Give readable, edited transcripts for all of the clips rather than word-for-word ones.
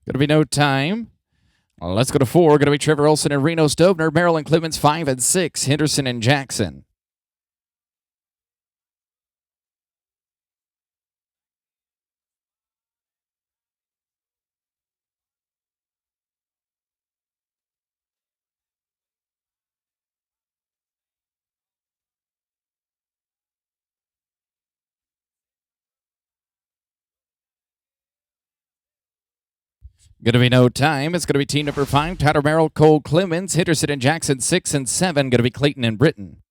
Going to be no time. Let's go to 4. Going to be Trevor Olson and Reno Stovner. Maryland Clemens 5 and 6. Henderson and Jackson. Going to be no time. It's going to be team number 5. Tyler Merrill, Cole Clemens, Henderson and Jackson 6 and 7. Going to be Clayton and Britton.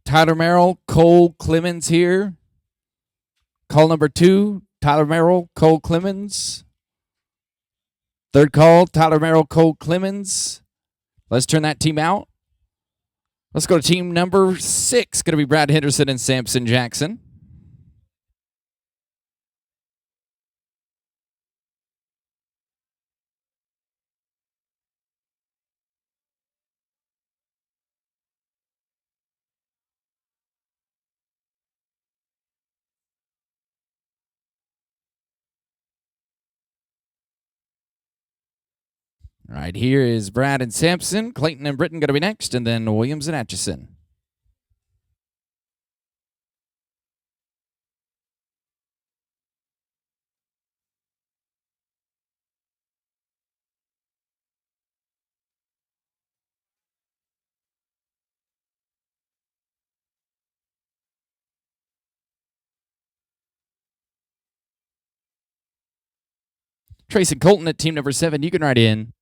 Tyler Merrill, Cole Clemens here. Call number 2, Tyler Merrill, Cole Clemens. Third call, Tyler Merrill, Cole Clemens. Let's turn that team out. Let's go to team number 6. Going to be Brad Henderson and Samson Jackson. All right, here is Brad and Sampson. Clayton and Britton going to be next, and then Williams and Atchison. Trace and Colton at team number 7. You can write in.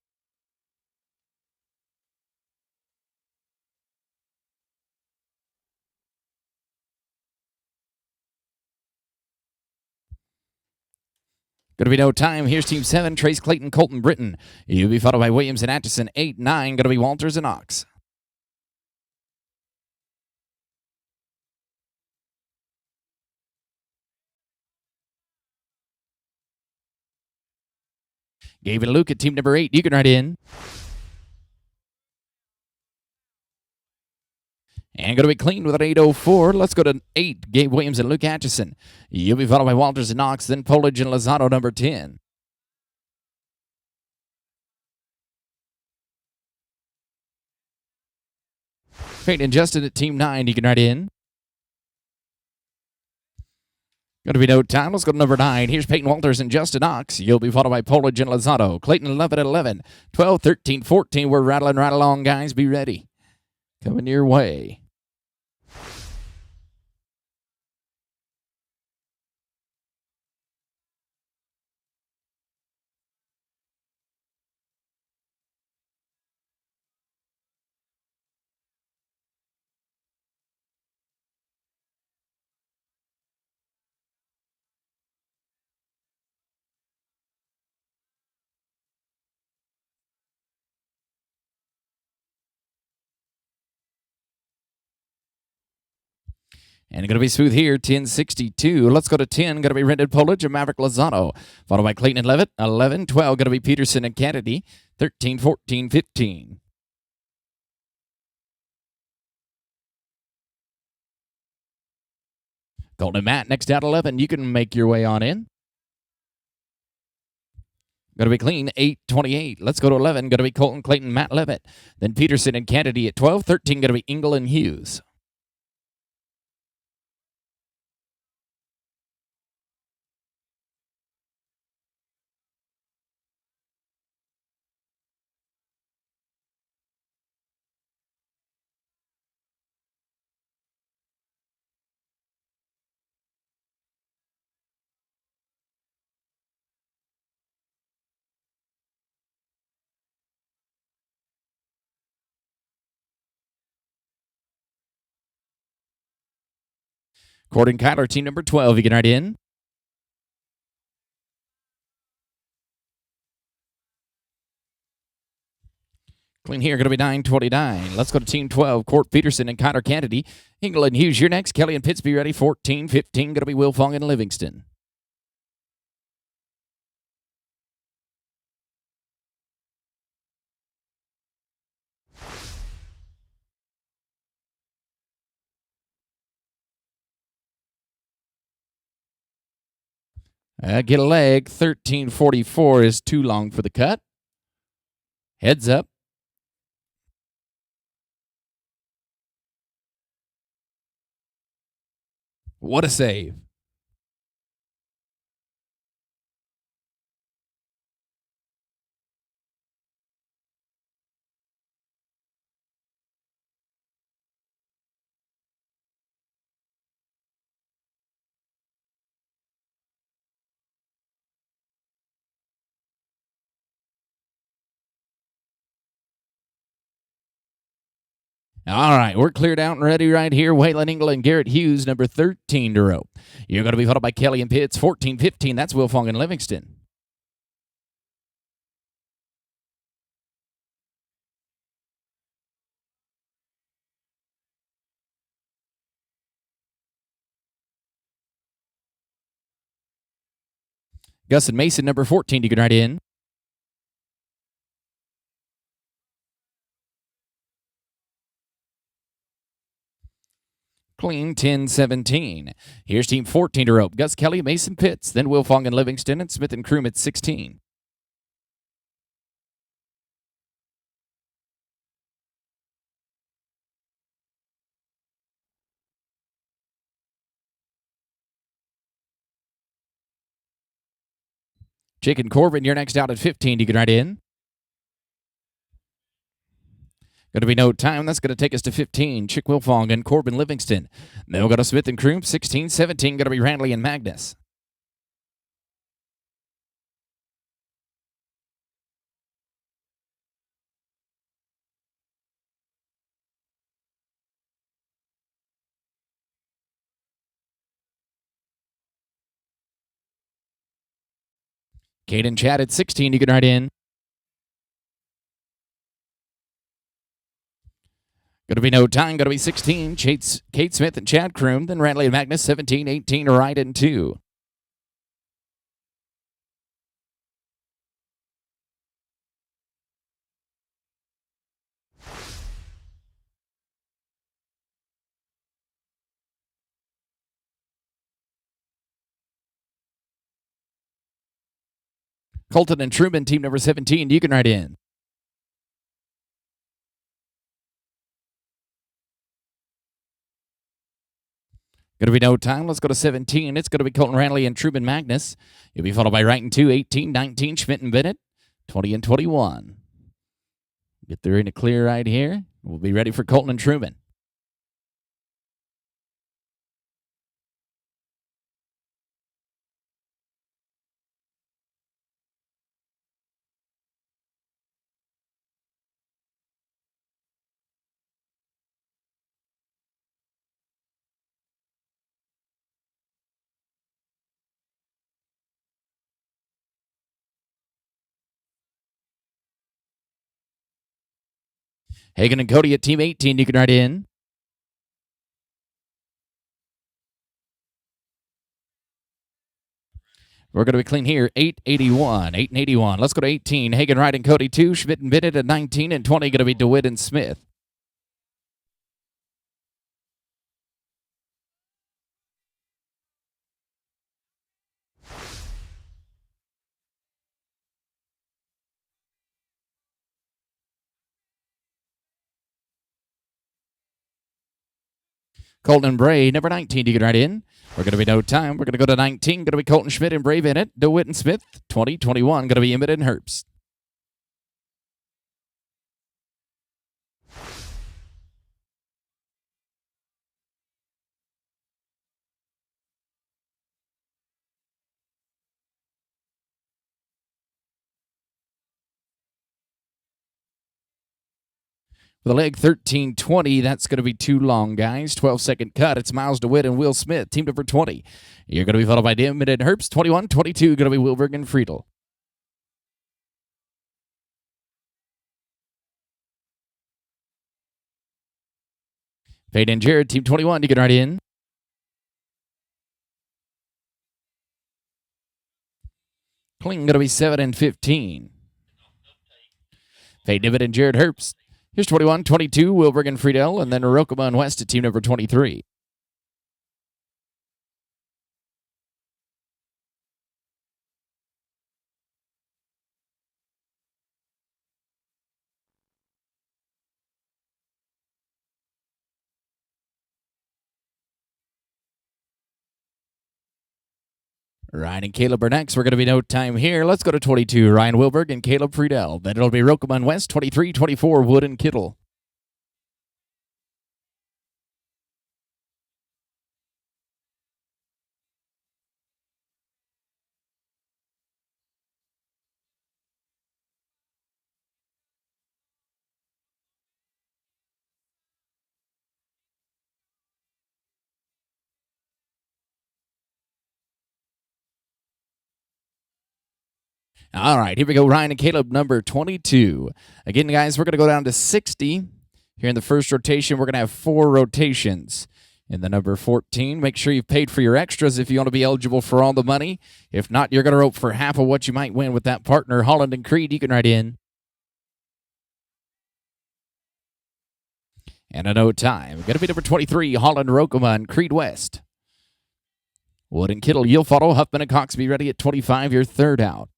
Going to be no time. Here's team 7. Trace, Clayton, Colton, Britton. You'll be followed by Williams and Atchison. 8, 9. Going to be Walters and Ox. Gabe and Luke at team number 8. You can write in. And going to be clean with an 804. Let's go to 8. Gabe Williams and Luke Atchison. You'll be followed by Walters and Knox, then Polage and Lozano, number 10. Peyton and Justin at team 9. You can write in. Going to be no time. Let's go to number 9. Here's Peyton Walters and Justin Knox. You'll be followed by Polage and Lozano. Clayton 11 at 11. 12, 13, 14. We're rattling right along, guys. Be ready. Coming your way. And going to be smooth here, 1062. Let's go to 10. Going to be Rendon Polage and Maverick Lozano. Followed by Clayton and Levitt. 11, 12. Going to be Peterson and Kennedy. 13, 14, 15. Colton and Matt next out 11. You can make your way on in. Going to be clean, 8, 28. Let's go to 11. Going to be Colton, Clayton, Matt Levitt. Then Peterson and Kennedy at 12. 13. Going to be Engel and Hughes. Gordon Kyler, team number 12. You can write in. Clean here, going to be 929. Let's go to team 12. Court Peterson and Kyler Kennedy. Engel and Hughes, you're next. Kelly and Pitts, be ready. 14, 15. Going to be Will Fong and Livingston. Get a leg. 1344 is too long for the cut. Heads up. What a save. All right, we're cleared out and ready right here. Waylon Engel and Garrett Hughes, number 13 to row. You're going to be followed by Kelly and Pitts, 14-15. That's Will Fong and Livingston. Gus and Mason, number 14, you can ride in. Clean, 10-17. Here's team 14 to rope. Gus Kelly, Mason Pitts, then Will Fong and Livingston, and Smith and Kroom at 16. Jake and Corbin, you're next out at 15. You can ride in. Going to be no time. That's going to take us to 15. Chick Wilfong and Corbin Livingston. Then we'll go to Smith and Kroom, 16-17. Going to be Randley and Magnus. Kate and Chad at 16. You can ride in. Going to be no time. Going to be 16. Kate Smith and Chad Kroom. Then Randley and Magnus, 17-18. Ride in 2. Colton and Truman, team number 17. You can ride in. Going to be no time. Let's go to 17. It's going to be Colton Randley and Truman Magnus. You'll be followed by Wright and 2, 18-19. Schmidt and Bennett, 20 and 21. Get the arena clear right here. We'll be ready for Colton and Truman. Hagen and Cody at team 18. You can ride in. We're going to be clean here. 881. Let's go to 18. Hagen, Wright, and Cody 2. Schmidt and Bennett at 19 and 20. Going to be DeWitt and Smith. Colton and Bray, number 19, you can ride in. We're going to be no time. We're going to go to 19. Going to be Colton Schmidt and Bray Bennett. DeWitt and Smith, 20-21. Going to be Emmett and Herbst. With a leg 13-20, that's going to be too long, guys. 12-second cut. It's Miles DeWitt and Will Smith, team number 20. You're going to be followed by Emmett and Herbst, 21-22. Going to be Wilberg and Friedel. Payne and Jared, team 21. You can ride in. Clean, going to be 7 and 15. Payne Emmett and Jared Herbst. Here's 21, 22, Wilberg and Friedel, and then Rokoma and West at team number 23. Ryan and Caleb are next. We're going to be no time here. Let's go to 22, Ryan Wilberg and Caleb Friedel. Then it'll be Rokeman West, 23, 24, Wood and Kittle. All right, here we go. Ryan and Caleb, number 22. Again, guys, we're going to go down to 60. Here in the first rotation, we're going to have 4 rotations. In the number 14, make sure you've paid for your extras if you want to be eligible for all the money. If not, you're going to rope for half of what you might win with that partner. Holland and Creed, you can write in. And a no time. Going to be number 23, Holland, Rokema, and Creed West. Wood and Kittle, you'll follow. Huffman and Cox be ready at 25, your third out.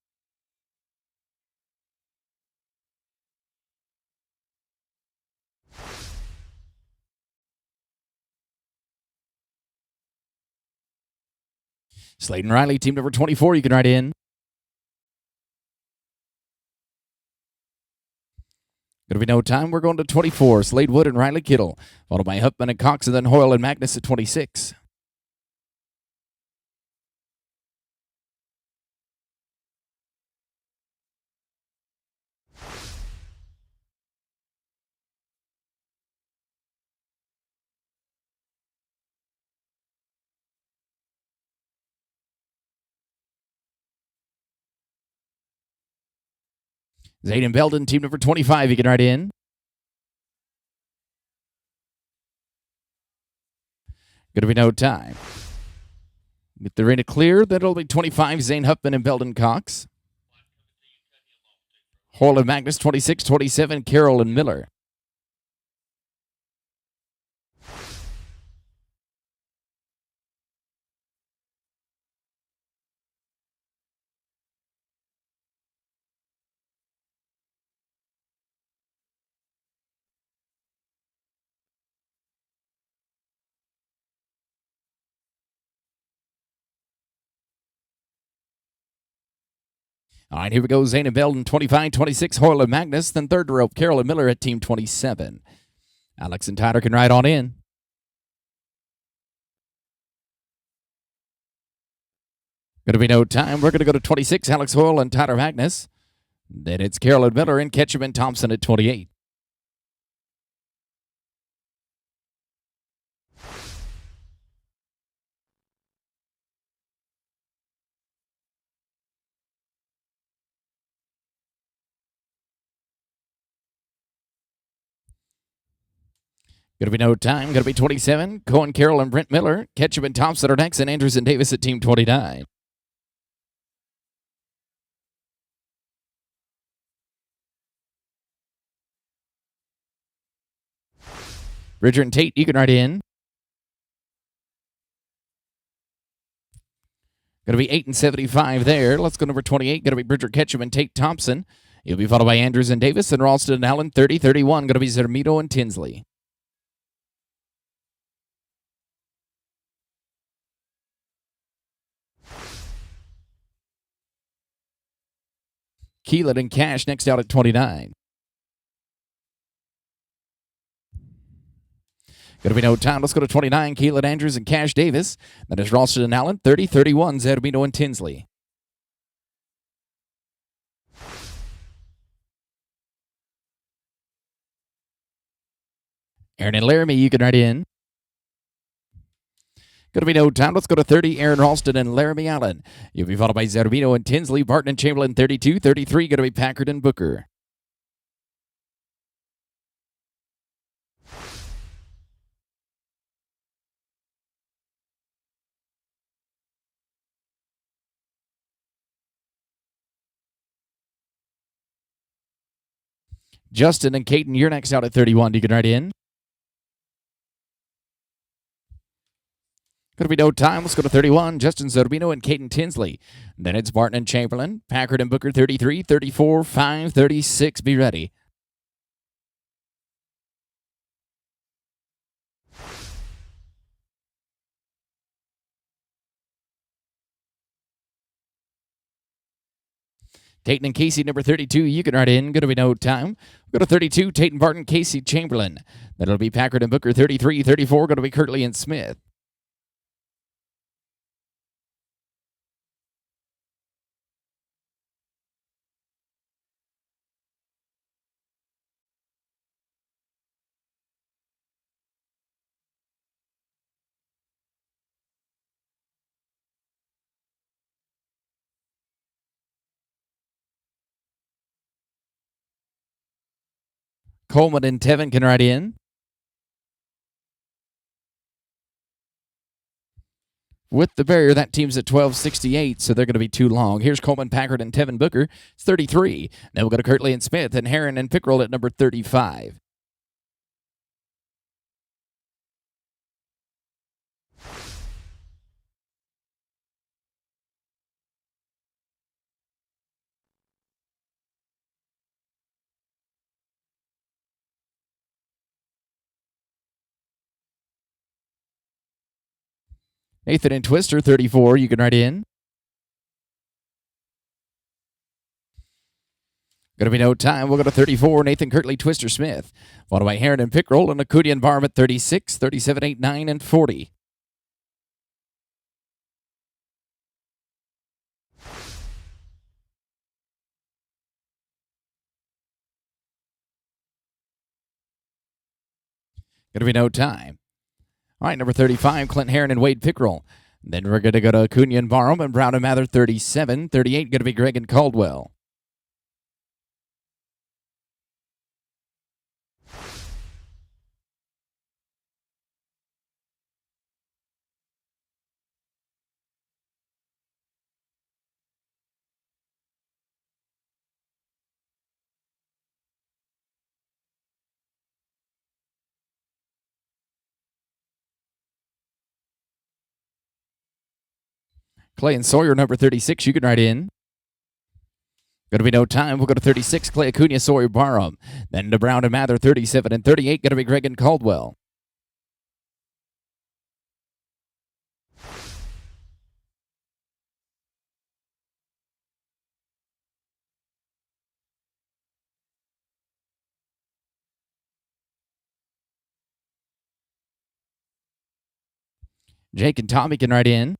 Slade and Riley, team number 24, you can write in. Going to be no time. We're going to 24. Slade, Wood, and Riley Kittle, followed by Huffman and Cox, and then Hoyle and Magnus at 26. Zayden Belden, team number 25, you can write in. Going to be no time. Get the arena clear. Then it'll be 25, Zane Huffman and Belden Cox. Hoyle and Magnus, 26, 27, Carroll and Miller. All right, here we go. Zane and Belden, 25, 26, Hoyle and Magnus. Then third rope, Carroll and Miller at team 27. Alex and Tyler can ride on in. Going to be no time. We're going to go to 26, Alex Hoyle and Tyler Magnus. Then it's Carroll and Miller and Ketchum and Thompson at 28. Going to be no time. Going to be 27. Cohen, Carroll, and Brent Miller. Ketchum and Thompson are next, and Andrews and Davis at team 29. Bridger and Tate, you can write in. Going to be 8 and 75 there. Let's go number 28. Going to be Bridger, Ketchum, and Tate Thompson. He'll be followed by Andrews and Davis, and Ralston and Allen, 30, 31. Going to be Zermito and Tinsley. Keelan and Cash next out at 29. Going to be no time. Let's go to 29. Keelan Andrews and Cash Davis. That is Ralston and Allen, 30, 31. Zermito and Tinsley. Aaron and Laramie, you can write in. Going to be no time. Let's go to 30. Aaron Ralston and Laramie Allen. You'll be followed by Zerbino and Tinsley. Barton and Chamberlain, 32. 33. Going to be Packard and Booker. Justin and Caden, you're next out at 31. You can write in. Going to be no time. Let's go to 31. Justin Zerbino and Caden Tinsley. Then it's Barton and Chamberlain. Packard and Booker, 33, 34, 5, 36. Be ready. Tayton and Casey, number 32, you can write in. Going to be no time. We'll go to 32, Tayton Barton, Casey Chamberlain. That'll be Packard and Booker, 33. 34, going to be Kirtley and Smith. Coleman and Tevin can write in. With the barrier, that team's at 1268, so they're going to be too long. Here's Coleman, Packard, and Tevin Booker. It's 33. Then we'll go to Kirtley and Smith and Heron and Pickrell at number 35. Nathan and Twister, 34. You can write in. Going to be no time. We'll go to 34. Nathan, Kirtley, Twister, Smith. Followed by Heron and Pickrell and Acudi and Barham at 36, 37, 8, 9, and 40. Going to be no time. All right, number 35, Clint Heron and Wade Pickrell. Then we're going to go to Acuna and Barham and Brown and Mather, 37. 38, going to be Greg and Caldwell. Clay and Sawyer, number 36, you can write in. Going to be no time. We'll go to 36, Clay Acuna, Sawyer, Barham. Then to Brown and Mather, 37 and 38, going to be Greg and Caldwell. Jake and Tommy can write in.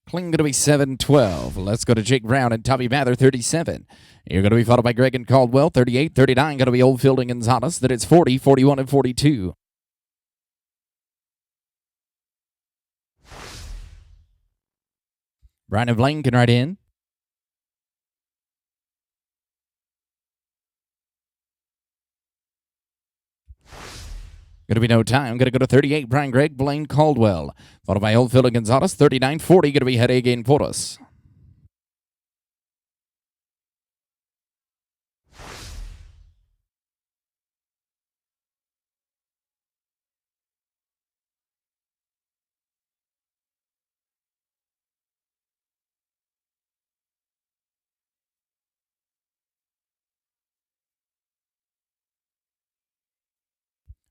Kling going to be 7-12. Let's go to Jake Brown and Tommy Mather, 37. You're going to be followed by Greg and Caldwell, 38, 39. Going to be Oldfield and Gonzalez. Then it's 40, 41, and 42. Brian and Blaine can write in. Going to be no time. Going to go to 38, Brian Gregg, Blaine Caldwell. Followed by Oldfield and Gonzalez, 39, 40. Going to be Hedege and Porras.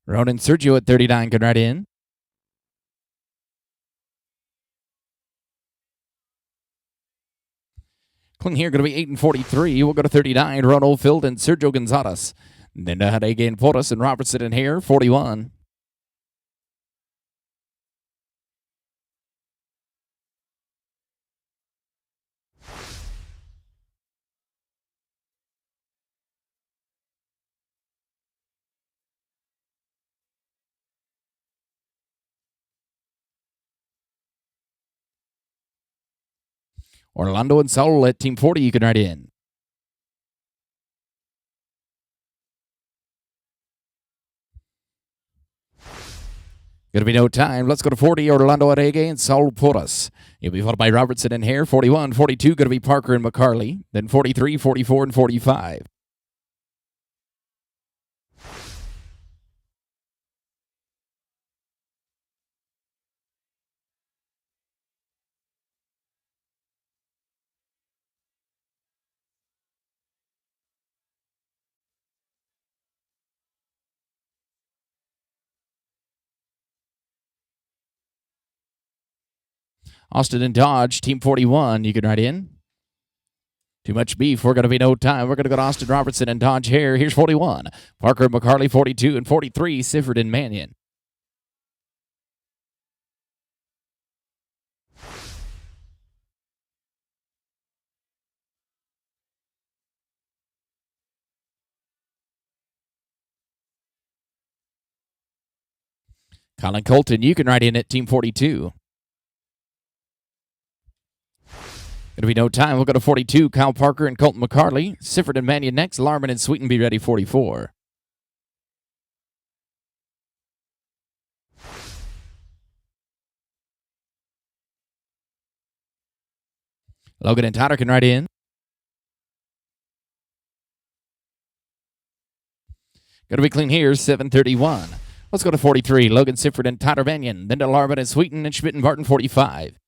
Ronan Sergio at 39 can write in. Kling here going to be 8 and 43. We'll go to 39, Ron Oldfield and Sergio Gonzalez. Then to Hedege and Porras and Robertson and Hare, 41. Orlando and Saul at Team 40, you can write in. Going to be no time. Let's go to 40, Orlando Hedege and Saul Porras. He'll be followed by Robertson and Hare, 41. 42, going to be Parker and McCarley. Then 43, 44, and 45. Austin and Dodge, Team 41, you can write in. Too much beef, we're going to be no time. We're going to go to Austin Robertson and Dodge Hare. Here's 41. Parker and McCarley, 42 and 43, Sifford and Mannion. Colin Colton, you can write in at Team 42. Going to be no time. We'll go to 42. Kyle Parker and Colton McCarley. Sifford and Mannion next. Larman and Sweeten be ready, 44. Logan and Tyler can write in. Going to be clean here, 7:31. Let's go to 43. Logan, Sifford, and Tyler Mannion. Then to Larman and Sweeten and Schmidt and Barton, 45.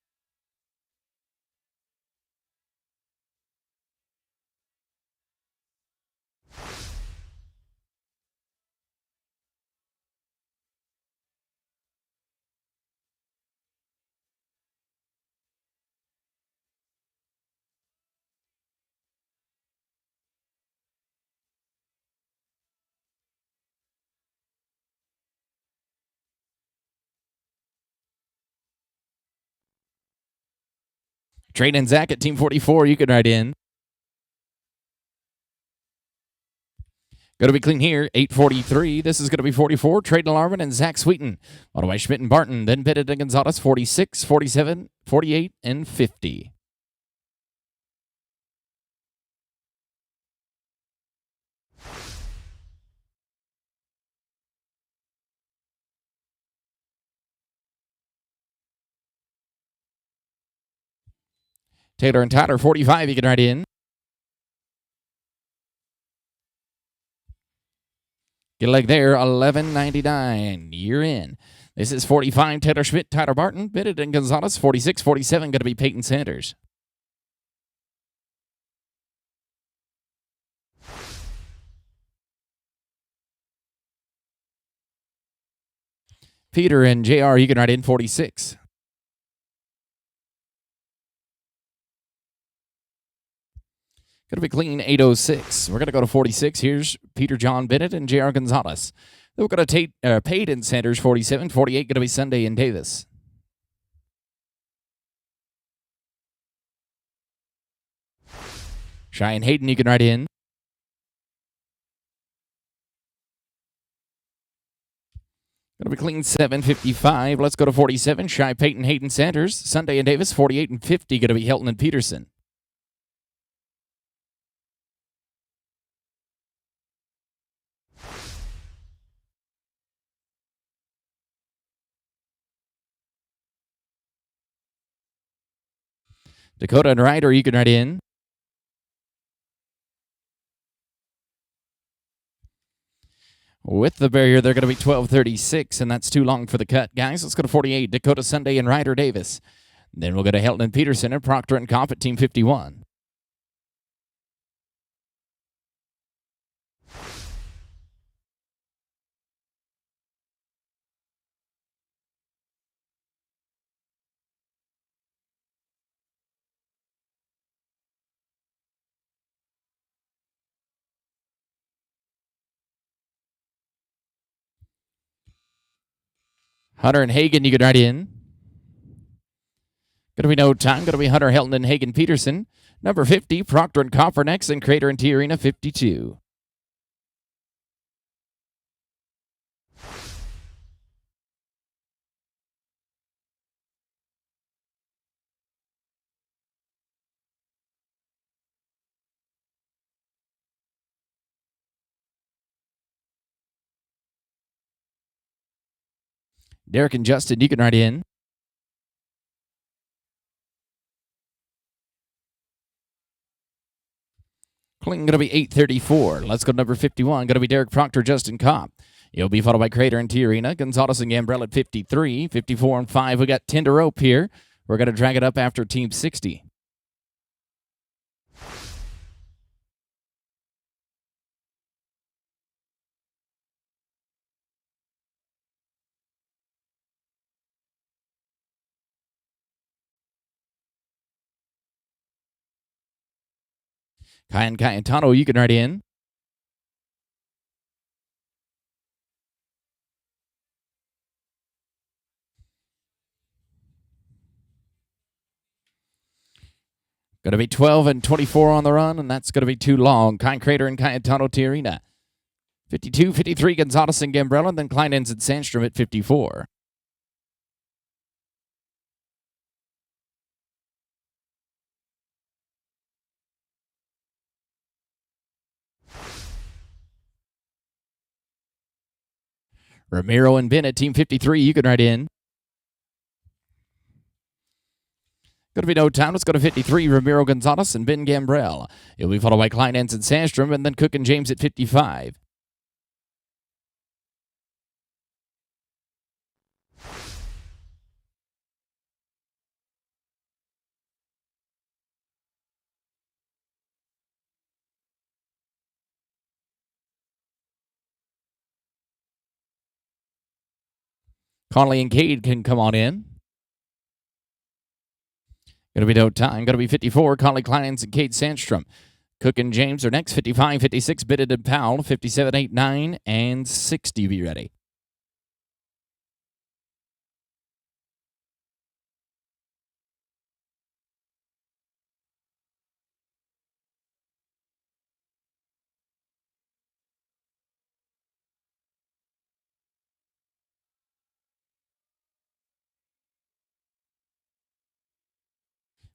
Trade and Zach at Team 44. You can write in. Going to be clean here, 8:43. This is going to be 44. Trade and Larman and Zach Sweeten. All the way Schmidt and Barton. Then Pettit and Gonzalez, 46, 47, 48, and 50. Taylor and Tyler, 45. You can write in. Get a leg there, $11.99. You're in. This is 45. Taylor Schmidt, Tyler Barton, Pettit and Gonzalez, 46, 47. Going to be Peyton Sanders. Peter and JR, you can write in 46. Going to be clean, 8:06. We're going to go to 46. Here's Peter John Bennett and JR Gonzalez. Then we're going to take Peyton Sanders, 47. 48 going to be Sunday and Davis. Cheyenne Hayden, you can write in. Going to be clean, 7:55. Let's go to 47. Shy Peyton Hayden Sanders. Sunday and Davis, 48 and 50. Going to be Hilton and Peterson. Dakota and Ryder, you can write in. With the barrier, they're going to be 12:36, and that's too long for the cut. Guys, let's go to 48. Dakota Sunday and Ryder Davis. Then we'll go to Hilton and Peterson and Proctor and Kopp at Team 51. Hunter and Hagen, you can write in. Going to be no time. Going to be Hunter, Hilton, and Hagen Peterson. Number 50, Proctor and Copper next, and Crater and T Arena 52. Derek and Justin, you can write in. Clinton going to be 8:34. Let's go to number 51. Going to be Derek Proctor, Justin Kopp. He'll be followed by Crater and T Arena. Gonzalez and Gambrell at 53, 54 and 5. We got 10 to rope here. We're going to drag it up after Team 60. Cayetano, you can write in. Going to be 12 and 24 on the run, and that's going to be too long. Kind Crater and Cayetano Tiarina. 52, 53, Gonzalez and Gambrella, and then Kleinens and Sandstrom at 54. Ramiro and Ben at Team 53, you can write in. Going to be no time. Let's go to 53, Ramiro Gonzalez and Ben Gambrell. It'll be followed by Kleinens and Sandstrom, and then Cook and James at 55. Connolly and Cade can come on in. Going to be no time. Going to be 54, Connolly Kleinens and Cade Sandstrom. Cook and James are next. 55, 56, Bitted and Powell. 57, 8, 9, and 60 be ready.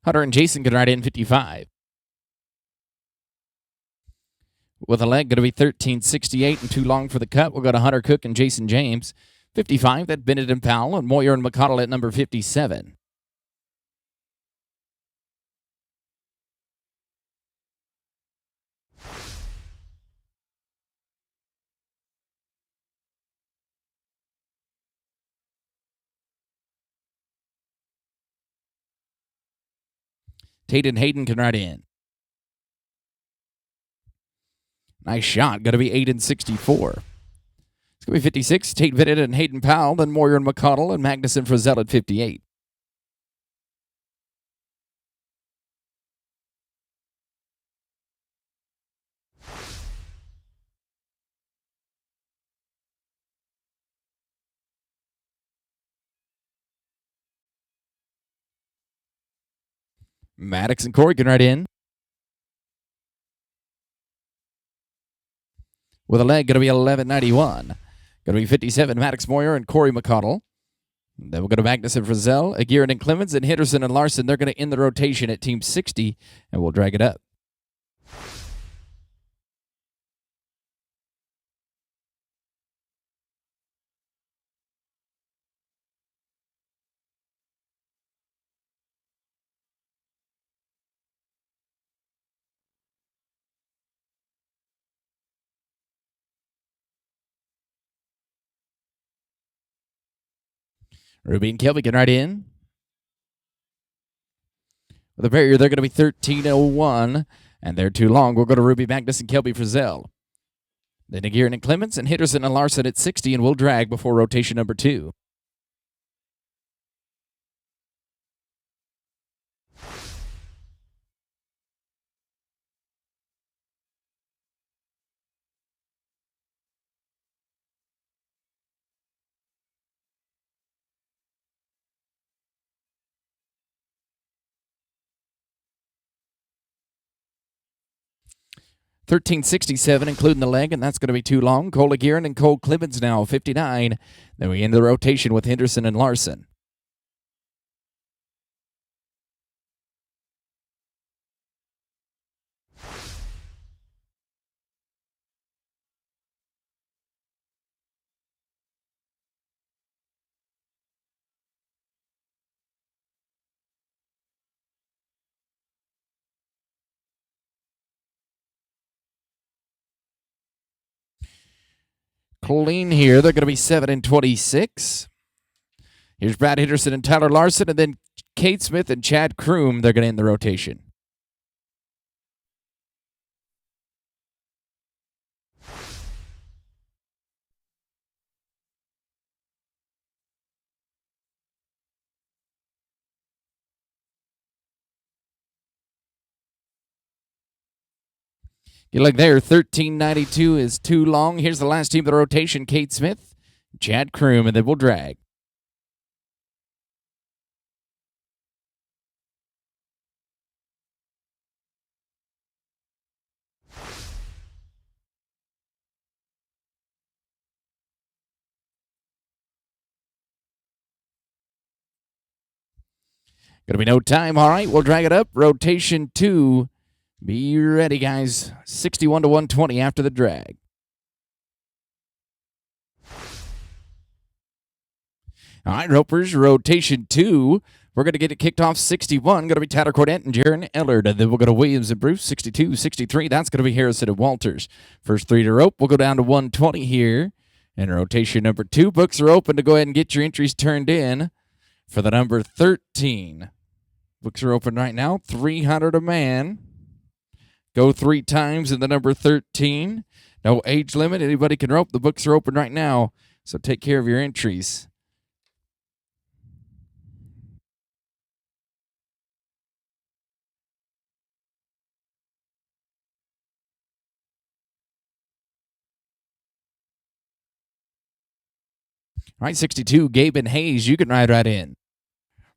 Hunter and Jason can ride in 55. With a leg, going to be 13.68 and too long for the cut. We'll go to Hunter Cook and Jason James. 55, that Bennett and Powell, and Moyer and McConnell at number 57. Tate and Hayden can ride in. Nice shot. Going to be 8 and 64. It's going to be 56. Tate Bennett and Hayden Powell, then Moyer and McConnell, and Magnuson Frizzell at 58. Maddox and Corey can ride in. With a leg, going to be 11.91. Going to be 57, Maddox Moyer and Corey McConnell. Then we'll go to Magnuson Frizzell, Aguirre and Clemens, and Henderson and Larson. They're going to end the rotation at Team 60, and we'll drag it up. Ruby and Kelby can ride in. With a barrier, they're going to be 13.01, and they're too long. We'll go to Ruby, Magnus, and Kelby Frizzell. Then Aguirre and Clemens, and Henderson and Larson at 60, and we'll drag before rotation number 2. $13.67, including the leg, and that's going to be too long. Cole Aguirre and Cole Clemens now, 59. Then we end the rotation with Henderson and Larson. Clean here. They're going to be 7 and 26. Here's Brad Henderson and Tyler Larson, and then Kate Smith and Chad Kroom. They're going to end the rotation. Good luck there. 1392 is too long. Here's the last team of the rotation: Kate Smith, Chad Kroom, and then we'll drag. Gonna be no time. All right, we'll drag it up. Rotation 2. Be ready, guys. 61 to 120 after the drag. All right, ropers, rotation 2. We're going to get it kicked off 61. Going to be Tyler Cordett and Jaron Ellard. And then we'll go to Williams and Bruce, 62, 63. That's going to be Harrison and Walters. First 3 to rope. We'll go down to 120 here. And rotation number 2. Books are open to go ahead and get your entries turned in for the number 13. Books are open right now. 300 a man. Go 3 times in the number 13. No age limit. Anybody can rope. The books are open right now. So take care of your entries. All right, 62, Gabe and Hayes, you can ride right in.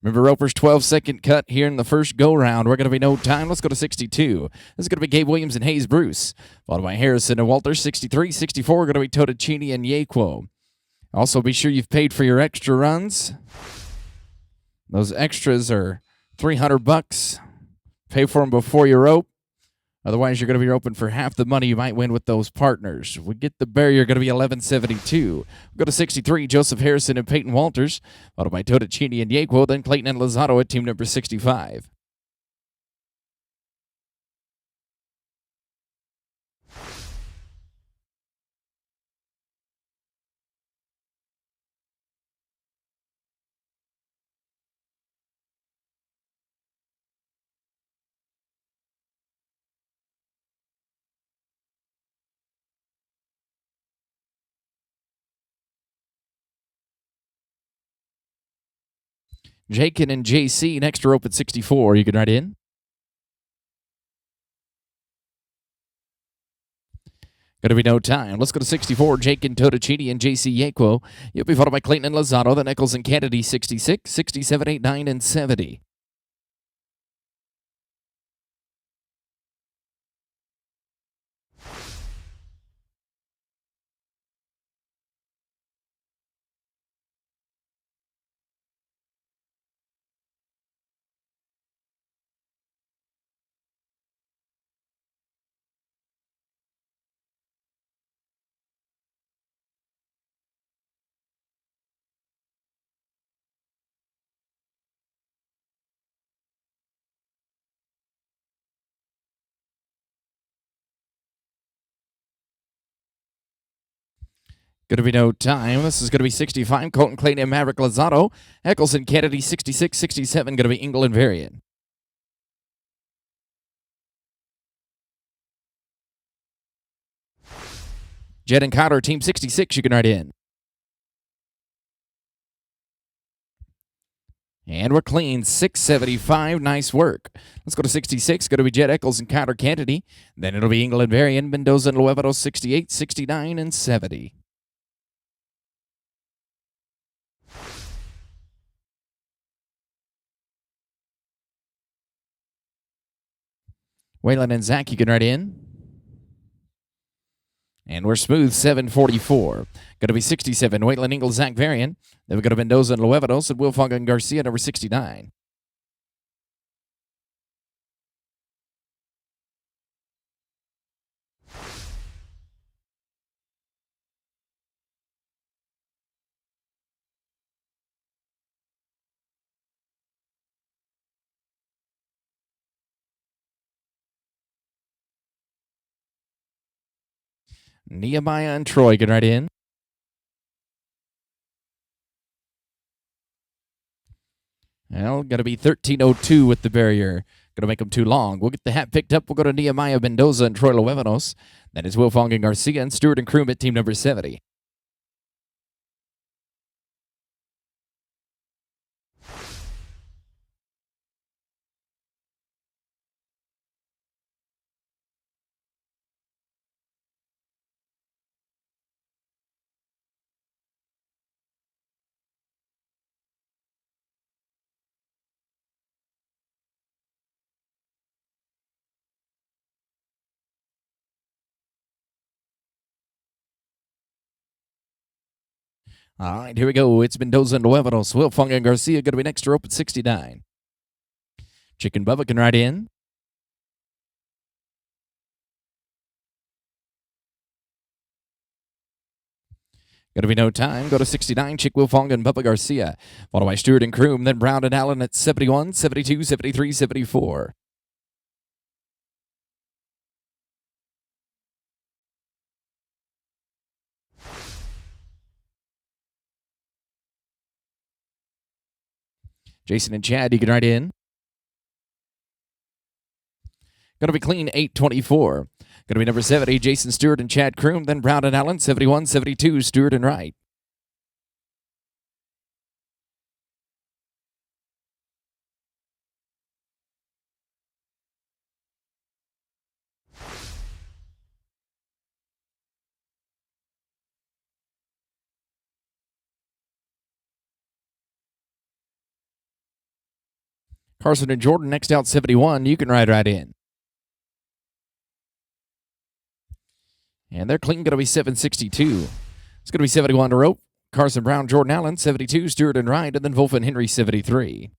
Remember, Roper's 12-second cut here in the first go-round. We're going to be no time. Let's go to 62. This is going to be Gabe Williams and Hayes Bruce, followed by Harrison and Walter. 63, 64, going to be Totachini and Yaquo. Also, be sure you've paid for your extra runs. Those extras are $300. Pay for them before you rope. Otherwise, you're going to be open for half the money you might win with those partners. We get the barrier, going to be 1172. We'll go to 63, Joseph Harrison and Peyton Walters, followed by Totachini and Yaquo, then Clayton and Lozado at team number 65. Jakin and JC, next rope at 64. You can ride in. Going to be no time. Let's go to 64. Jakin, Totachini, and JC Yaquo. You'll be followed by Clayton and Lozado, then Eccles and Kennedy, 66, 67, 89, and 70. Going to be no time. This is going to be 65. Colton Clayton and Maverick Lozado. Eccles and Kennedy, 66, 67. Going to be England Variant. Jed and Cotter, team 66. You can ride in. And we're clean, 675. Nice work. Let's go to 66. Going to be Jed Eccles and Cotter Kennedy. Then it'll be England Variant, Mendoza and Luevero, 68, 69, and 70. Waylon and Zach, you can ride in. And we're smooth, 744. Going to be 67, Waylon Ingle, Zach Varian. Then we've got Mendoza and Luevados and Wilfong and Garcia, number 69. Nehemiah and Troy get right in. Well, going to be 1302 with the barrier. Going to make them too long. We'll get the hat picked up. We'll go to Nehemiah Mendoza and Troy Luevanos. That is Wilfong and Garcia and Stewart and Kroom at team number 70. All right, here we go. It's Mendoza and Nuevanos. Will Fung and Garcia going to be next to rope at 69. Chicken Bubba can ride in. Going to be no time. Go to 69. Chick Will Fong and Bubba Garcia. Followed by Stewart and Kroom. Then Brown and Allen at 71, 72, 73, 74. Jason and Chad, you can ride in. Going to be clean 824. Going to be number 70, Jason Stewart and Chad Kroom. Then Brown and Allen, 71, 72, Stewart and Wright. Carson and Jordan next out 71. You can ride right in. And they're clean, going to be 762. It's going to be 71 to rope. Carson Brown, Jordan Allen, 72, Stewart and Wright, and then Wolf and Henry, 73.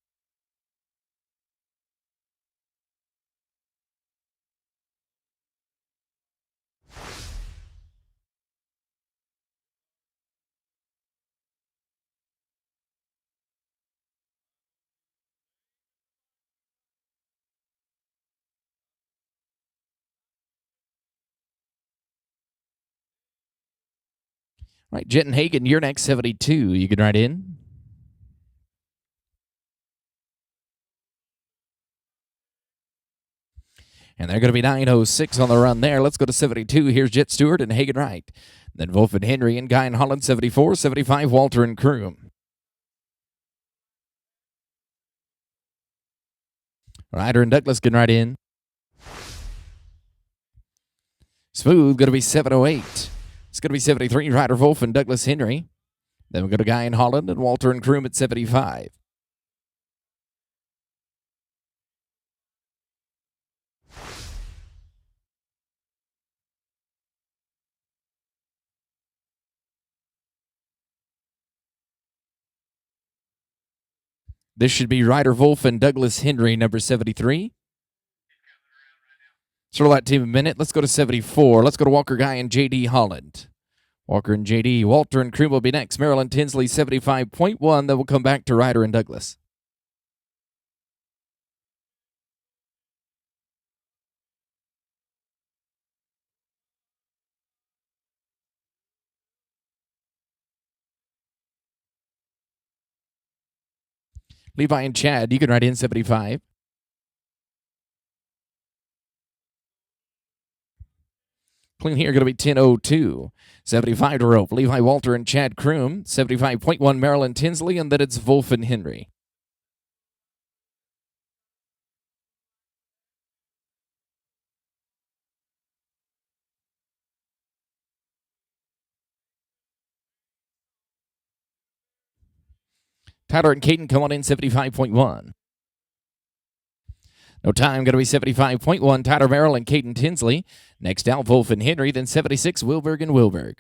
All right, Jet and Hagen, you're next, 72. You can ride in. And they're going to be 906 on the run there. Let's go to 72. Here's Jet Stewart and Hagen Wright. Then Wolf and Henry and Guy and Holland, 74, 75, Walter and Kroom. Ryder and Douglas can ride in. Smooth, going to be 708. It's going to be 73, Ryder Wolf and Douglas Henry. Then we'll go to Guy and Holland and Walter and Kroom at 75. This should be Ryder Wolf and Douglas Henry, number 73. Sort of that team a minute. Let's go to 74. Let's go to Walker Guy and J.D. Holland. Walker and J.D. Walter and Kroom will be next. Maryland Tinsley, 75.1. Then we'll come back to Ryder and Douglas. Levi and Chad, you can ride in 75. Clean here, going to be 10:02. 75 to rope. Levi Walter and Chad Kroom. 75.1 Maryland Tinsley, and then it's Wolf and Henry. Tyler and Caden come on in 75.1. No time, going to be 75.1. Tyler Merrill and Caden Tinsley. Next out, Wolf and Henry. Then 76, Wilberg and Wilberg.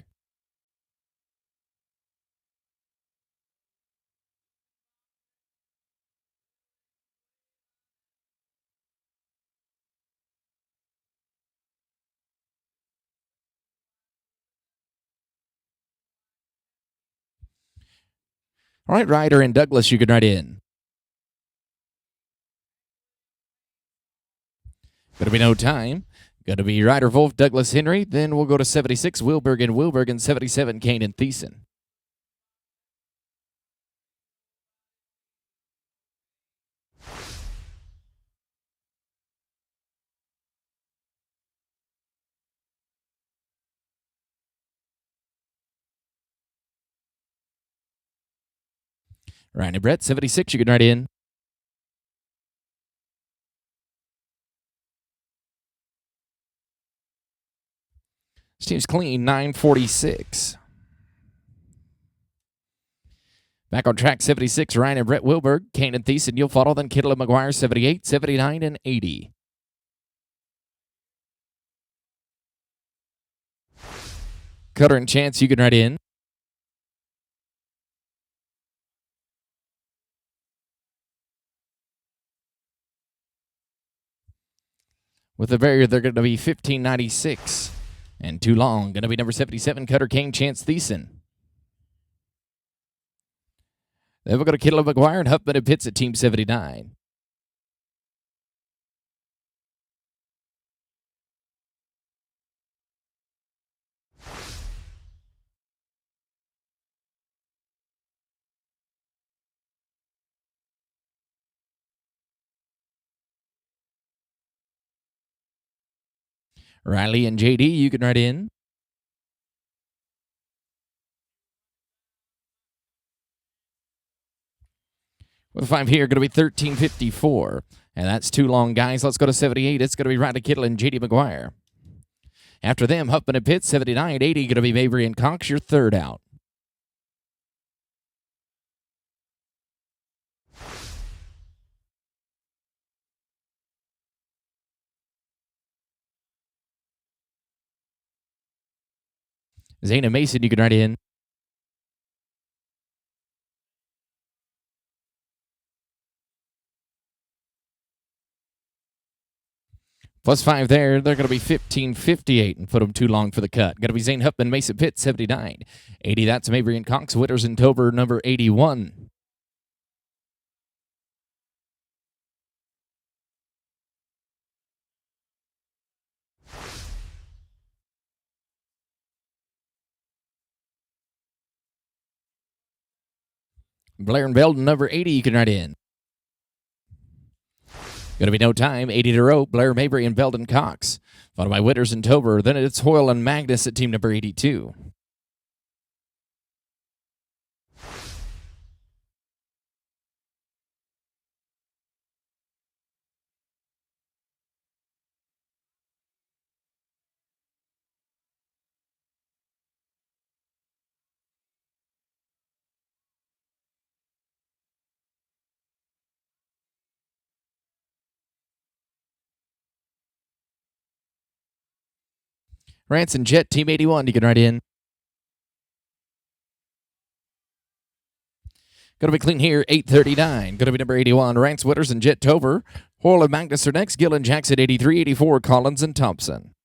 All right, Ryder and Douglas, you can ride in. Going to be no time. Going to be Ryder Wolf, Douglas Henry. Then we'll go to 76, Wilberg and 77, Kane and Thiessen. Ryan and Brett, 76, you can ride in. This team's clean, 946. Back on track, 76, Ryan and Brett Wilberg. Kane and Thiessen, you'll follow. Then Kittle and McGuire, 78, 79, and 80. Cutter and Chance, you can ride in. With the barrier, they're going to be 1596. And too long, going to be number 77, Cutter Kane, Chance Thiessen. Then we'll go to Kittle and McGuire and Huffman and Pitts at Team 79. Riley and JD, you can write in. With 5 here, going to be 1354. And that's too long, guys. Let's go to 78. It's going to be Riley Kittle and JD McGuire. After them, Huffman and Pitts, 79. 80, going to be Mabry and Cox, your third out. Zane and Mason, you can write in. Plus 5 there. They're going to be 1558 and put them too long for the cut. Going to be Zane Huffman, Mason Pitt, 79. 80, that's Mabry and Cox. Witters and Tober, number 81. Blair and Belden, number 80, you can write in. Going to be no time. 80 to row. Blair, Mabry, and Belden Cox. Followed by Witters and Tober. Then it's Hoyle and Magnus at team number 82. Ranson Jet, team 81, you can write in. Going to be clean here, 839. Going to be number 81, Rance Witters and Jet Tover. Hoyle and Magnus are next. Gill and Jackson, 83, 84, Collins and Thompson.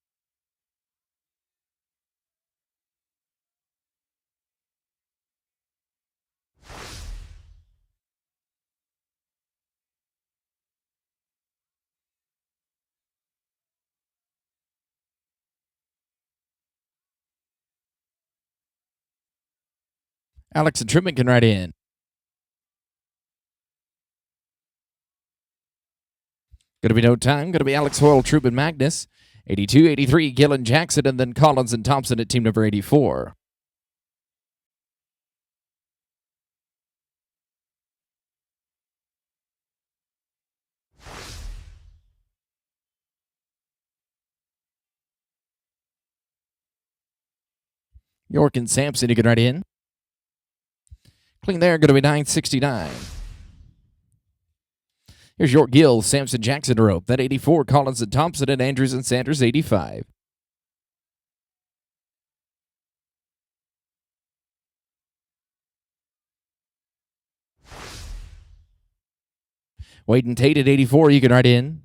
Alex and Truman can write in. Going to be no time. Going to be Alex Hoyle, Truman, Magnus. 82, 83, Gill and Jackson, and then Collins and Thompson at team number 84. York and Sampson, you can write in. Clean there, going to be 969. Here's York Gill, Sampson, Jackson to rope. That 84, Collins and Thompson, and Andrews and Sanders, 85. Wade and Tate at 84, you can write in.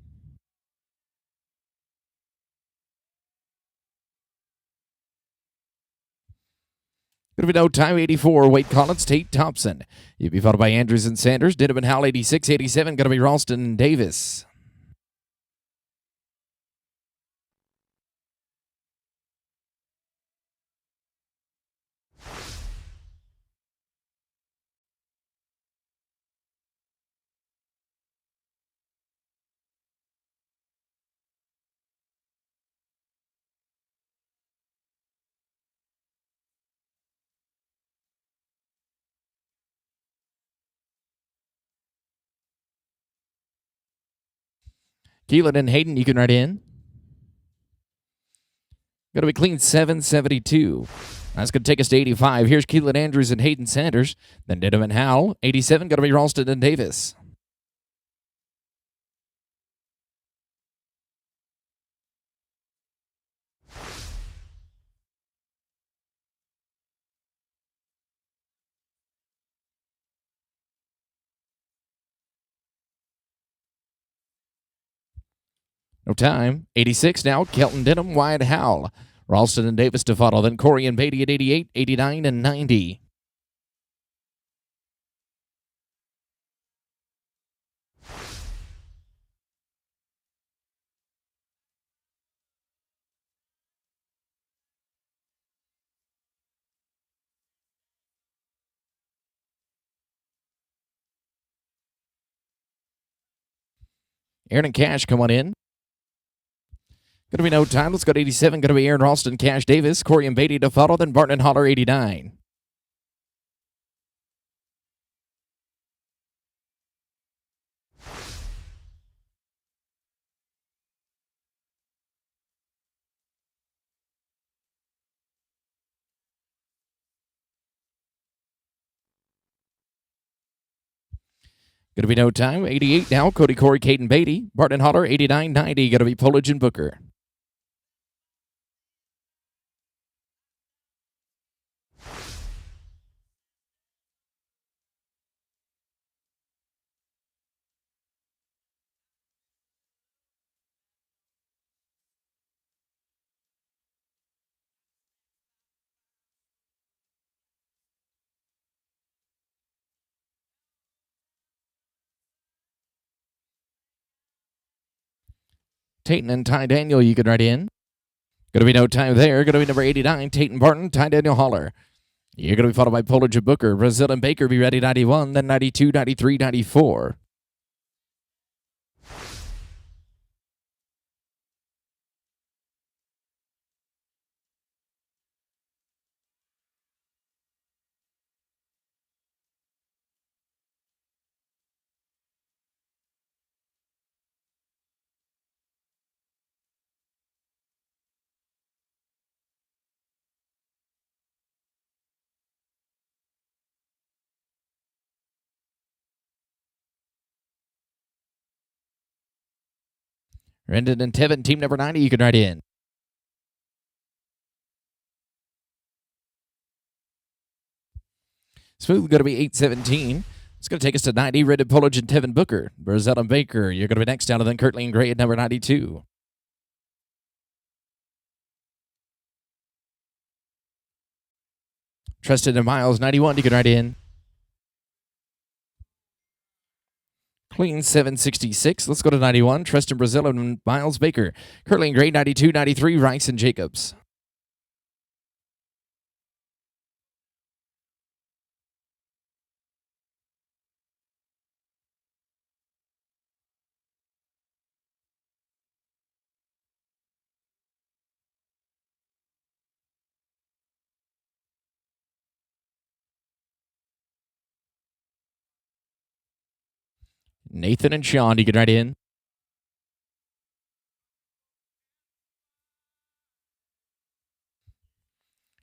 Going to be no time, 84, Wade Collins, Tate Thompson. You'll be followed by Andrews and Sanders, Denham and Howell, 86, 87, going to be Ralston and Davis. Keelan and Hayden, you can write in. Going to be clean 772. That's going to take us to 85. Here's Keelan Andrews and Hayden Sanders. Then Denham and Howell. 87, going to be Ralston and Davis. No time. 86 now. Kelton Denham, Wyatt Howell. Ralston and Davis to follow. Then Corey and Beatty at 88, 89, and 90. Aaron and Cash, come on in. Going to be no time. Let's go to 87. Going to be Aaron Ralston, Cash Davis, Corey and Beatty to follow. Then Barton and Holler, 89. Going to be no time. 88 now. Cody, Corey, Caden, Beatty. Barton and Holler, 89, 90. Going to be Polidge and Booker. Tayton and Ty Daniel, you can write in. Going to be no time there. Going to be number 89, Tayton Barton, Ty Daniel Holler. You're going to be followed by Polidge and Booker. Brazil and Baker be ready, 91, then 92, 93, 94. Rendon and Tevin, team number 90, you can write in. Smooth going to be 817. It's going to take us to 90. Rendon, Polidge, and Tevin Booker. Brazil and Baker, you're going to be next down, and then Kirtley and Gray at number 92. Tristan and Miles, 91, you can write in. Clean 766. Let's go to 91. Tristan Brazil and Miles Baker. Kirtley and Gray, 92, 93. Rice and Jacobs. Nathan and Sean, you can write in.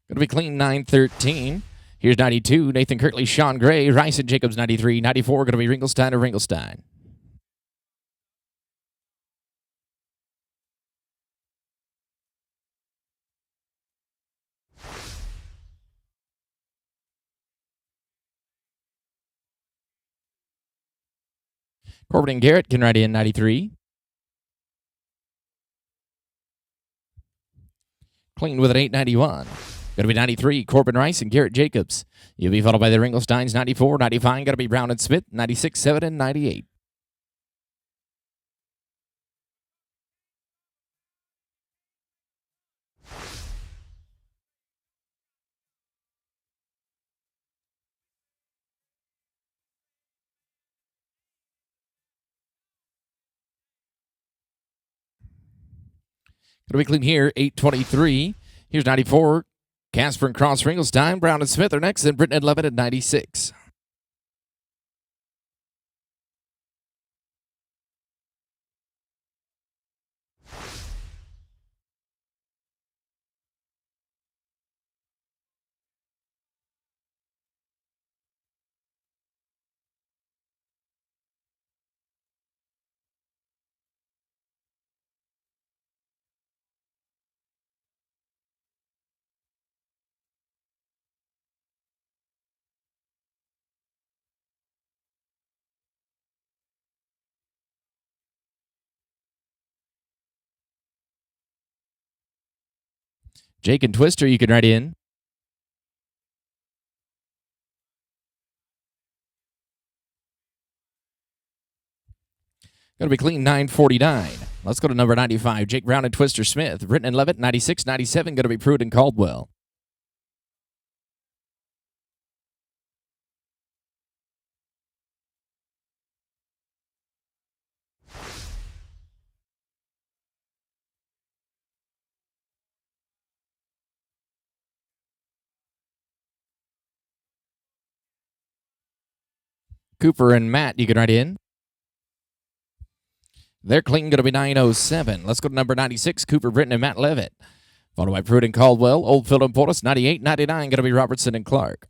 Going to be clean 913. Here's 92. Nathan Kirtley, Sean Gray, Rice and Jacobs, 93. 94 going to be Ringelstein or Ringelstein. Corbin and Garrett can write in 93. Clean with an 891. Going to be 93, Corbin Rice and Garrett Jacobs. You'll be followed by the Ringelsteins, 94, 95. Going to be Brown and Smith, 96, 7, and 98. Going to be clean here, 823. Here's 94, Casper and Cross Ringelstein. Brown and Smith are next, and Britton and Levitt at 96. Jake and Twister, you can write in. Going to be clean 949. Let's go to number 95. Jake Brown and Twister Smith. Britton and Levitt, 96, 97. Going to be Pruitt and Caldwell. Cooper and Matt, you can write in. They're clean, going to be 907. Let's go to number 96, Cooper Britton and Matt Levitt. Followed by Pruitt and Caldwell. Oldfield and Portis, 98, 99. Going to be Robertson and Clark.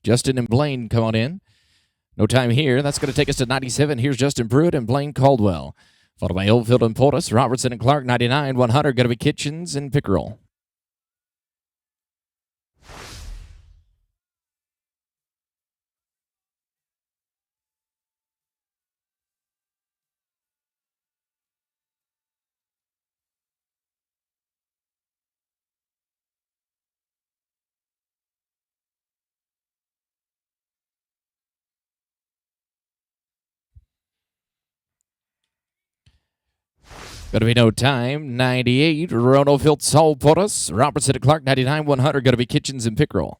Justin and Blaine come on in. No time here. That's going to take us to 97. Here's Justin Pruitt and Blaine Caldwell. Followed by Oldfield and Portis, Robertson and Clark, 99, 100. Going to be Kitchens and Pickerel. Going to be no time. 98, Ronofield, Saul Portis, Robertson and Clark, 99, 100. Going to be Kitchens and Pickerel.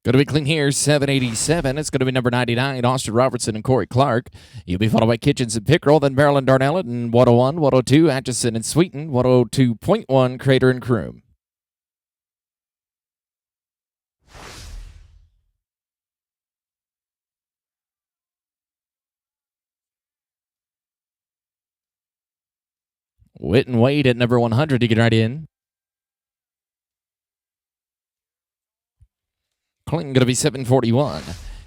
Going to be clean here, 787. It's going to be number 99, Austin Robertson and Corey Clark. You'll be followed by Kitchens and Pickerel, then Maryland Darnell and 101, 102, Atchison and Sweeten, 102.1, Crater and Croom. Witt and Wade at number 100 to get right in. Clinton going to be 741.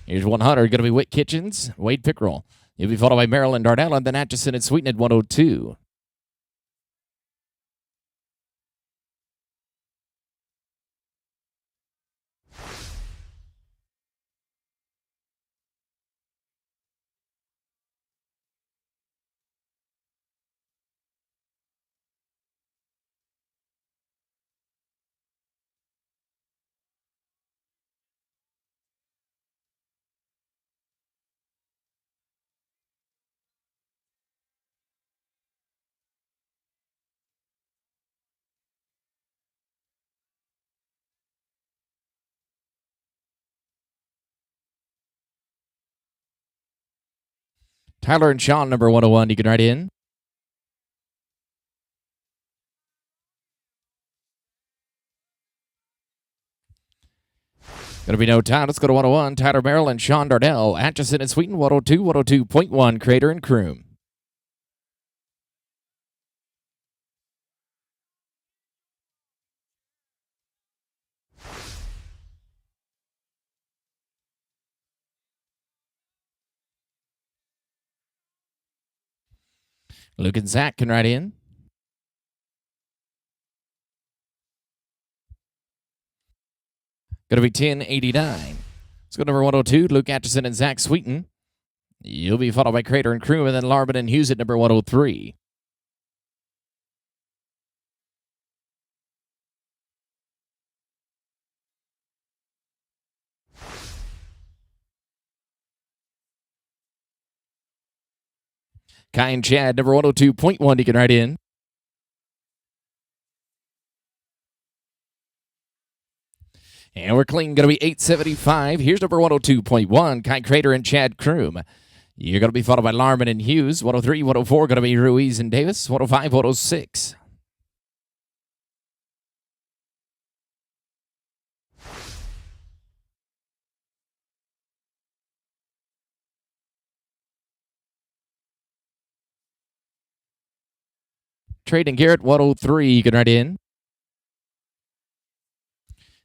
Here's 100, going to be Witt Kitchens, Wade Pickerel. He'll be followed by Maryland Darnell and then Atchison and Sweeten at 102. Tyler and Sean, number 101, you can write in. Going to be no time. Let's go to 101. Tyler Merrill and Sean Darnell. Atchison and Sweeten, 102, 102.1, Crater and Croom. Luke and Zach can write in. Going to be 1089. Let's go to number 102, Luke Atchison and Zach Sweeten. You'll be followed by Crater and Croom, and then Larman and Hughes at number 103. Kai and Chad, number 102.1, you can write in. And we're clean, going to be 875. Here's number 102.1, Kai Crater and Chad Croom. You're going to be followed by Larman and Hughes, 103, 104, going to be Ruiz and Davis, 105, 106. Trade and Garrett 103. You can write in.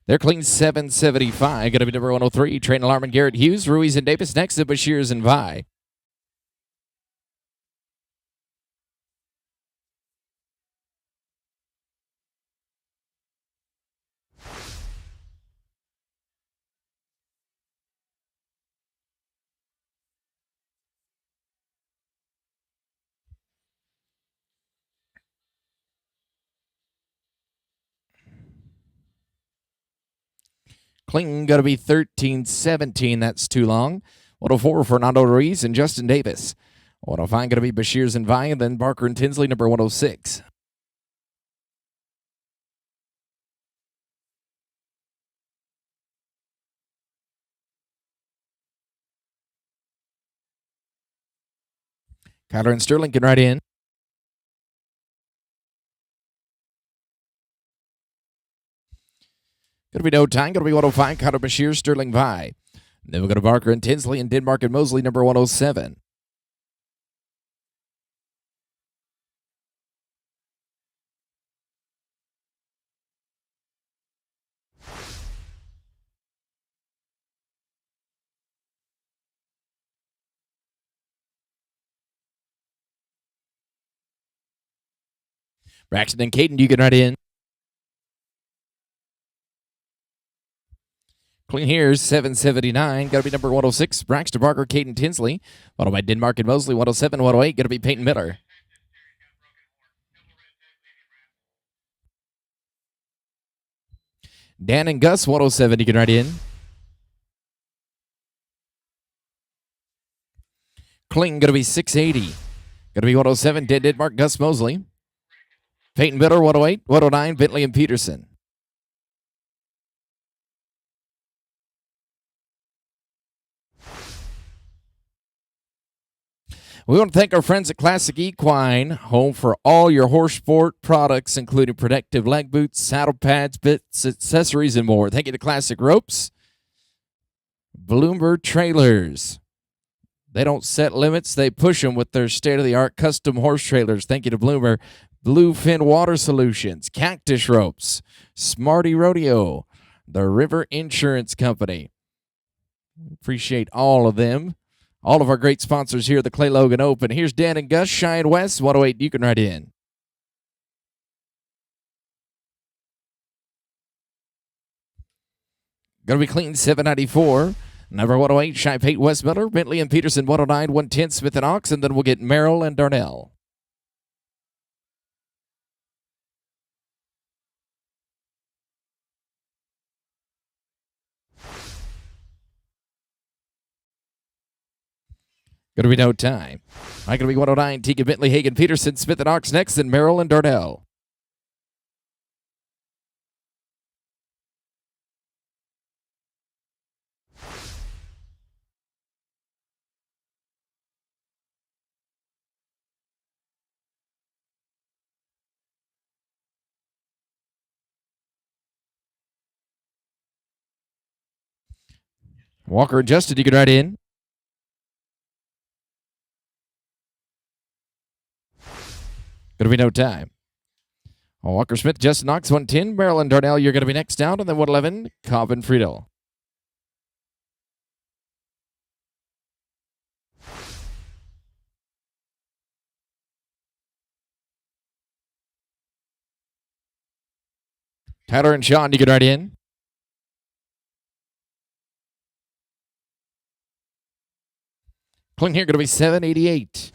They're clean 775. Going to be number 103. Trade and Alarm and Garrett Hughes, Ruiz and Davis. Next to Bashirs and Vi. Clean going to be 1317. That's too long. 104, Fernando Ruiz and Justin Davis. 105 going to be Bashirs and Vi, and then Barker and Tinsley, number 106. Kyler and Sterling can write in. Going to be no time. Going to be 105. Kyler, Bashir, Sterling, Vi. Then we're going to Barker and Tinsley and Denmark and Mosley, number 107. Braxton and Caden, you can write in. Clean here, 779. Got to be number 106. Braxton, Barker, Caden, Tinsley. Followed by Denmark and Mosley, 107, 108. Going to be Peyton Miller. Dan and Gus, 107. You can write in. Clean, going to be 680. Going to be 107. Denmark, Gus Mosley. Peyton Miller, 108. 109, Bentley and Peterson. We want to thank our friends at Classic Equine, home for all your horse sport products, including protective leg boots, saddle pads, bits, accessories, and more. Thank you to Classic Ropes, Bloomer Trailers. They don't set limits, they push them with their state-of-the-art custom horse trailers. Thank you to Bloomer. Bluefin Water Solutions, Cactus Ropes, Smarty Rodeo, the River Insurance Company. Appreciate all of them. All of our great sponsors here at the Clay Logan Open. Here's Dan and Gus, Cheyenne West, 108. You can write in. Going to be clean, 794. Number 108, Shy Pate West Miller, Bentley and Peterson, 109, 110, Smith and Ox, and then we'll get Merrill and Darnell. Going to be no time. Going to be 109, Tegan Bentley, Hagen Peterson, Smith and Ox next, and Merrill and Darnell. Walker and Justin, you can write in. Going to be no time. Walker Smith, Justin Knox, 110. Maryland Darnell, you're going to be next down. And then 111, Cobb and Friedel. Tyler and Sean, you can write in. Cling here, going to be 788.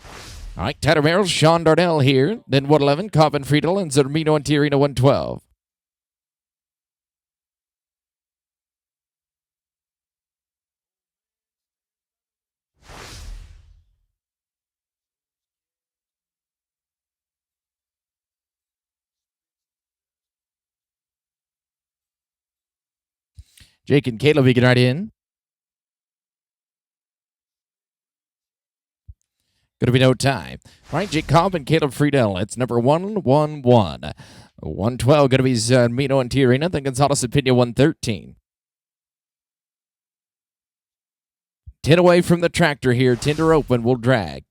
All right, Tyler Merrill, Sean Darnell here. Then 111, Cobb and Friedel, and Zermino and Tiarina, 112. Jake and Caleb, you can write in. Going to be no time. All right, Jake Cobb and Caleb Friedel. It's number 111. 112 going to be Zermino and Tiarina. Then Gonzalez and Pena, 113. 10 away from the tractor here. 10 to open will drag.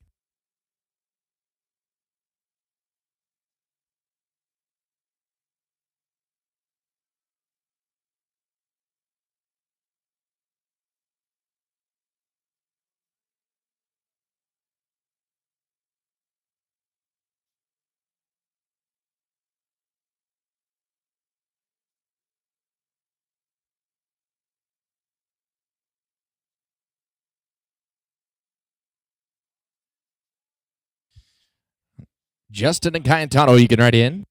Justin and Cayetano, you can write in.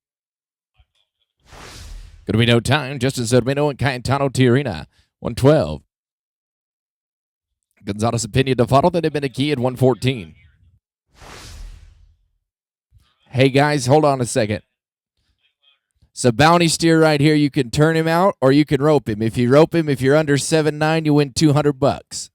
Gonna be no time. Justin Zermino and Cayetano Tiarina, 112. Gonzalez Pena Defato, then been a key at 114. Hey guys, hold on a second. So bounty steer right here, you can turn him out or you can rope him. If you rope him, if you're under 7'9", you win $200.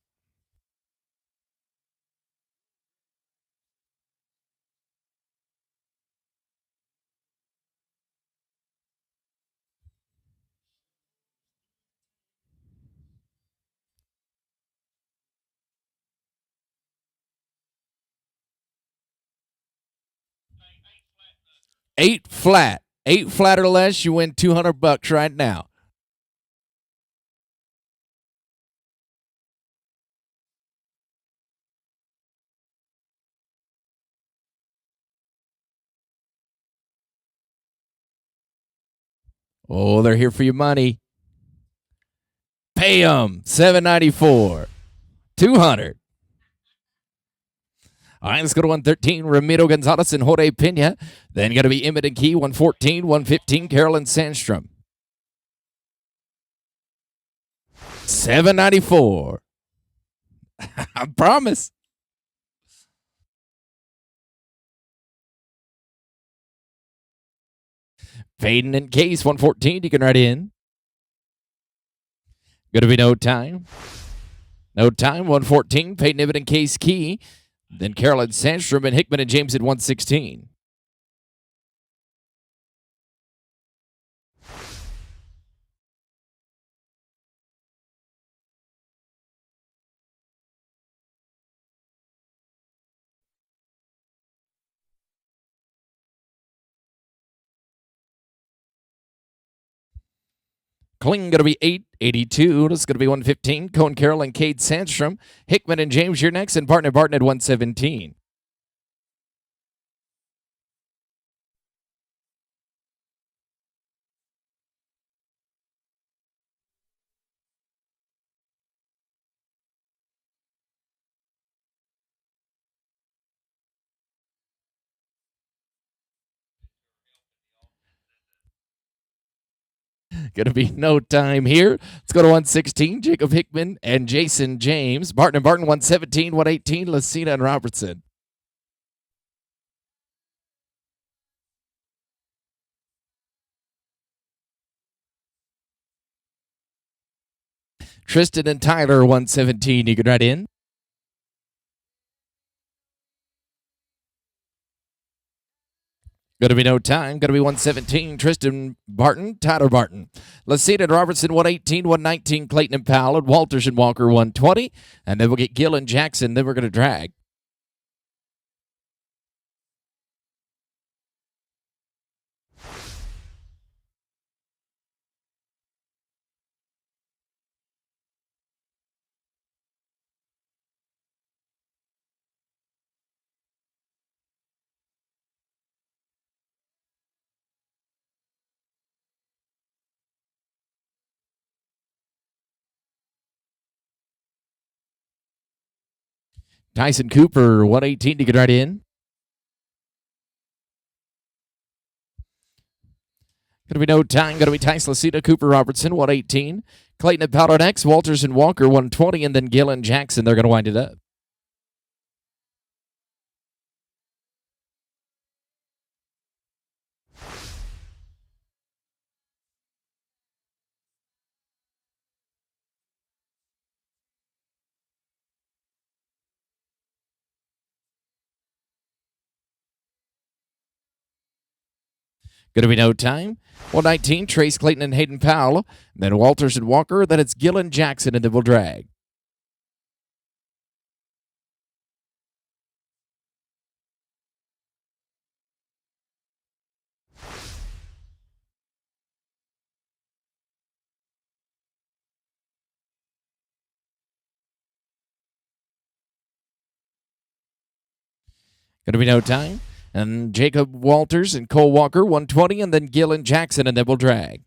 Eight flat or less, you win $200 right now. Oh, they're here for your money. Pay them $794, $200. All right, let's go to 113. Ramiro Gonzalez and Jorge Pena. Then going to be Emmett and Key, 114, 115. Carolyn Sandstrom. $794. I promise. Faden and Case, 114. You can write in. Going to be no time. No time, 114. Peyton Emmett and Case Key. Then Carolyn Sandstrom and Hickman and James at 116. Kling going to be 882. This is going to be 115. Cohen Carroll and Cade Sandstrom. Hickman and James, you're next. And Barton at 117. Going to be no time here. Let's go to 116. Jacob Hickman and Jason James. Barton and Barton, 117, 118. Lucina and Robertson. Tristan and Tyler, 117. You can write in. Going to be no time. Going to be 117. Tristan Barton, Tyler Barton. Lucina and Robertson, 118, 119. Clayton and Powell, and Walters and Walker, 120. And then we'll get Gill and Jackson. Then we're going to drag. Tyson Cooper, 118 to get right in. Going to be no time. Going to be Tyson Lucina, Cooper Robertson, 118. Clayton and Powder next. Walters and Walker, 120. And then Gill and Jackson, they're going to wind it up. Going to be no time. 119, Trace Clayton and Hayden Powell. Then Walters and Walker. Then it's Gill and Jackson, and then we'll drag. Going to be no time. And Jacob Walters and Cole Walker, 120. And then Gill and Jackson, and then we'll drag.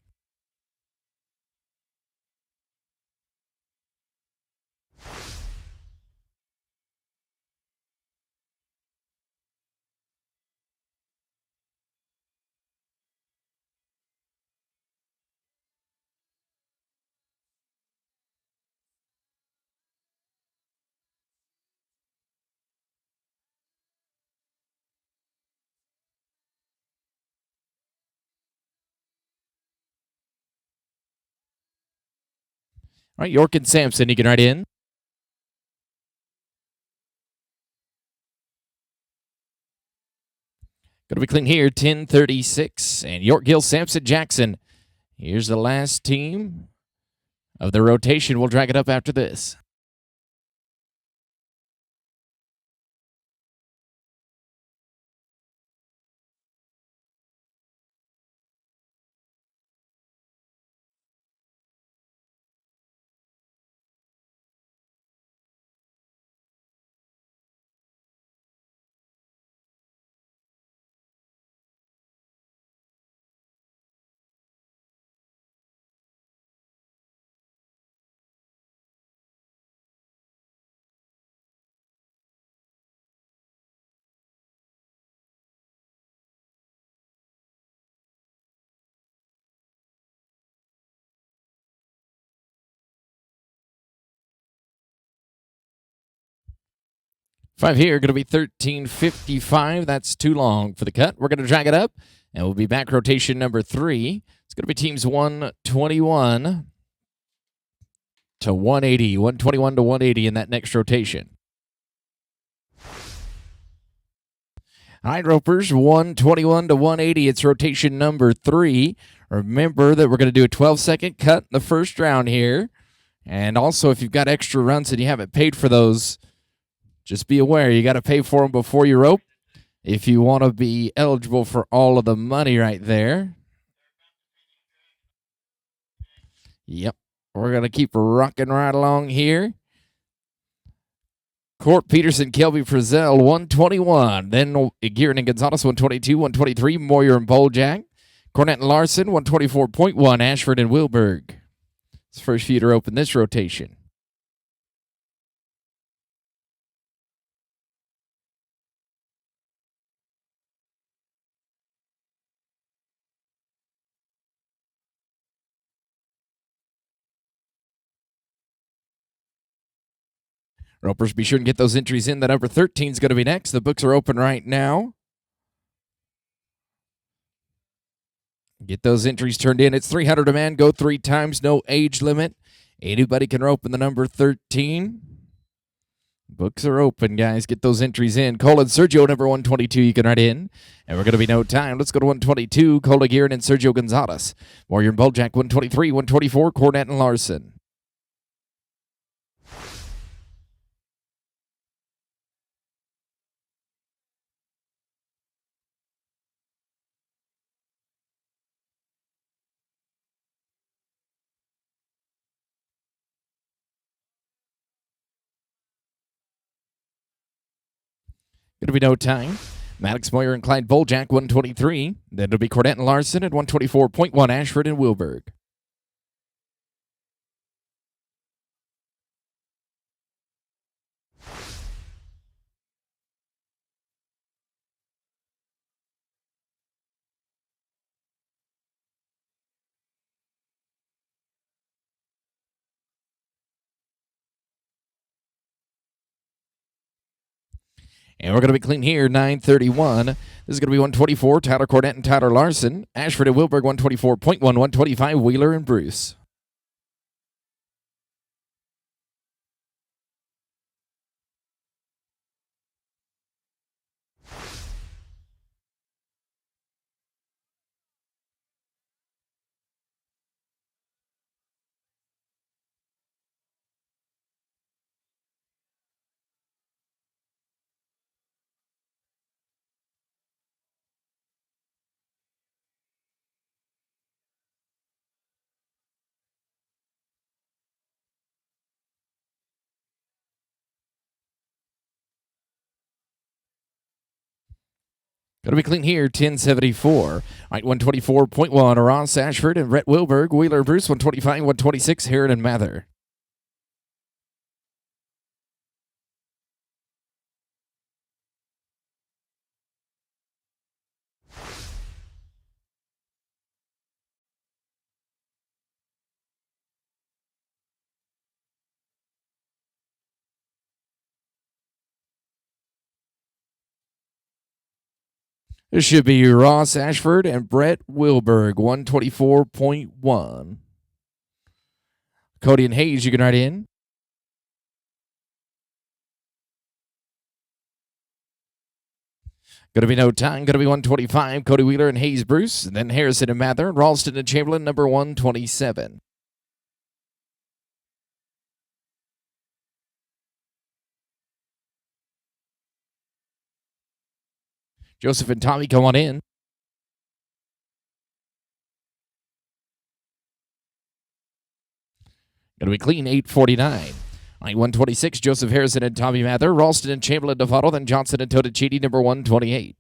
All right, York and Sampson, you can write in. Going to be clean here, 10:36. And York, Gill, Sampson, Jackson. Here's the last team of the rotation. We'll drag it up after this. Five here, going to be 13:55. That's too long for the cut. We're going to drag it up, and we'll be back rotation number 3. It's going to be teams 121 to 180, 121 to 180 in that next rotation. All right, ropers, 121 to 180. It's rotation number 3. Remember that we're going to do a 12-second cut in the first round here. And also, if you've got extra runs and you haven't paid for those, just be aware you got to pay for them before you rope if you want to be eligible for all of the money right there. Yep, we're going to keep rocking right along here. Court, Peterson, Kelby, Frizzell, 121. Then Gearin and Gonzalez, 122, 123. Moyer and Boljak. Cornett and Larson, 124.1. Ashford and Wilberg. It's the first few to open this rotation. Ropers, be sure and get those entries in. The number 13 is going to be next. The books are open right now. Get those entries turned in. It's 300 a man. Go 3 times. No age limit. Anybody can rope in the number 13. Books are open, guys. Get those entries in. Cole and Sergio, number 122, you can write in. And we're going to be no time. Let's go to 122. Cole Gearin and Sergio Gonzalez. Warrior and Boljak, 123, 124. Cornett and Larson. Going to be no time. Maddox, Moyer, and Clyde Boljak, 123. Then it'll be Cornett and Larson at 124.1. Ashford and Wilberg. And we're going to be clean here, 9:31. This is going to be 124, Tyler Cornett and Tyler Larson. Ashford and Wilberg, 124.1, 125, Wheeler and Bruce. Going to be clean here, 10:74. All right, 124.1, Ross Ashford and Brett Wilberg. Wheeler Bruce, 125, 126, Heron and Mather. This should be Ross Ashford and Brett Wilberg, 124.1. Cody and Hayes, you can write in. Going to be no time. Going to be 125. Cody Wheeler and Hayes Bruce. And then Harrison and Mather. Ralston and Chamberlain, number 127. Joseph and Tommy, come on in. Going to be clean, 849. Line 126, Joseph Harrison and Tommy Mather. Ralston and Chamberlain to follow. Then Johnson and Totachiti, number 128.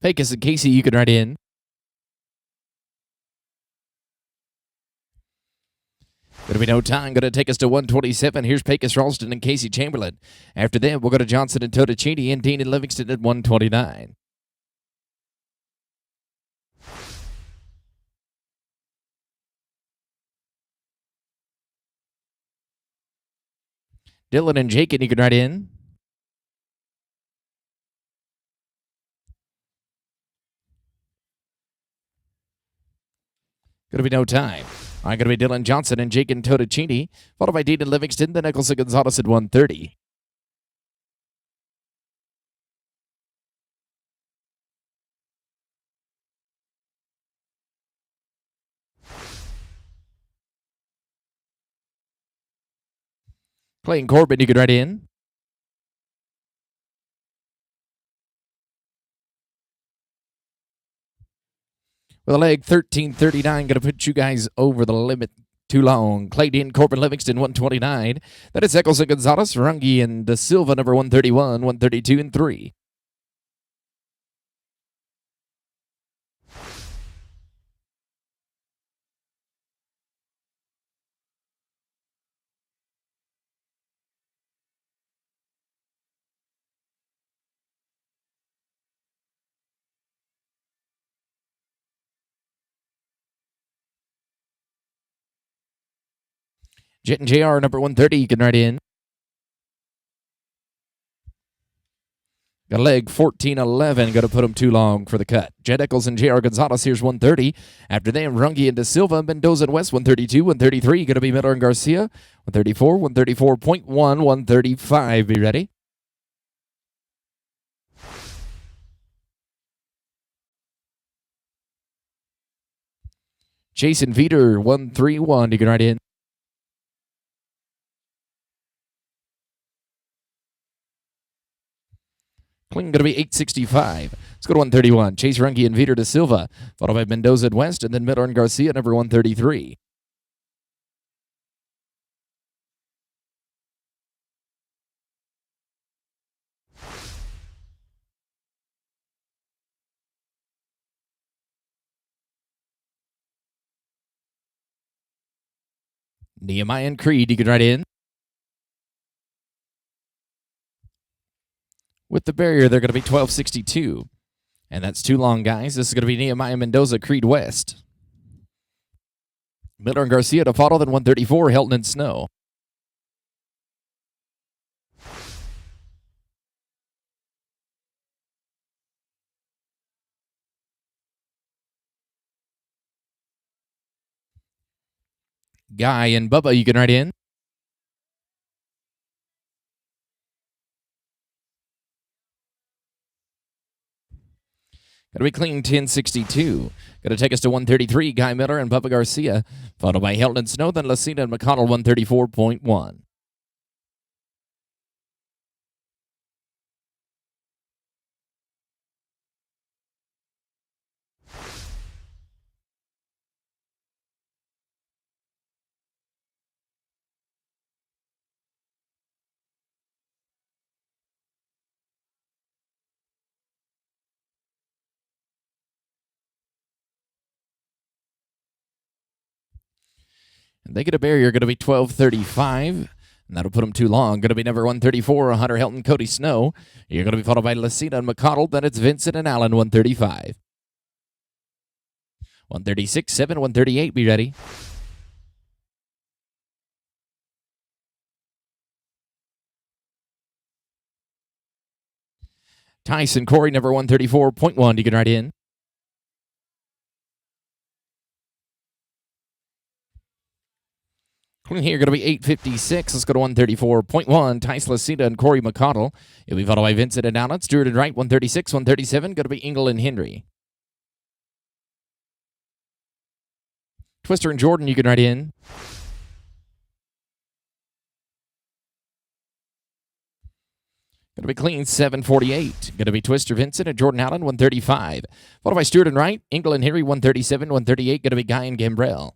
Pecos and Casey, you can write in. Going to be no time. Going to take us to 127. Here's Pecos, Ralston, and Casey Chamberlain. After them, we'll go to Johnson and Totachini and Dean and Livingston at 129. Dylan and Jake, and you can write in. Going to be no time. All right, going to be Dylan Johnson and Jake and Totachini, followed by Dean and Livingston, then Nicholson Gonzalez at 130. Clayton Corbin, you can write in. With a leg 1339, going to put you guys over the limit too long. Clayton Corbin Livingston, 129. That is Eccles and Gonzalez, Runge and Da Silva, number 131, 132, and 3. Jet and JR, number 130, you can write in. Got a leg 1411, going to put them too long for the cut. Jet Eccles and JR Gonzalez, here's 130. After them, Runge and Da Silva, Mendoza and West, 132, 133. Going to be Miller and Garcia, 134, 134.1, 135. Be ready. Jason Veter, 131, you can write in. Clean going to be 865. Let's go to 131. Chase Runge and Veter Da Silva, followed by Mendoza and West, and then Miller and Garcia, number 133. Nehemiah and Creed, you can write in. With the barrier, they're going to be 1262. And that's too long, guys. This is going to be Nehemiah Mendoza, Creed West. Miller and Garcia to follow, then 134, Helton and Snow. Guy and Bubba, you can write in. Going to be clean 1062. Going to take us to 133, Guy Miller and Bubba Garcia, followed by Helton and Snow, then Lucina and McConnell, 134.1. And they get a barrier, going to be 1235. And that'll put them too long. Going to be number 134, Hunter Helton, Cody Snow. You're going to be followed by Lucina and McConnell. Then it's Vincent and Allen, 135. 136, 7, 138. Be ready. Tyson Corey, number 134.1. You can write in. Clean here, going to be 856. Let's go to 134.1. Tyson Lucina and Corey McConnell. You'll be followed by Vincent and Allen. Stewart and Wright, 136, 137. Going to be Engel and Henry. Twister and Jordan, you can write in. Going to be clean, 748. Going to be Twister Vincent and Jordan Allen, 135. Followed by Stewart and Wright, Engel and Henry, 137, 138. Going to be Guy and Gambrell.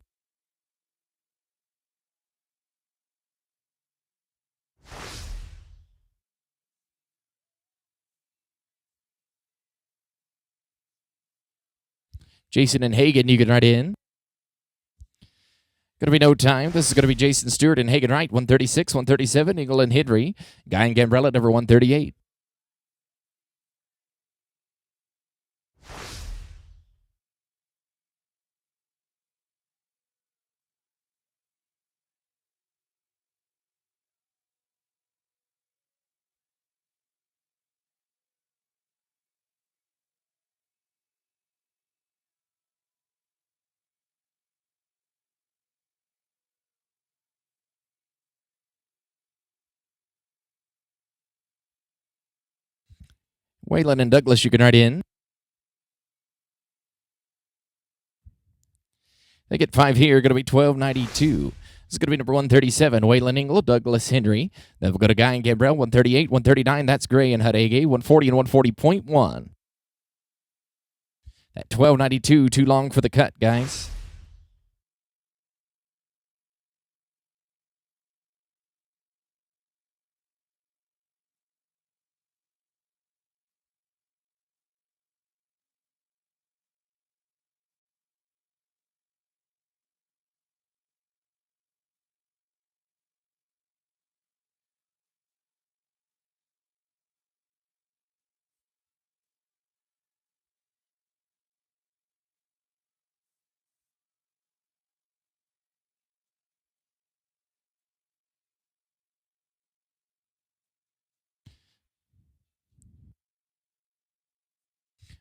Jason and Hagen, you can write in. Going to be no time. This is going to be Jason Stewart and Hagen Wright, 136, 137. Engel and Henry. Guy and Gambrell at number 138. Waylon and Douglas, you can write in. They get 5 here. Going to be 1292. This is going to be number 137. Waylon Engel, Douglas Henry. Then we'll go to Guy and Gambrell, 138, 139. That's Gray and Hudege, 140 and 140.1. That 1292, too long for the cut, guys.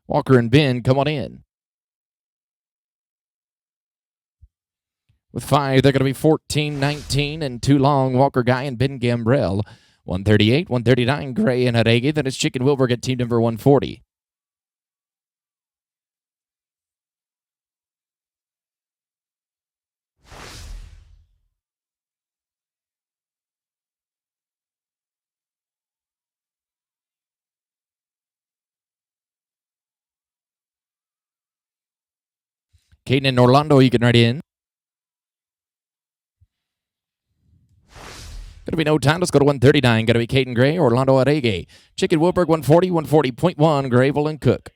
Walker and Ben, come on in. With 5, they're going to be 14, 19, and too long. Walker Guy and Ben Gambrell. 138, 139, Gray and Hudege. Then it's Chicken Wilberg at team number 140. Caden and Orlando, you can write in. Going to be no time. Let's go to 139. Going to be Caden Gray, Orlando Hudege. Chicken Wilberg, 140, 140.1, Gravel and Cook.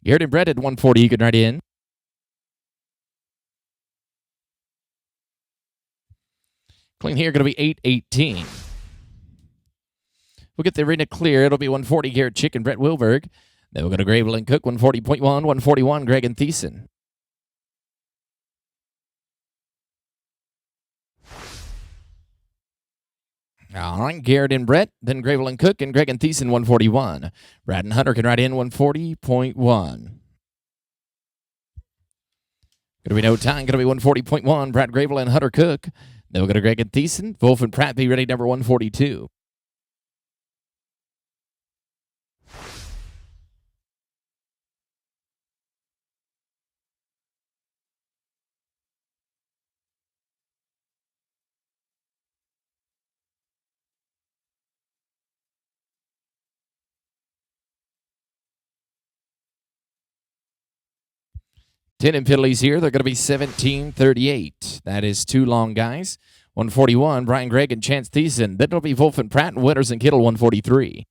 Garrett and Brett at 140. You can write in. Clean here, going to be 818. We'll get the arena clear. It'll be 140 Garrett Chick and Brett Wilberg. Then we'll go to Gravel and Cook, 140.1, 141, Greg and Thiessen. All right, Garrett and Brett, then Gravel and Cook, and Greg and Thiessen, 141. Brad and Hunter can write in 140.1. Going to be no time. Going to be 140.1. Brad Gravel and Hunter Cook. Then we'll go to Greg and Thiessen. Wolf and Pratt be ready, number 142. 10 in penalties here. They're going to be 17-38. That is two long guys. 141, Brian Gregg and Chance Thiessen. Then it'll be Wolf and Pratt and Winters and Kittle, 143.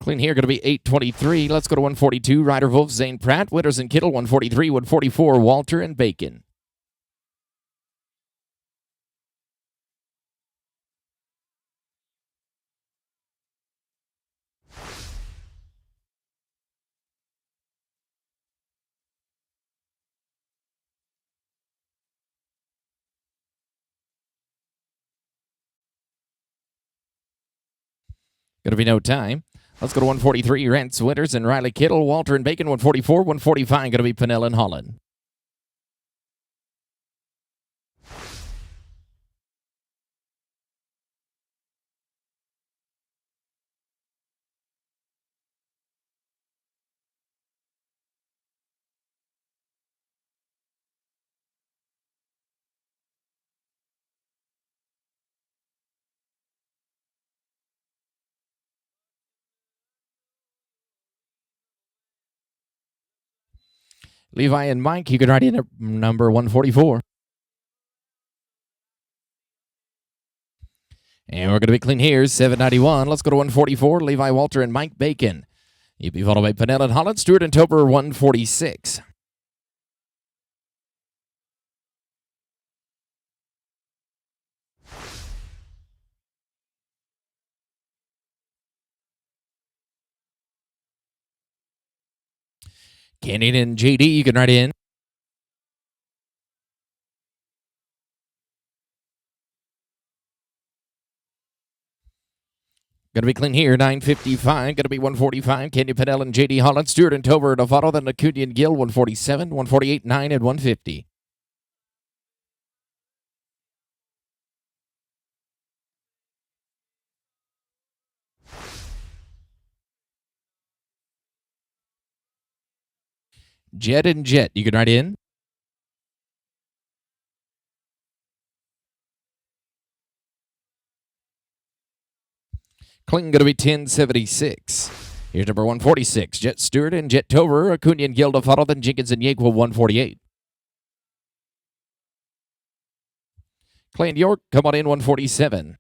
Clean here, going to be 823. Let's go to 142. Ryder Wolf, Zane Pratt, Winters and Kittle, 143. 144, Walter and Bacon. Going to be no time. Let's go to 143. Rents, Winters, and Riley Kittle, Walter and Bacon, 144. 145, going to be Pennell and Holland. Levi and Mike, you can write in number 144. And we're going to be clean here, 791. Let's go to 144. Levi, Walter, and Mike Bacon. You'll be followed by Pennell and Holland, Stewart and Tober, 146. Canyon and JD, you can write in. Going to be clean here, 955. Going to be 145. Kenny Pennell and JD Holland, Stewart and Tober, Novato, then Acuna and Gill, 147, 148, 9, and 150. Jet and Jet, you can write in. Clinton going to be 1076. Here's number 146. Jet Stewart and Jet Tover, Acuna and Gill, Novato, then Jenkins and Yakewell, 148. Clay and York, come on in, 147.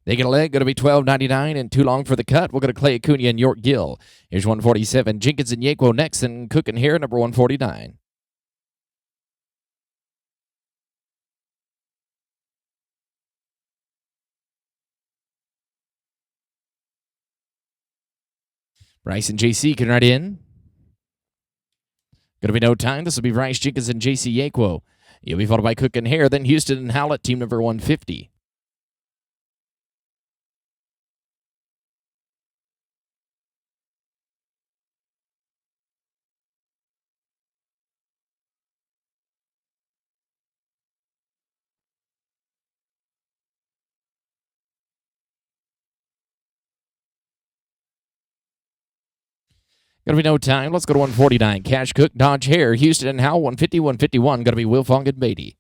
They get a leg, going to be $12.99 and too long for the cut. We're going to Clay Acuna and York Gill. Here's 147. Jenkins and Yakewell next, and Cook and Hare, number 149. Bryce and JC can write in. Going to be no time. This will be Bryce, Jenkins, and JC Yakewell. You'll be followed by Cook and Hare, then Houston and Howlett, team number 150. Going to be no time. Let's go to 149. Cash Cook, Dodge Hare, Houston and Howell, 150, 151. Going to be Wilfong and Beatty.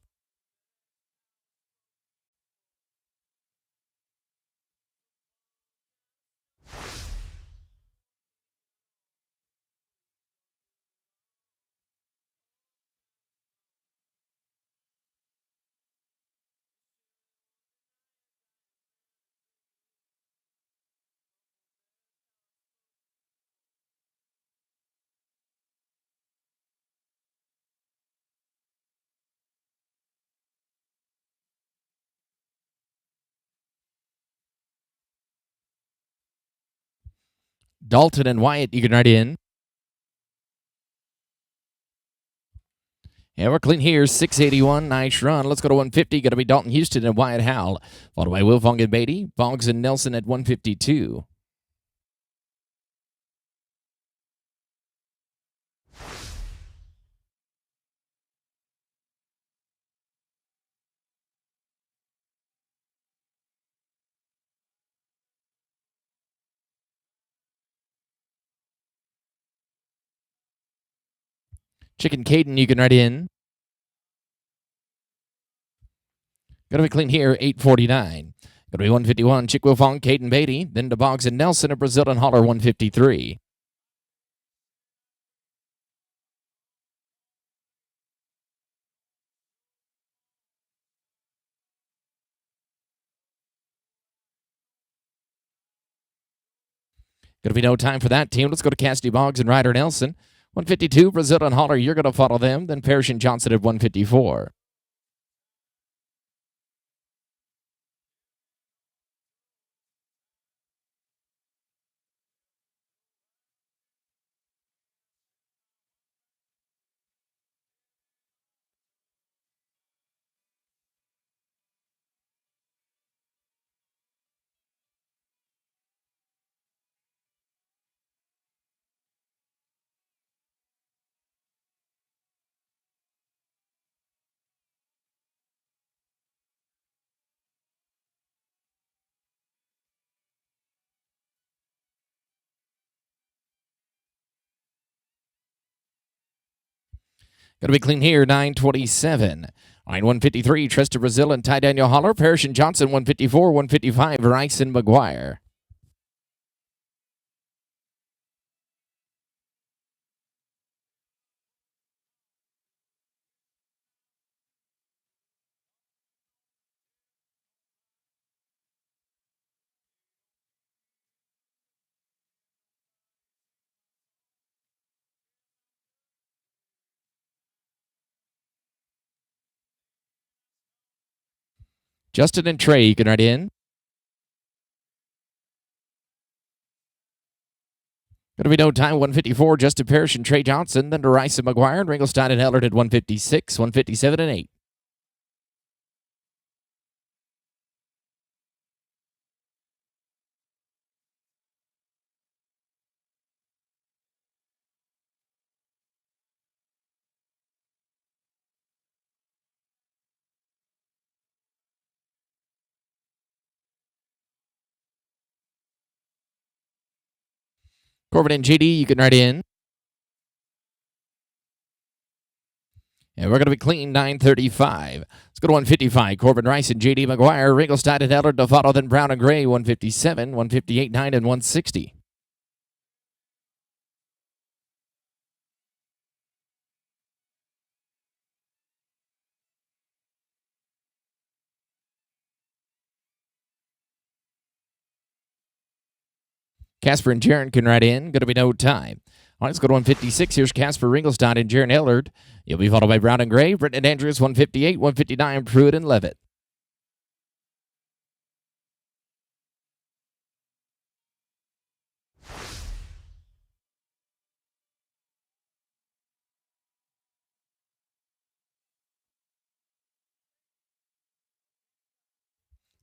Dalton and Wyatt, you can write in. Yeah, we're clean here. 681. Nice run. Let's go to 150. Going to be Dalton Houston and Wyatt Howell. Followed by Will Fong and Beatty. Boggs and Nelson at 152. Chicken Caden, you can write in. Going to be clean here. 849. Going to be 151. Chick Will Fong, Caden Beatty. Then to Boggs and Nelson at Brazil and Holler 153. Going to be no time for that team. Let's go to Cassidy Boggs and Ryder Nelson. 152, Brazil and Holler, you're going to follow them. Then Parrish and Johnson at 154. Going to be clean here, 927. Line 153, Trista Brazil and Ty Daniel Holler. Parrish and Johnson, 154, 155, Rice and McGuire. Justin and Trey, you can write in. Going to be no time, 154, Justin Parrish and Trey Johnson. Then to Rice and McGuire and Ringelstein and Hellert at 156, 157, and 8. Corbin and JD, you can write in. And we're going to be clean, 935. Let's go to 155. Corbin Rice and J.D. McGuire. Ringelstein and Eller to follow, then Brown and Gray, 157, 158, 9, and 160. Casper and Jaron can write in. Going to be no time. All right, let's go to 156. Here's Casper Ringelstein and Jaron Ellard. He'll be followed by Brown and Gray, Britton and Andrews, 158, 159, Pruitt and Levitt.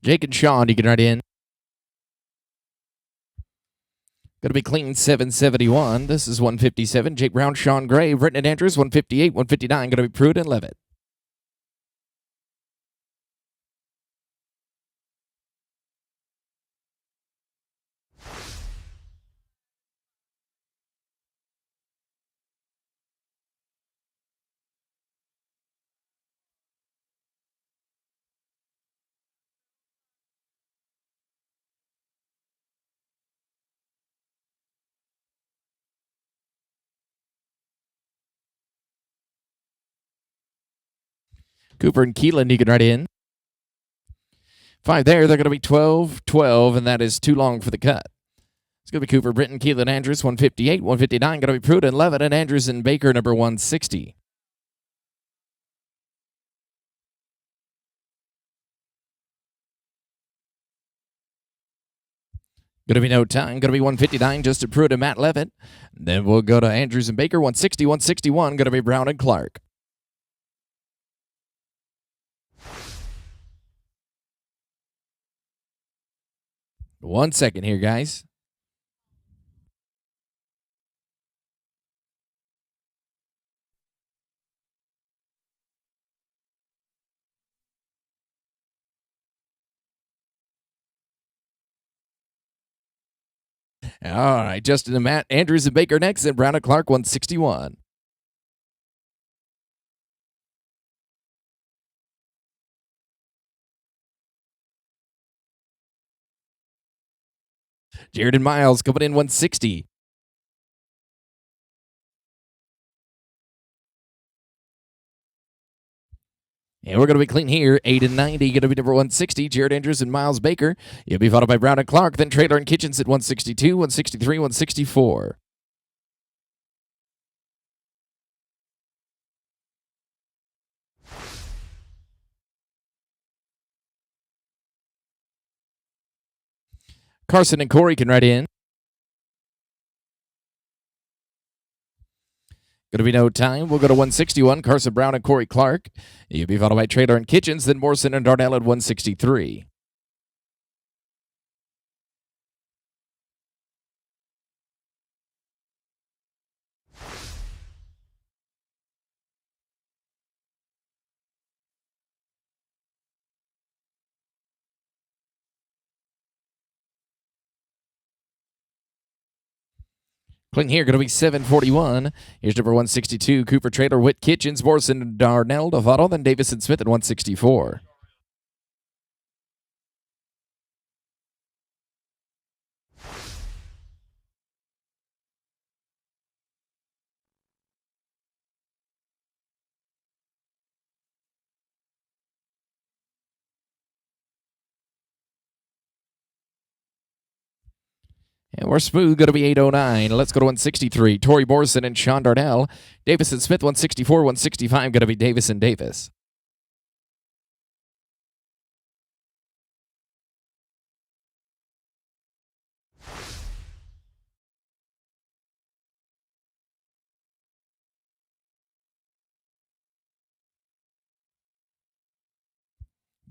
Jake and Sean, you can write in. Going to be clean, 771. This is 157. Jake Brown, Sean Gray, Britton and Andrews, 158, 159. Going to be Pruitt and Levitt. Cooper and Keelan, you can write in. 5 there. They're going to be 12, 12, and that is too long for the cut. It's going to be Cooper, Britton, Keelan, Andrews, 158, 159. Going to be Pruitt and Levitt and Andrews and Baker, number 160. Going to be no time. Going to be 159, just to Pruitt and Matt Levitt. Then we'll go to Andrews and Baker, 160, 161. Going to be Brown and Clark. 1 second here, guys. All right, Justin and Matt, Andrews and Baker next, and Brown and Clark 161. Jared and Miles coming in 160. And we're going to be clean here. 8 and 90, going to be number 160. Jared Andrews and Miles Baker. You'll be followed by Brown and Clark, then Trailer and Kitchens at 162, 163, 164. Carson and Corey can write in. Going to be no time. We'll go to 161. Carson Brown and Corey Clark. You'll be followed by Trailer and Kitchens, then Morrison and Darnell at 163. Clean here, going to be 741. Here's number 162, Cooper Trailer, Witt Kitchens, Morrison and Darnell, Devato, then Davis and Smith at 164. And we're smooth, going to be 809. Let's go to 163. Tori Morrison and Sean Darnell. Davis and Smith, 164, 165, going to be Davis and Davis.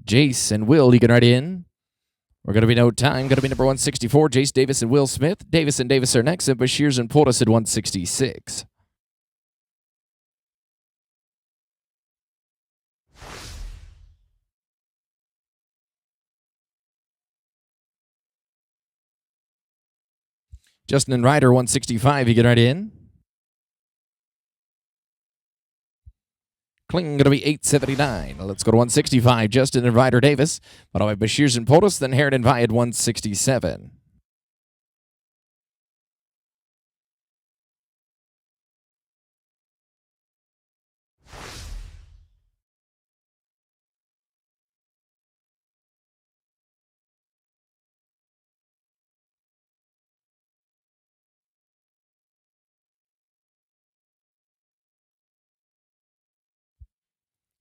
Jace and Will, you can write in. We're going to be no time. Going to be number 164, Jace Davis and Will Smith. Davis and Davis are next, and Bashirs and Portis at 166. Justin and Ryder, 165, you can write in. Kling going to be 879. Let's go to 165. Justin and Ryder Davis. Followed by Bashirs and Portis, then Herod and Vi at 167.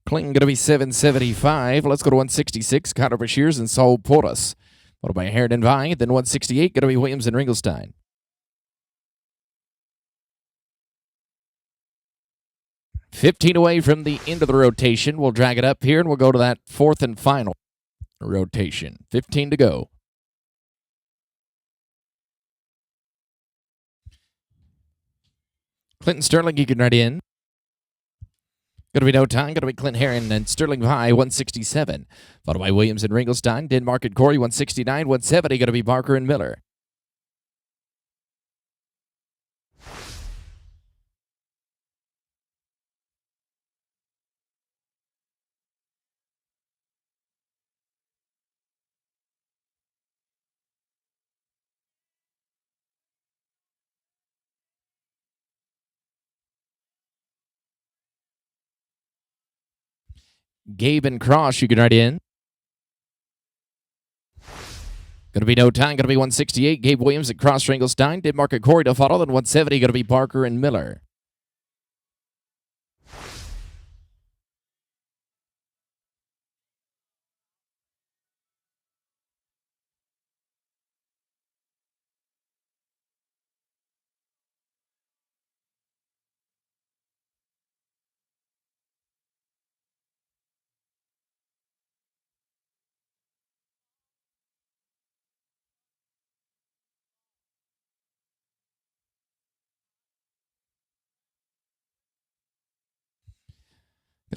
Kling going to be 775. Let's go to 166. Connor Bashirs and Saul Portis. Followed by Herod and Vi. Then 168 going to be Williams and Ringelstein. 15 away from the end of the rotation. We'll drag it up here and we'll go to that fourth and final rotation. 15 to go. Clinton Sterling, you can write in. Going to be no time. Going to be Clint Herron and Sterling High, 167. Followed by Williams and Ringelstein. Denmark and Corey, 169. 170. Going to be Barker and Miller. Gabe and Cross, you can write in. Going to be no time. Going to be 168. Gabe Williams at Cross Ringelstein. Denmark and Corey to follow. Then 170. Going to be Barker and Miller.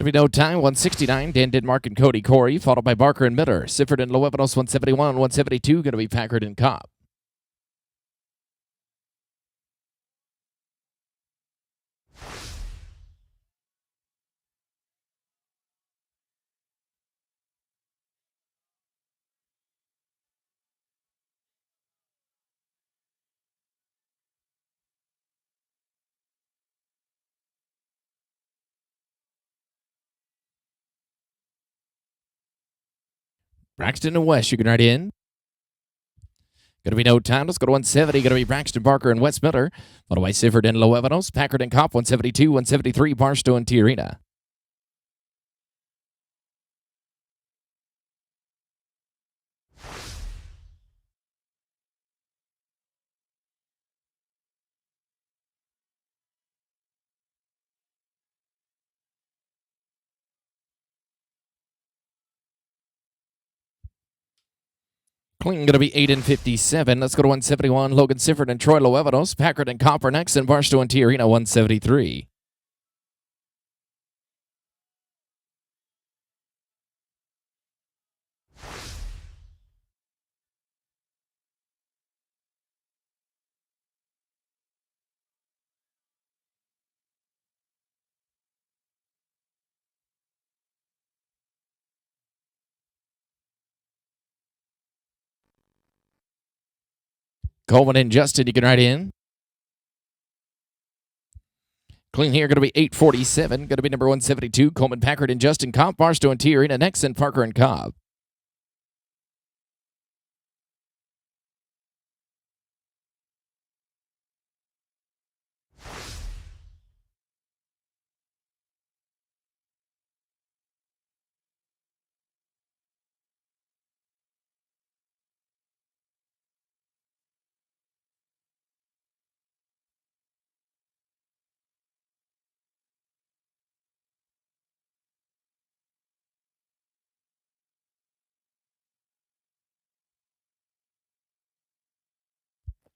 Gonna be no time. 169. Dan Denmark and Cody Corey, followed by Barker and Miller. Sifford and Loevenos 171. 172. Gonna be Packard and Cobb. Braxton and West, you can write in. Gonna be no time. Let's go to 170. Gonna be Braxton, Barker, and West Miller. Followed by Sifford and Loevenos. Packard and Cobb 172. 173. Barstow and Tiarina. Clean going to be 8 and 57. Let's go to 171. Logan Sifford and Troy Loevenos. Packard and Copper next, and Barstow and Tiarina 173. Coleman and Justin, you can write in. Clean here, going to be 847. Going to be number 172. Coleman, Packard, and Justin Cobb. Barstow and Tiarina next, and Parker and Cobb.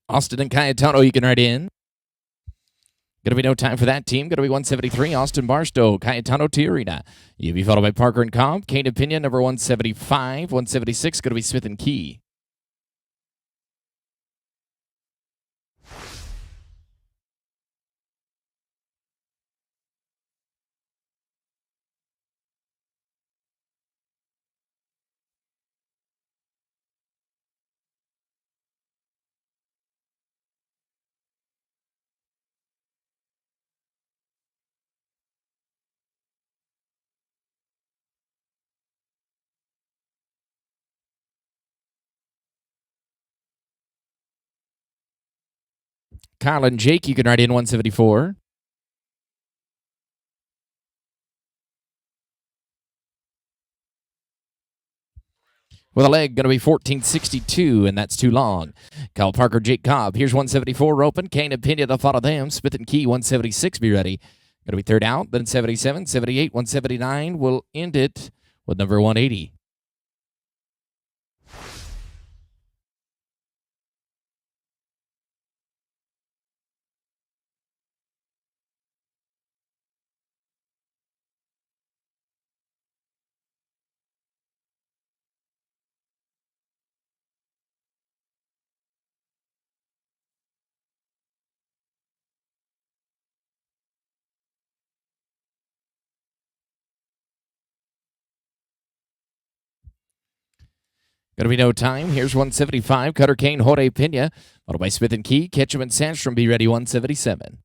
Austin and Cayetano, you can write in. Going to be no time for that team. Going to be 173. Austin Barstow, Cayetano, Tiarina. You'll be followed by Parker and Cobb. Kane and Pinion, number 175. 176, going to be Smith and Key. Kyle and Jake, you can write in 174. With a leg, going to be 1462, and that's too long. Kyle Parker, Jake Cobb. Here's 174 open. Kane and Pena to follow them. Smith and Key, 176, be ready. Going to be third out, then 77, 78, 179. We'll end it with number 180. Going to be no time. Here's 175. Cutter Kane, Jorge Pena. Followed by Smith and Key. Ketchum and Sandstrom be ready. 177.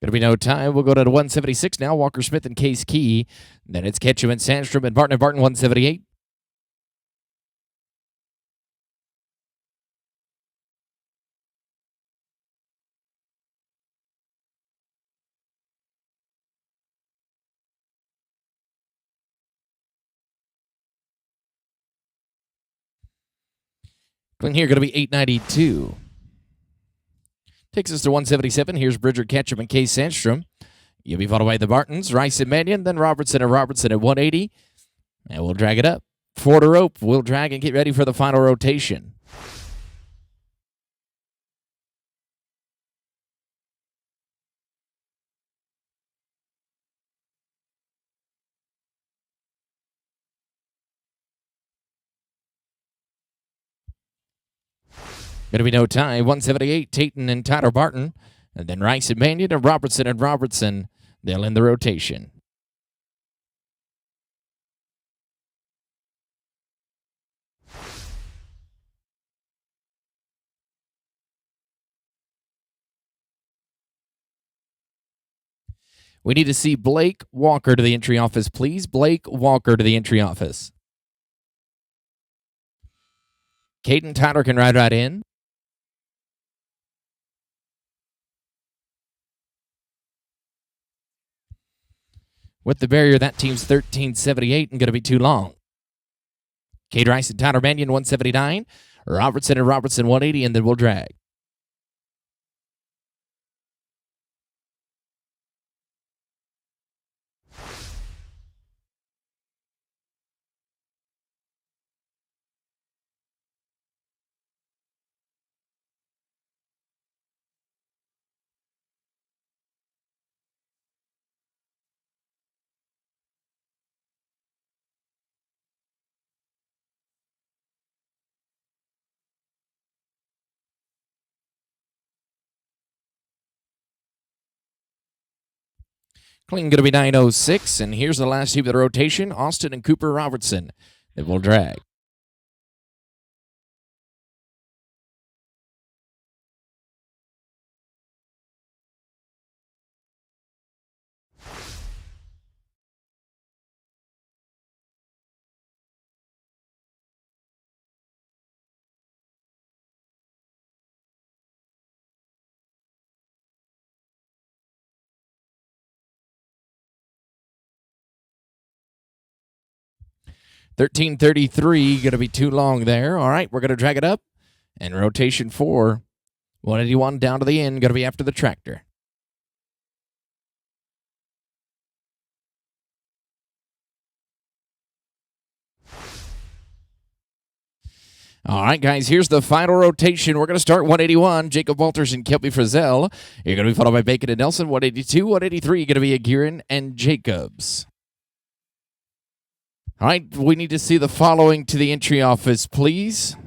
Going to be no time. We'll go to 176 now. Walker Smith and Case Key. Then it's Ketchum and Sandstrom and Barton 178. Clean here, going to be 892. Takes us to 177. Here's Bridger Ketchum and Case Sandstrom. You'll be followed by the Bartons, Rice and Mannion, then Robertson and Robertson at 180. And we'll drag it up. 4 to rope. We'll drag and get ready for the final rotation. Going to be no tie. 178, Tayton and Tyler Barton. And then Rice and Mannion and Robertson. They'll end the rotation. We need to see Blake Walker to the entry office, please. Blake Walker to the entry office. Caden Tyler can ride right in. With the barrier, that team's 1378 and going to be too long. Cade Rice and Tyler Mannion, 179. Robertson and Robertson, 180, and then we'll drag. Clean going to be 906, and here's the last team of the rotation, Austin and Cooper Robertson. Then we'll drag. $13.33, going to be too long there. All right, we're going to drag it up. And rotation 4, 181 down to the end, going to be after the tractor. All right, guys, here's the final rotation. We're going to start 181, Jacob Walters and Kelby Frizzell. You're going to be followed by Bacon and Nelson, 182, 183, going to be Aguirre and Jacobs. All right, we need to see the following to the entry office, please.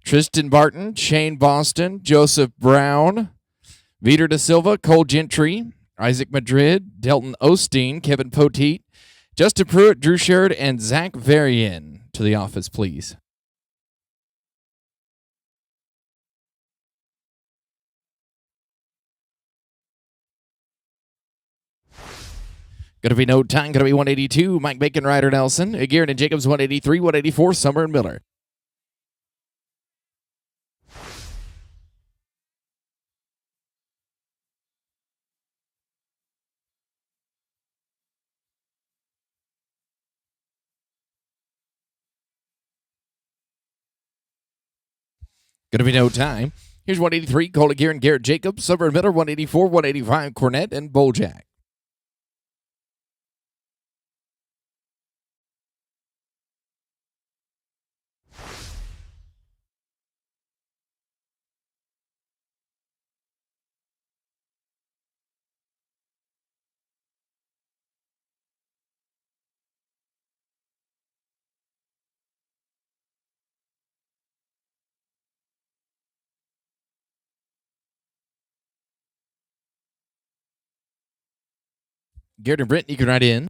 Tristan Barton, Shane Boston, Joseph Brown, Vitor Da Silva, Cole Gentry, Isaac Madrid, Delton Osteen, Kevin Poteet, Justin Pruitt, Drew Sherrod, and Zach Varian to the office, please. Going to be no time. Going to be 182. Mike Bacon, Ryder Nelson. Aguirre and Jacobs, 183. 184. Summer and Miller. Going to be no time. Here's 183. Cole Aguirre and Garrett Jacobs. Summer and Miller, 184. 185. Cornett and Bojack. Garrett and Brent, you can ride in.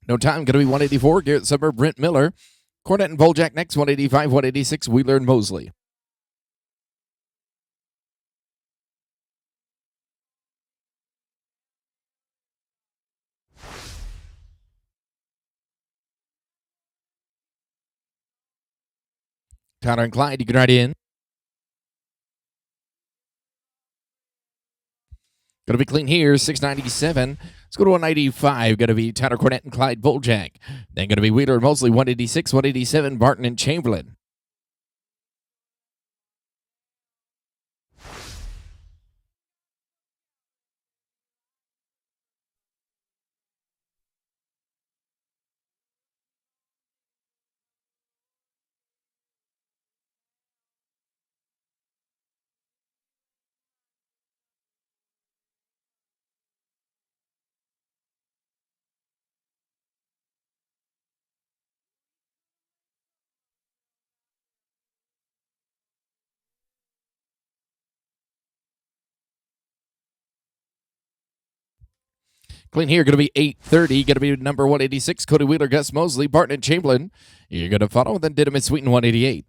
No time. Going to be 184. Garrett Summer, Brent Miller. Cornett and Bojack next. 185. 186. Wheeler and Mosley. Tyler and Clyde, you can ride in. Going to be clean here, 697. Let's go to 195. Going to be Tyler Cornett and Clyde Bojack. Then going to be Wheeler and Mosley, 186, 187, Barton and Chamberlain. Clean here, going to be 830. Going to be number 186, Cody Wheeler, Gus Mosley, Barton and Chamberlain. You're going to follow, then Didim and Sweeten, 188.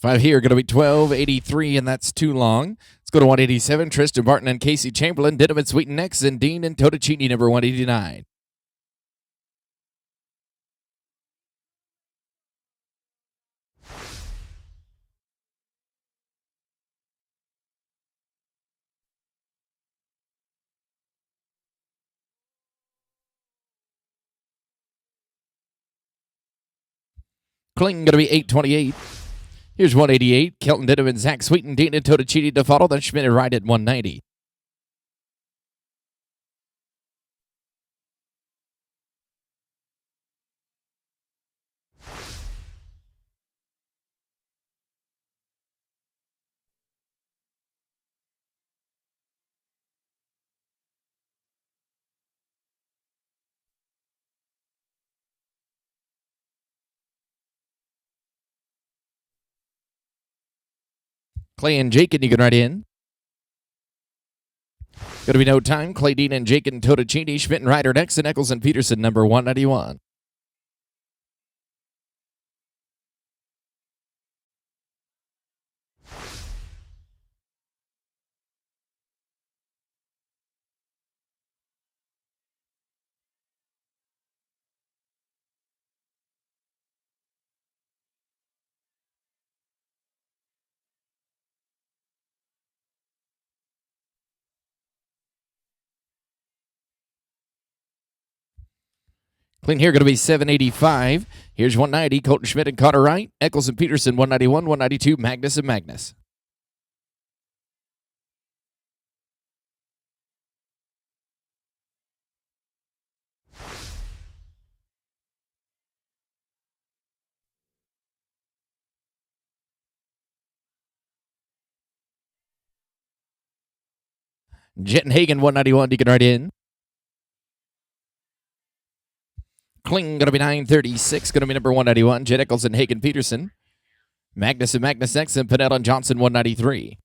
Five here, going to be 1283, and that's too long. Let's go to 187. Tristan Barton and Casey Chamberlain, Didim and Sweeten next, and Dean and Totticini, number 189. Cling, going to be 828. Here's 188. Kelton Didim and Zach Sweeten, Dean and Totticini to follow, then Schmidt right at 190. Clay and Jake, and you can write in. Going to be no time. Clay, Dean, and Jake and Totticini, Schmidt and Ryder next, and Eccles and Peterson, number 191. Clean here, going to be 785. Here's 190. Colton Schmidt and Connor Wright. Eccles and Peterson, 191, 192. Magnus and Magnus. Jet and Hagen, 191. You can write in. Kling, going to be 936. Going to be number 191. Jet Eccles and Hagen Peterson. Magnus and Magnus next, and Pinell and Johnson, 193.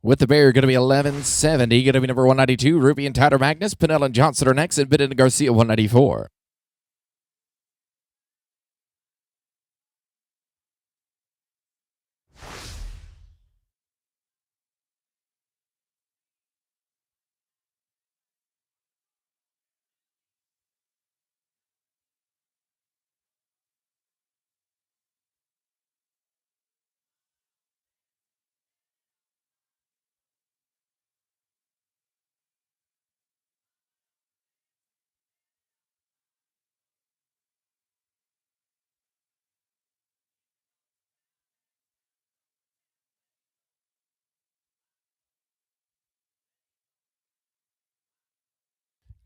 With the Bear, going to be 1170. Going to be number 192. Ruby and Tyler Magnus. Pinell and Johnson are next, and Biden and Garcia, 194.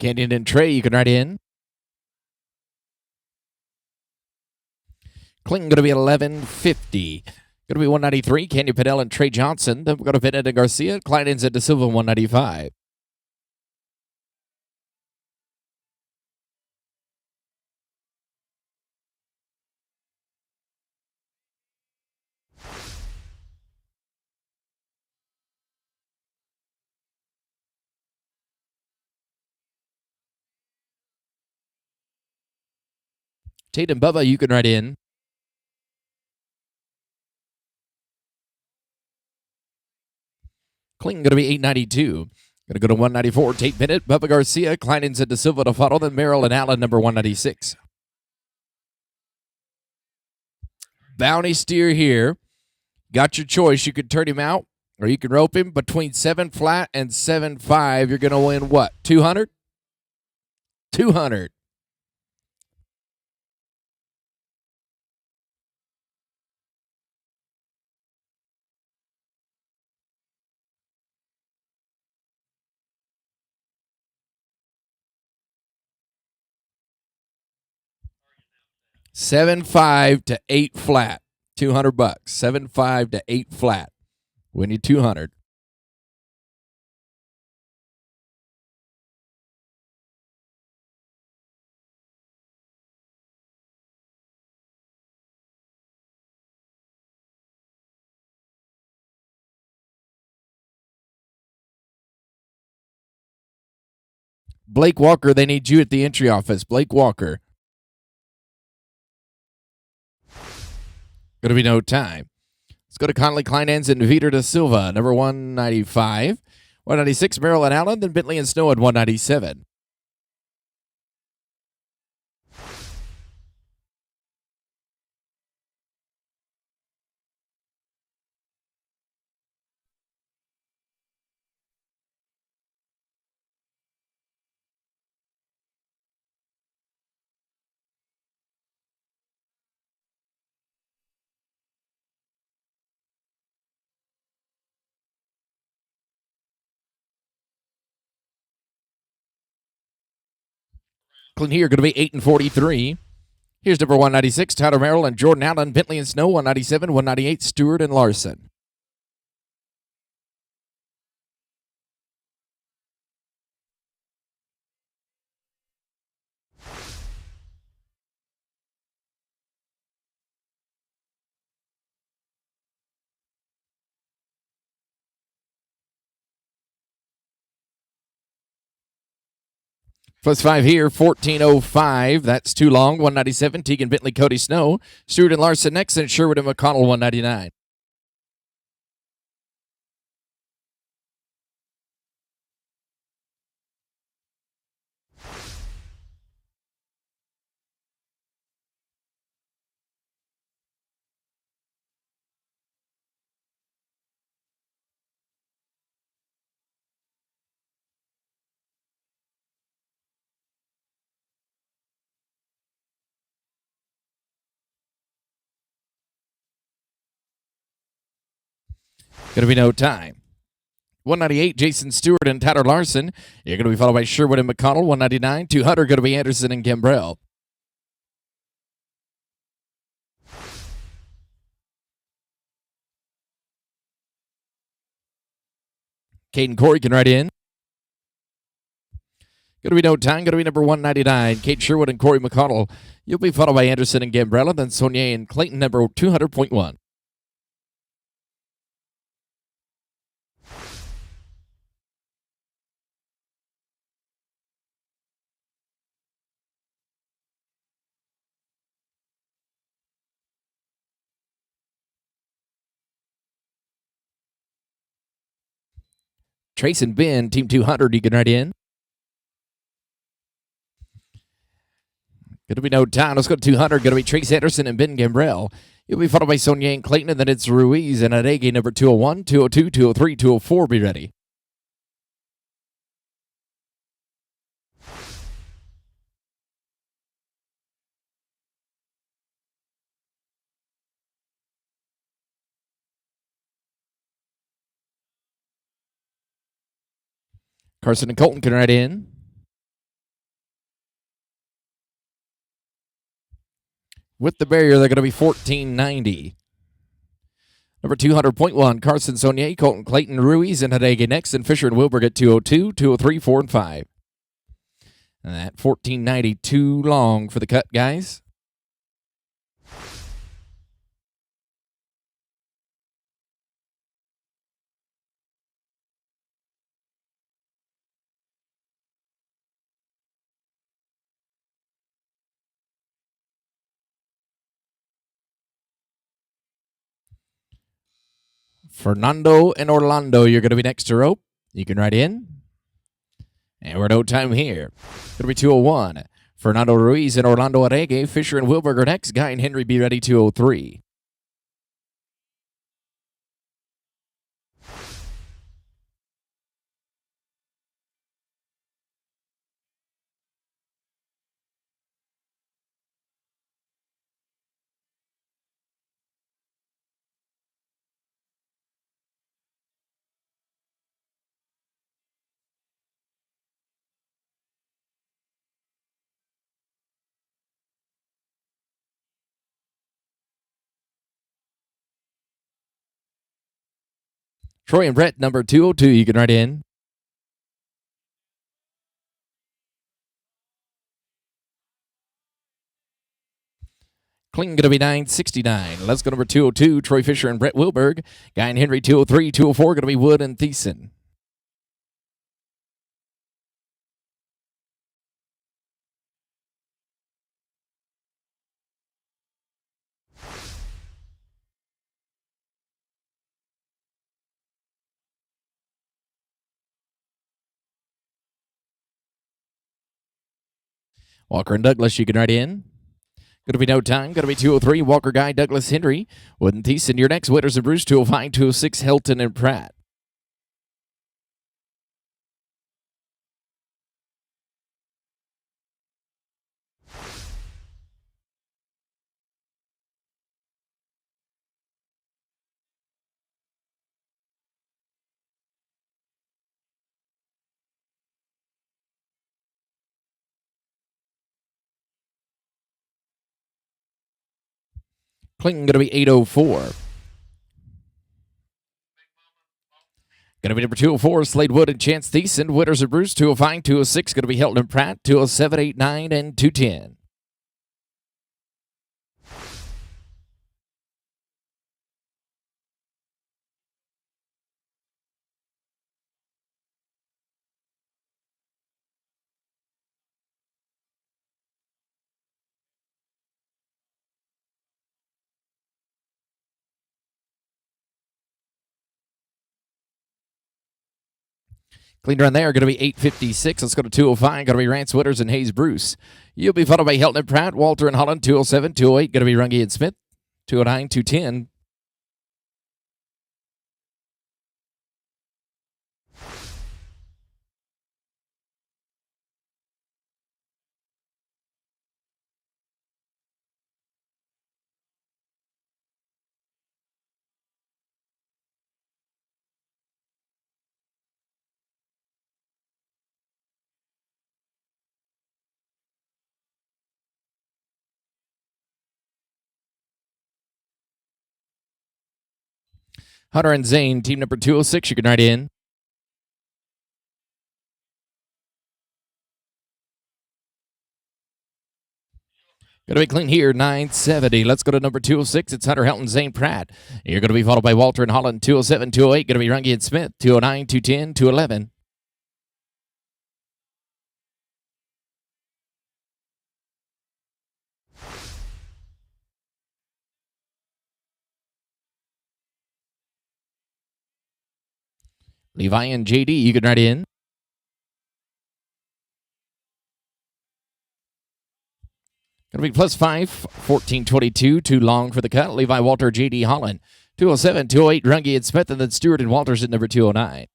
Canyon and Trey, you can write in. Clinton going to be 1150. Going to be 193. Canyon Padel and Trey Johnson. Then we're going to Pineda and Garcia. Kleinens and De Silva 195. Tate and Bubba, you can write in. Clinton going to be 892. Going to go to 194. Tate Bennett, Bubba Garcia, Kleinens and De Silva to follow. Then Merrill and Allen, number 196. Bounty steer here. Got your choice. You could turn him out or you can rope him between 7 flat and 7.5. You're going to win what? 200? 200. $7.5 to 8 flat. $200. $7.5 to 8 flat. Win you 200. Blake Walker, they need you at the entry office. Blake Walker. Going to be no time. Let's go to Connolly, Kleinens, and Viter de Silva, number 195. 196, Merrill and Allen, then Bentley and Snow at 197. Clinton here going to be 8 and 43. Here's number 196, Tyler Merrill and Jordan Allen, Bentley and Snow, 197, 198, Stewart and Larson. +5 here, 1405. That's too long. 197, Tegan Bentley, Cody Snow. Stewart and Larson next, and Sherwood and McConnell, 199. Going to be no time. 198, Jason Stewart and Tyler Larson. You're going to be followed by Sherwood and McConnell, 199. 200 going to be Anderson and Gambrell. Caden Corey can write in. Going to be no time. Going to be number 199, Kate Sherwood and Corey McConnell. You'll be followed by Anderson and Gambrella, then Sonia and Clayton, number 200.1. Trace and Ben, Team 200, you can write in. Going to be no time. Let's go to 200. Going to be Trace Anderson and Ben Gambrell. You'll be followed by Sonia and Clayton, and then it's Ruiz and Adege, number 201, 202, 203, 204. Be ready. Carson and Colton can write in. With the barrier, they're going to be $14.90. Number 200.1, Carson Saunier, Colton Clayton, Ruiz, and Hidege next, and Fisher and Wilberg at 202, 203, 4, and 5. And that $14.90 too long for the cut, guys. Fernando and Orlando, you're going to be next to rope. You can write in. And we're no time here. Going to be 201. Fernando Ruiz and Orlando Hidege. Fisher and Wilberg are next. Guy and Henry be ready, 203. Troy and Brett, number 202, you can write in. Kling going to be $9.69. Let's go number 202, Troy Fisher and Brett Wilberg. Guy and Henry, 203, 204, going to be Wood and Thiessen. Walker and Douglas, you can write in. Going to be no time. Going to be 203, Walker, Guy, Douglas, Henry. Wood and Thiessen, your next. Winners and Bruce, 205, 206, Hilton and Pratt. Clinton going to be 804. Going to be number 204, Slade Wood and Chance Thiessen. Winners and Bruce, 205, 206. Going to be Hilton and Pratt, 207, 8, 9, and 210. Clean run there, going to be 856. Let's go to 205. Going to be Rance Witters and Hayes Bruce. You'll be followed by Hilton and Pratt, Walter and Holland, 207, 208. Going to be Runge and Smith, 209, 210. Hunter and Zane, team number 206. You can write in. Going to be clean here, 970. Let's go to number 206. It's Hunter, Helton, Zane, Pratt. You're going to be followed by Walter and Holland, 207, 208. Going to be Runge and Smith, 209, 210, 211. Levi and JD, you can write in. Going to be plus 5, 1422, too long for the cut. Levi, Walter, JD, Holland, 207, 208, Runge and Smith, and then Stewart and Walters at number 209.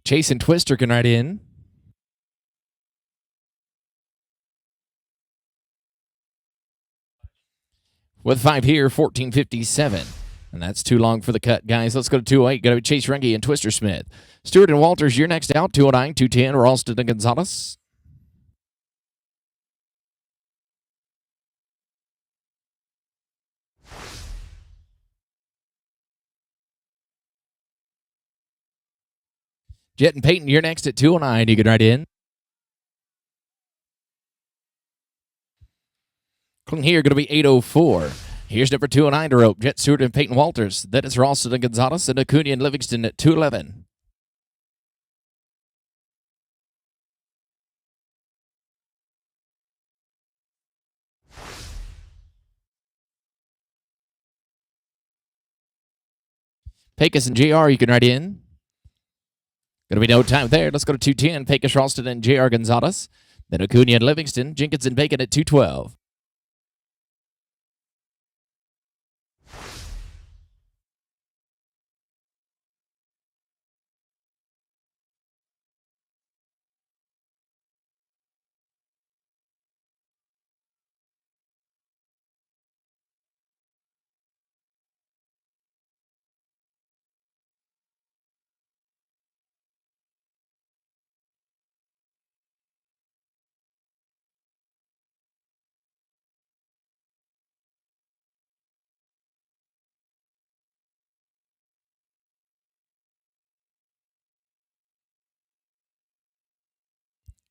Chase and Twister can write in. With 5 here, 1457. And that's too long for the cut, guys. Let's go to 208. Got to be Chase Rengie and Twister Smith. Stewart and Walters, you're next out. 209, 210, Ralston and Gonzalez. Jet and Peyton, you're next at 209. You can write in. Clean here, going to be 804. Here's number 209 to rope. Jet, Stewart, and Peyton Walters. Then it's Ralston and Gonzalez and Acuna and Livingston at 211. Pecos and JR, you can write in. Going to be no time there. Let's go to 210. Pecos, Ralston, and JR Gonzalez. Then Acuna and Livingston. Jenkins and Bacon at 212.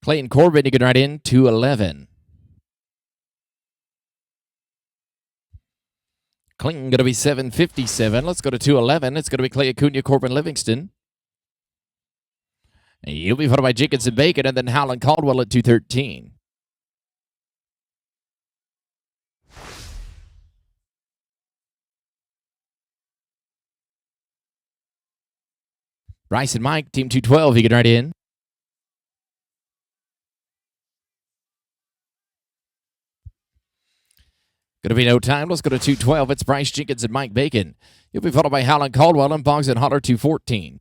Clayton Corbin, you can write in 211. Clinton going to be 757. Let's go to 211. It's going to be Clay Acuna, Corbin, Livingston. You'll be followed by Jenkins and Bacon, and then Howland Caldwell at 213. Bryce and Mike, team 212, you can write in. Going to be no time. Let's go to 212. It's Bryce Jenkins and Mike Bacon. You'll be followed by Howland Caldwell and Boggs and Holler 214.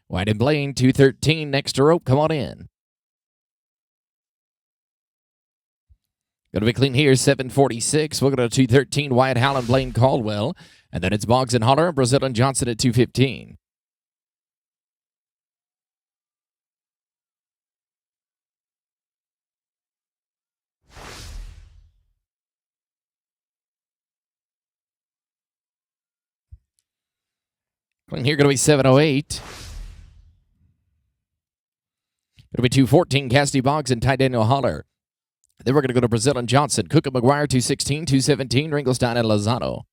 White and Blaine, 213. Next to rope. Come on in. Going to be clean here, 746. We'll go to 213. Wyatt Howland, Blaine Caldwell. And then it's Boggs and Holler, Brazil and Johnson at 215. Clean here, going to be 708. Going to be 214. Cassidy Boggs and Ty Daniel Holler. Then we're going to go to Brazil and Johnson. Cook and McGuire, 216, 217. Ringelstein and Lozano.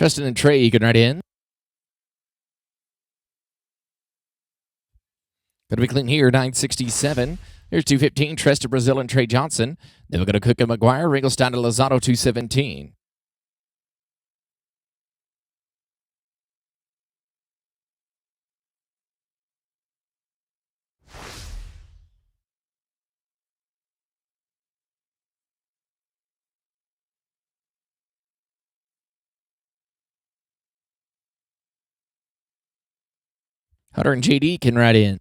Tristan and Trey, you can write in. Going to be clean here, 967. Here's 215, Tristan Brazil and Trey Johnson. Then we're going to Cook and McGuire, Ringelstein and Lozano, 217. Hunter and JD can write in.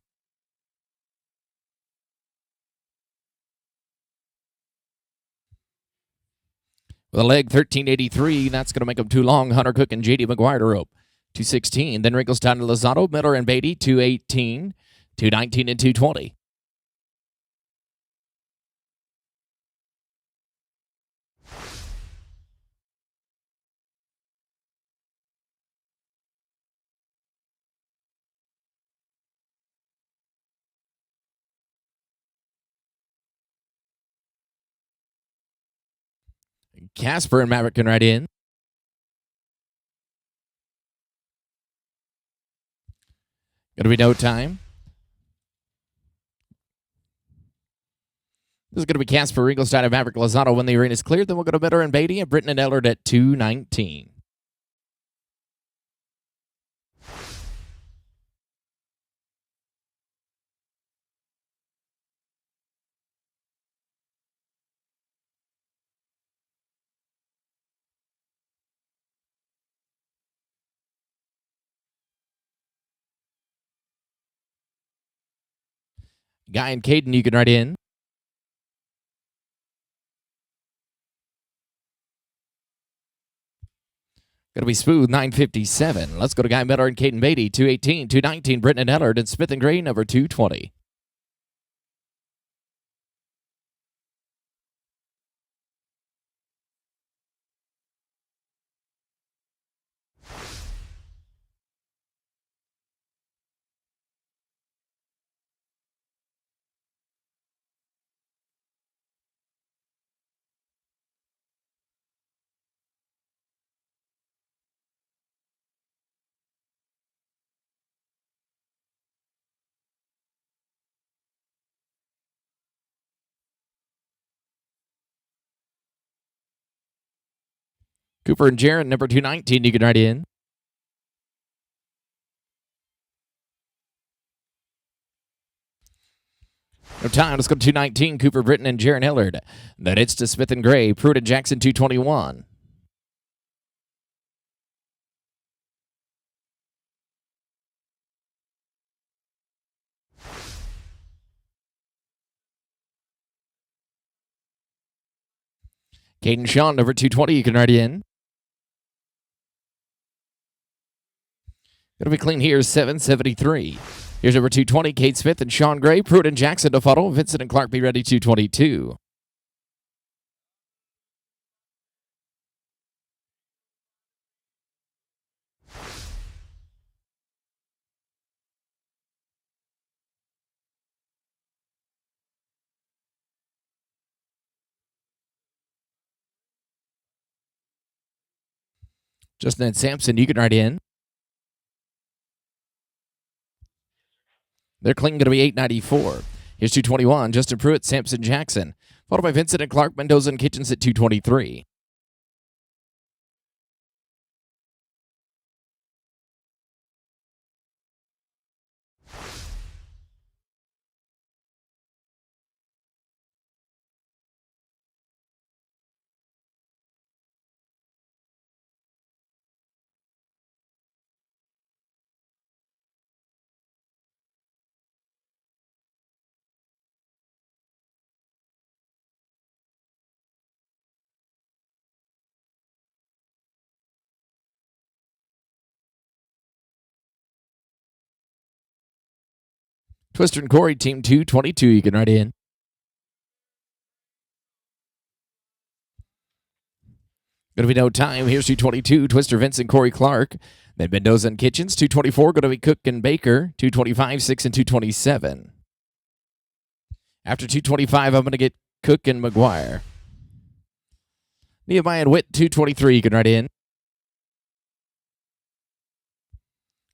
With a leg 1383, that's going to make them too long. Hunter Cook and JD McGuire to rope. 216. Then Ringelstein and Lozano, Miller and Beatty, 218, 219, and 220. Casper and Maverick can write in. Going to be no time. This is going to be Casper, Ringelstein, and Maverick Lozano when the arena is cleared. Then we'll go to Bitter and Beatty and Britton and Ellard at 219. Guy and Caden, you can write in. Going to be Smooth, 957. Let's go to Guy Miller and Caden Beatty, 218, 219, Britton and Ellard, and Smith and Gray, number 220. Cooper and Jaron, number 219, you can write in. No time. Let's go to 219. Cooper Britton and Jaron Ellard. Then it's to Smith and Gray. Pruitt and Jackson, 221. Caden Sean, number 220. You can write in. Going to be clean here, 773. Here's number 220, Kate Smith and Sean Gray. Pruitt and Jackson to funnel. Vincent and Clark be ready, 222. Justin and Sampson, you can write in. They're clean, going to be 894. Here's 221, Justin Pruitt, Sampson Jackson. Followed by Vincent and Clark, Mendoza and Kitchens at 223. Twister and Corey, team 222, you can write in. Going to be no time. Here's 222, Twister, Vincent, Corey Clark. Then Mendoza and Kitchens, 224, going to be Cook and Baker, 225, 6, and 227. After 225, I'm going to get Cook and McGuire. Nehemiah and Witt, 223, you can write in.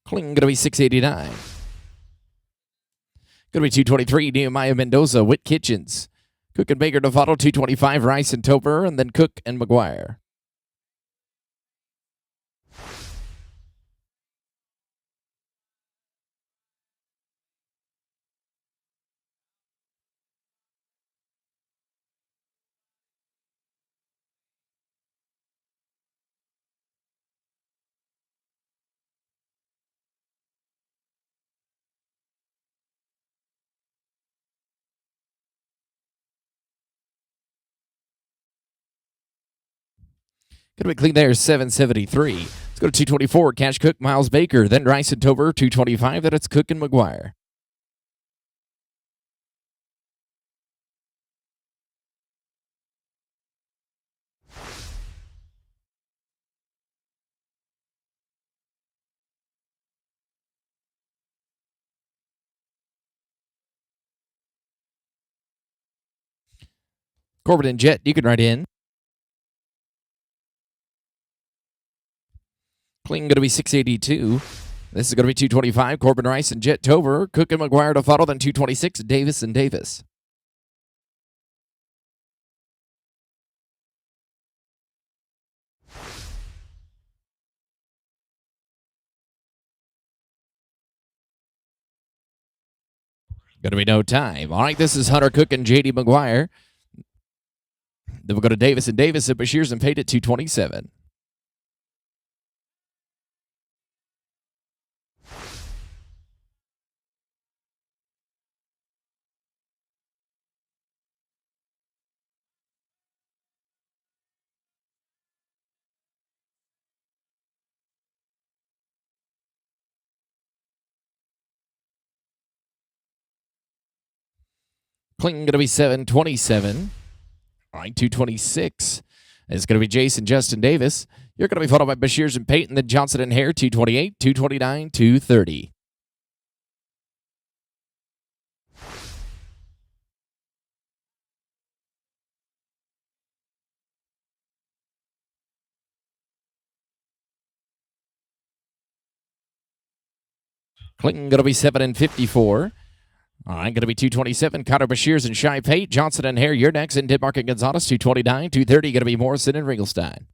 Kling, going to be 689. Going to be 223, Nehemiah Mendoza, Witt Kitchens. Cook and Baker Novato, 225, Rice and Toper, and then Cook and McGuire. Going to be clean there, 773. Let's go to 224, Cash Cook, Miles Baker, then Rice and Tober, 225, then it's Cook and McGuire. Corbin and Jet, you can write in. Clean going to be 682. This is going to be 225. Corbin Rice and Jet Tover. Cook and McGuire to follow, then 226. Davis and Davis. Gonna be no time. All right, this is Hunter Cook and JD McGuire. Then we'll go to Davis and Davis at Bashir's and paid at 227. Clinton gonna be 727. All right, 226. It's going to be Jason Justin Davis. You're going to be followed by Bashir's and Peyton, then Johnson and Hare, 228, 229, 230. Clinton going to be 7 and 54. All right, going to be 227. Connor Bashir's and Shy Pate. Johnson and Hare, you're next. And Denmark and Gonzalez, 229, 230. Going to be Morrison and Ringelstein.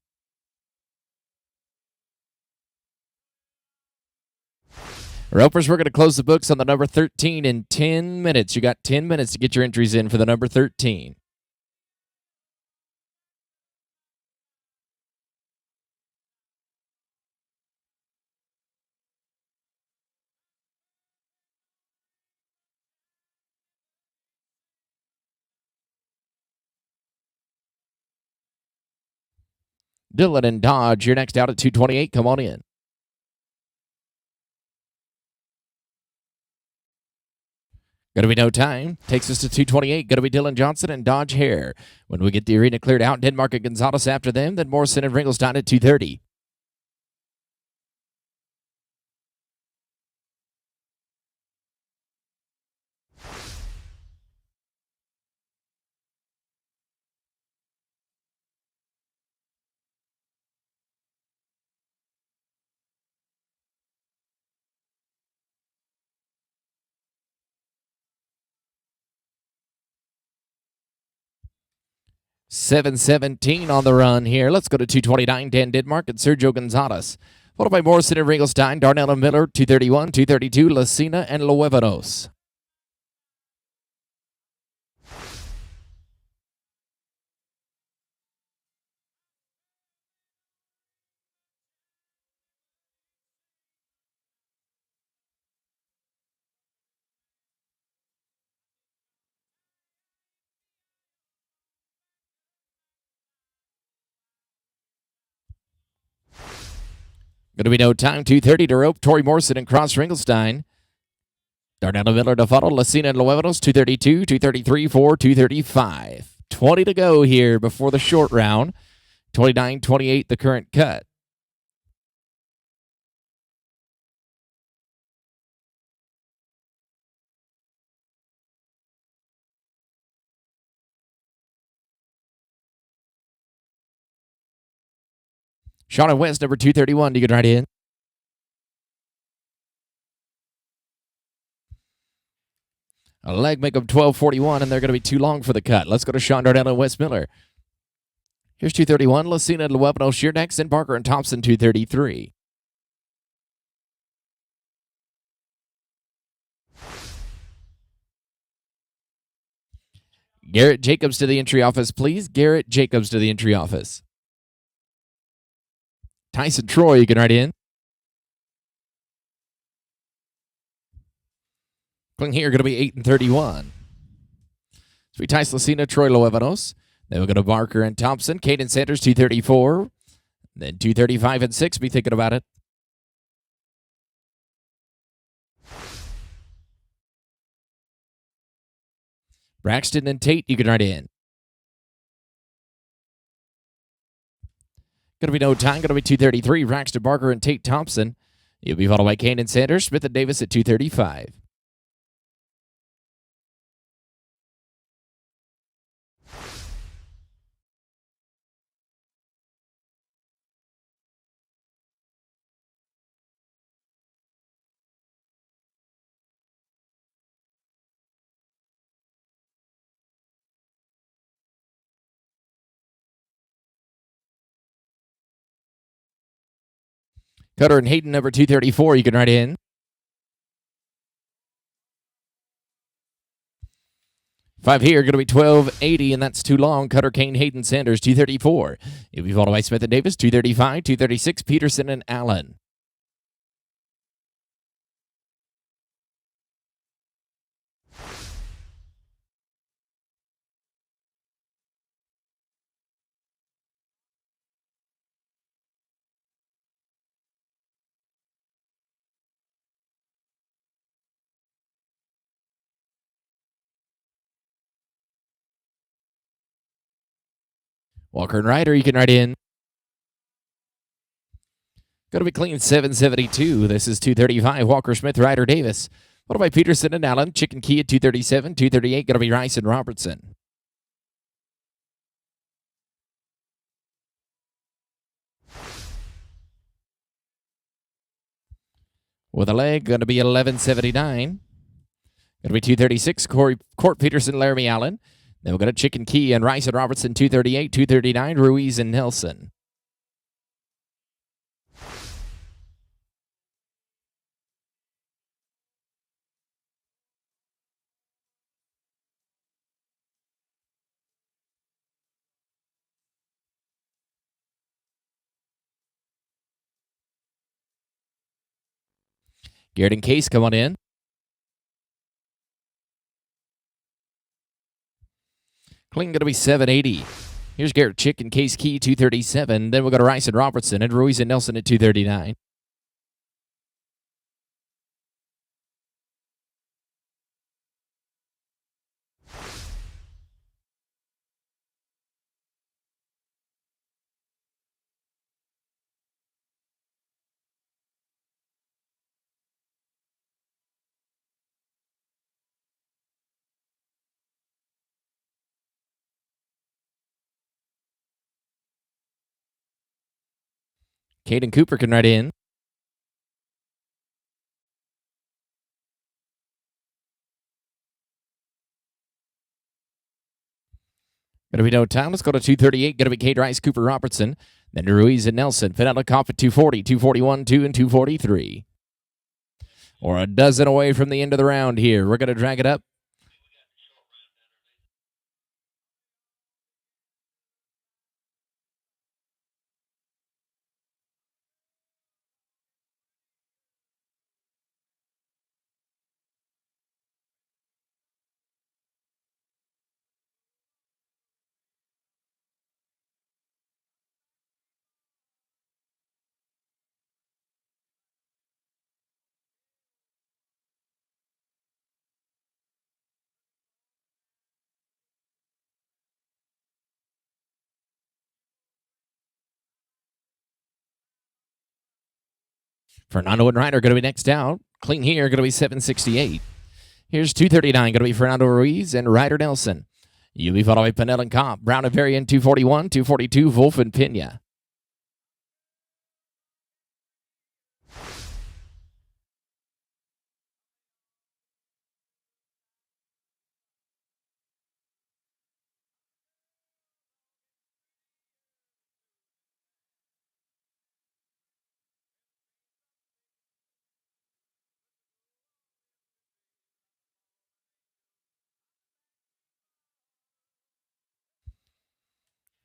Ropers, we're going to close the books on the number 13 in 10 minutes. You got 10 minutes to get your entries in for the number 13. Dylan and Dodge, you're next out at 228. Come on in. Going to be no time. Takes us to 228. Going to be Dylan Johnson and Dodge Hare. When we get the arena cleared out, Denmark and Gonzalez after them, then Morrison and Ringelstein at 230. $7.17 on the run here. Let's go to 229. Dan Denmark and Sergio Gonzalez. Followed by Morrison and Ringelstein, Darnell and Miller, 231, 232, Lucina and Luevanos. Going to be no time. 230 to rope. Tori Morrison and Cross Ringelstein. Darnell and Miller to follow. Lucina and Luevanos, 232, 233, 4, 235. 20 to go here before the short round. 29-28 the current cut. Shauna West, number 231. You can right in. A leg make them 12:41, and they're going to be too long for the cut. Let's go to Sean Darnell and Wes Miller. Here's 231. Lucina and Luevanos, Sheer next, and Barker and Thompson, 233. Garrett Jacobs to the entry office, please. Garrett Jacobs to the entry office. Tyson Troy, you can write in. Cling here, going to be 8 and 31. So we Tyson Lucina, Troy Luevanos. Then we're going to Barker and Thompson. Caden Sanders, 234. Then 235 and 6. Be thinking about it. Braxton and Tate, you can write in. Going to be no time. Going to be 233. Braxton Barker and Tate Thompson. You'll be followed by Caden Sanders, Smith and Davis at 235. Cutter and Hayden, number 234. You can write in. 5 here, going to be 1280, and that's too long. Cutter, Kane, Hayden, Sanders, 234. It'll be followed by Smith and Davis, 235, 236, Peterson and Allen. Walker and Ryder, you can write in. Going to be clean 772. This is 235. Walker, Smith, Ryder, Davis. Followed by Peterson and Allen. Chicken Key at 237. 238. Going to be Rice and Robertson. With a leg, going to be 1179. Going to be 236. Court Peterson, Laramie Allen. Then we're going to Chicken Key and Rice and Robertson, 238, 239, Ruiz and Nelson. Garrett and Case, come on in. Clean going to be 780. Here's Garrett Chick and Case Key, 237. Then we'll go to Rice and Robertson and Ruiz and Nelson at 239. Caden Cooper can write in. Going to be no time. Let's go to 238. Going to be Cade Rice, Cooper Robertson. Then Ruiz and Nelson. Fidel Kopp at 240, 241, 2, and 243. Or a dozen away from the end of the round here. We're going to drag it up. Fernando and Ryder going to be next out. Clean here, going to be 768. Here's 239, going to be Fernando Ruiz and Ryder Nelson. You'll be followed by Pinnell and Kopp. Brown and Varian, 241, 242, Wolf and Pena.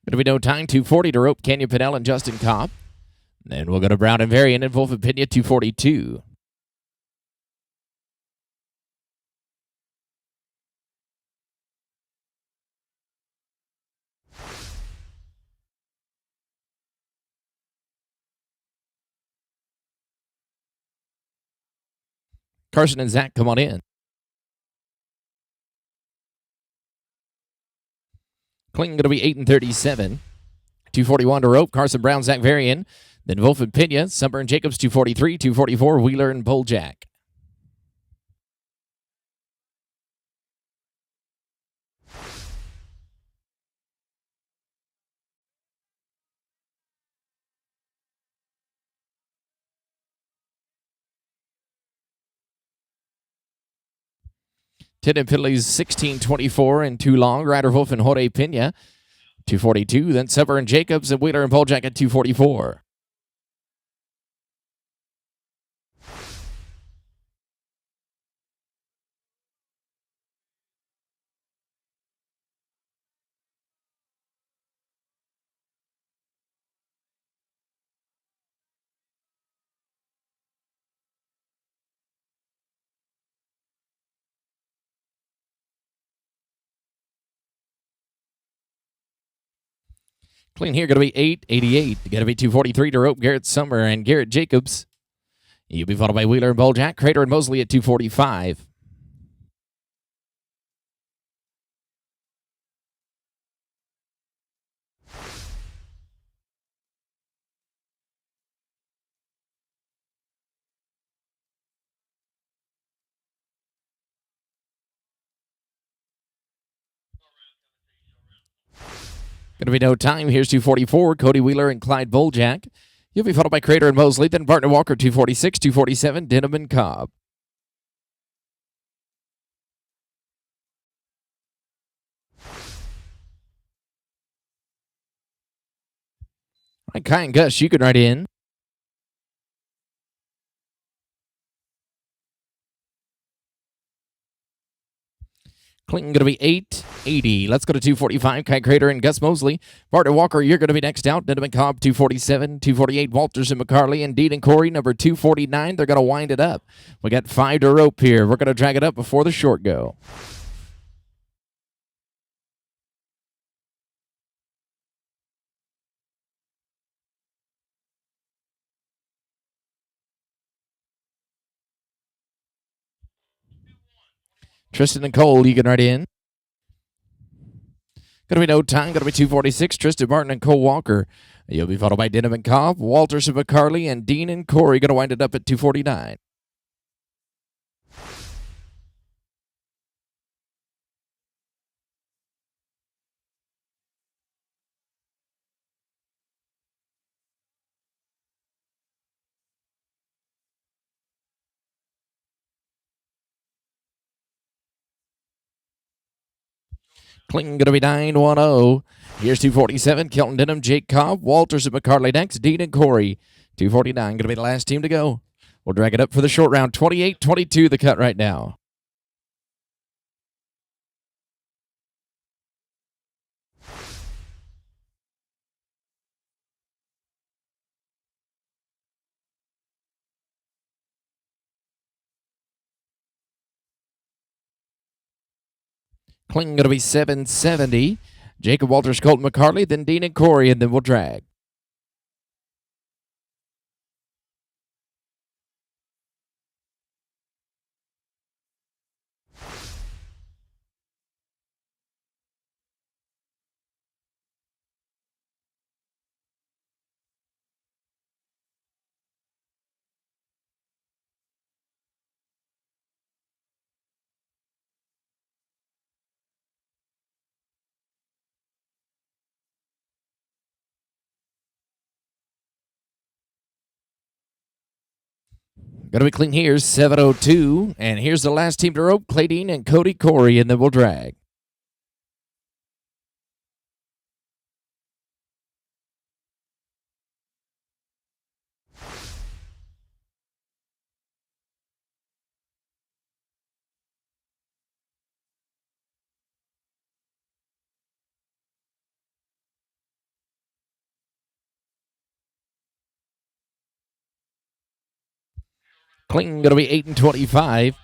Going to be no time, 240 to rope Canyon Pinnell and Justin Kopp. Then we'll go to Brown and Varian and Wolf and Pena, 242. Carson and Zach, come on in. Clinton going to be 8 and 37. 241 to rope. Carson Brown, Zach Varian. Then Wolf and Pena, Summer and Jacobs, 243, 244, Wheeler and Poljack. Ted and Piddley's 1624 and too long. Ryder Wolf and Jorge Pena, 242. Then Summer and Jacobs and Wheeler and Poljack at 244. Clean here, going to be 888. Going to be 243 to rope Garrett Summer and Garrett Jacobs. You'll be followed by Wheeler and Bojack, Crater and Mosley at 245. Going to be no time. Here's 244, Cody Wheeler and Clyde Bojack. You'll be followed by Crater and Mosley, then Barton Walker, 246, 247, Denham and Cobb. All right, Kai and Gus, you can ride in. Clinton going to be 880. Let's go to 245. Kai Crater and Gus Mosley. Barton Walker, you're going to be next out. Denham and Cobb, 247. 248, Walters and McCarley. And Dean and Corey, number 249. They're going to wind it up. We got 5 to rope here. We're going to drag it up before the short go. Tristan and Cole, you can ride in. Going to be no time. Going to be 246. Tristan Martin and Cole Walker. You'll be followed by Denham and Cobb, Walters and McCarley, and Dean and Corey. Going to wind it up at 249. Clinton going to be 910. Here's 247. Kelton Denham, Jake Cobb, Walters and McCarley next. Dean and Corey. 249 going to be the last team to go. We'll drag it up for the short round. 28-22 the cut right now. Clinton going to be 770. Jacob Walters, Colton McCarley, then Dean and Corey, and then we'll drag. Going to be clean here, 702. And here's the last team to rope, Clayton and Cody Corey, and then we'll drag. Clinton going to be 8-25.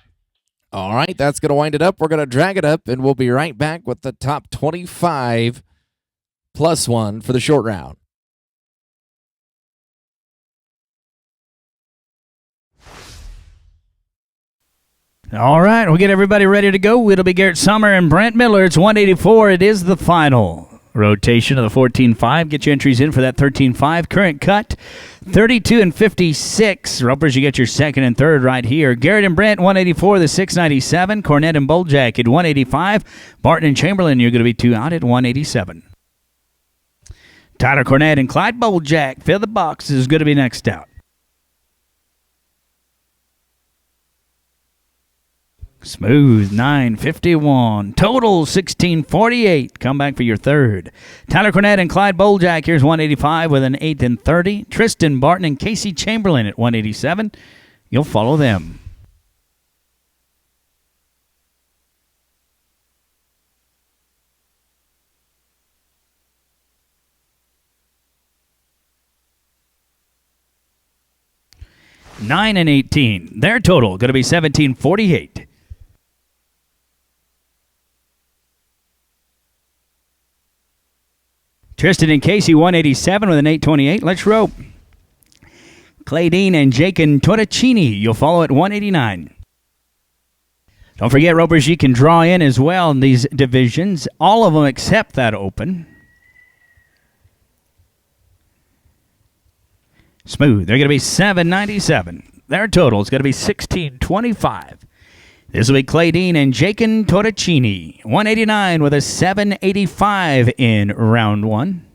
All right, that's going to wind it up. We're going to drag it up, and we'll be right back with the top 25 plus one for the short round. All right, we'll get everybody ready to go. It'll be Garrett Summer and Brent Miller. It's 184. It is the final rotation of the 14-5. Get your entries in for that 13-5. Current cut, 32 and 56. Ropers, you get your second and third right here. Garrett and Brent, 184, the 697. Cornett and Bojack at 185. Barton and Chamberlain, you're going to be 2 out at 187. Tyler Cornett and Clyde Bojack, fill the box, is going to be next out. Smooth, 951. Total, 1648. Come back for your third. Tyler Cornett and Clyde Bojack. Here's 185 with an 8th and 30. Tristan Barton and Casey Chamberlain at 187. You'll follow them. Nine and 18. Their total going to be 1748. Tristan and Casey, 187 with an 828. Let's rope. Clay Dean and Jake and Torticini, you'll follow at 189. Don't forget, ropers, you can draw in as well in these divisions. All of them except that open. Smooth. They're going to be 797. Their total is going to be 1625. This will be Clay Dean and Jake and Torticini. 189 with a 785 in round one.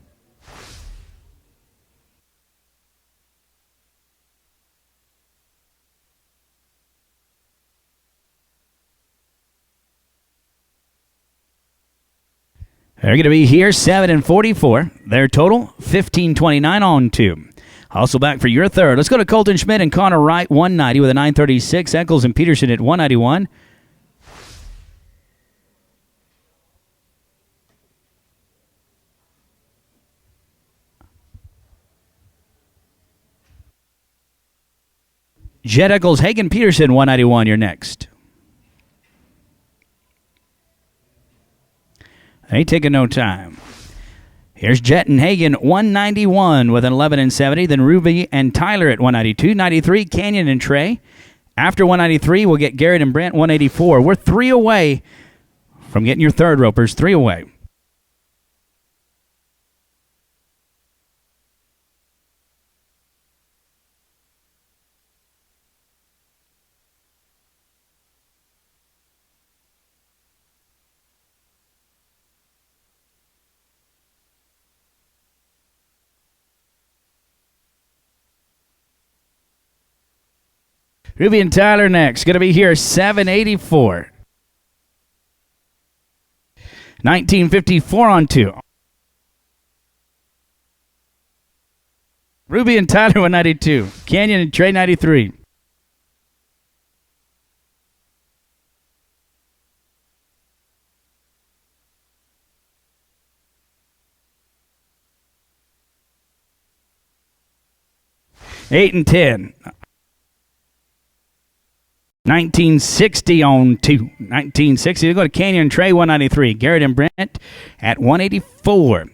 They're going to be here 7 and 44. Their total 1529 on two. Also back for your third. Let's go to Colton Schmidt and Connor Wright, 190 with a 936. Eccles and Peterson at 191. Jed Eccles, Hagen Peterson, 191. You're next. They taking no time. Here's Jet and Hagen, 191 with an 11 and 70. Then Ruby and Tyler at 192. 93, Canyon and Trey. After 193, we'll get Garrett and Brent, 184. We're 3 away from getting your third, ropers. 3 away. Ruby and Tyler next. Going to be here 784. 1954 on two. Ruby and Tyler 192. Canyon and Trey 93. Eight and 10. 1960 on two. 1960. They go to Canyon and Trey, 193. Garrett and Brent at 184.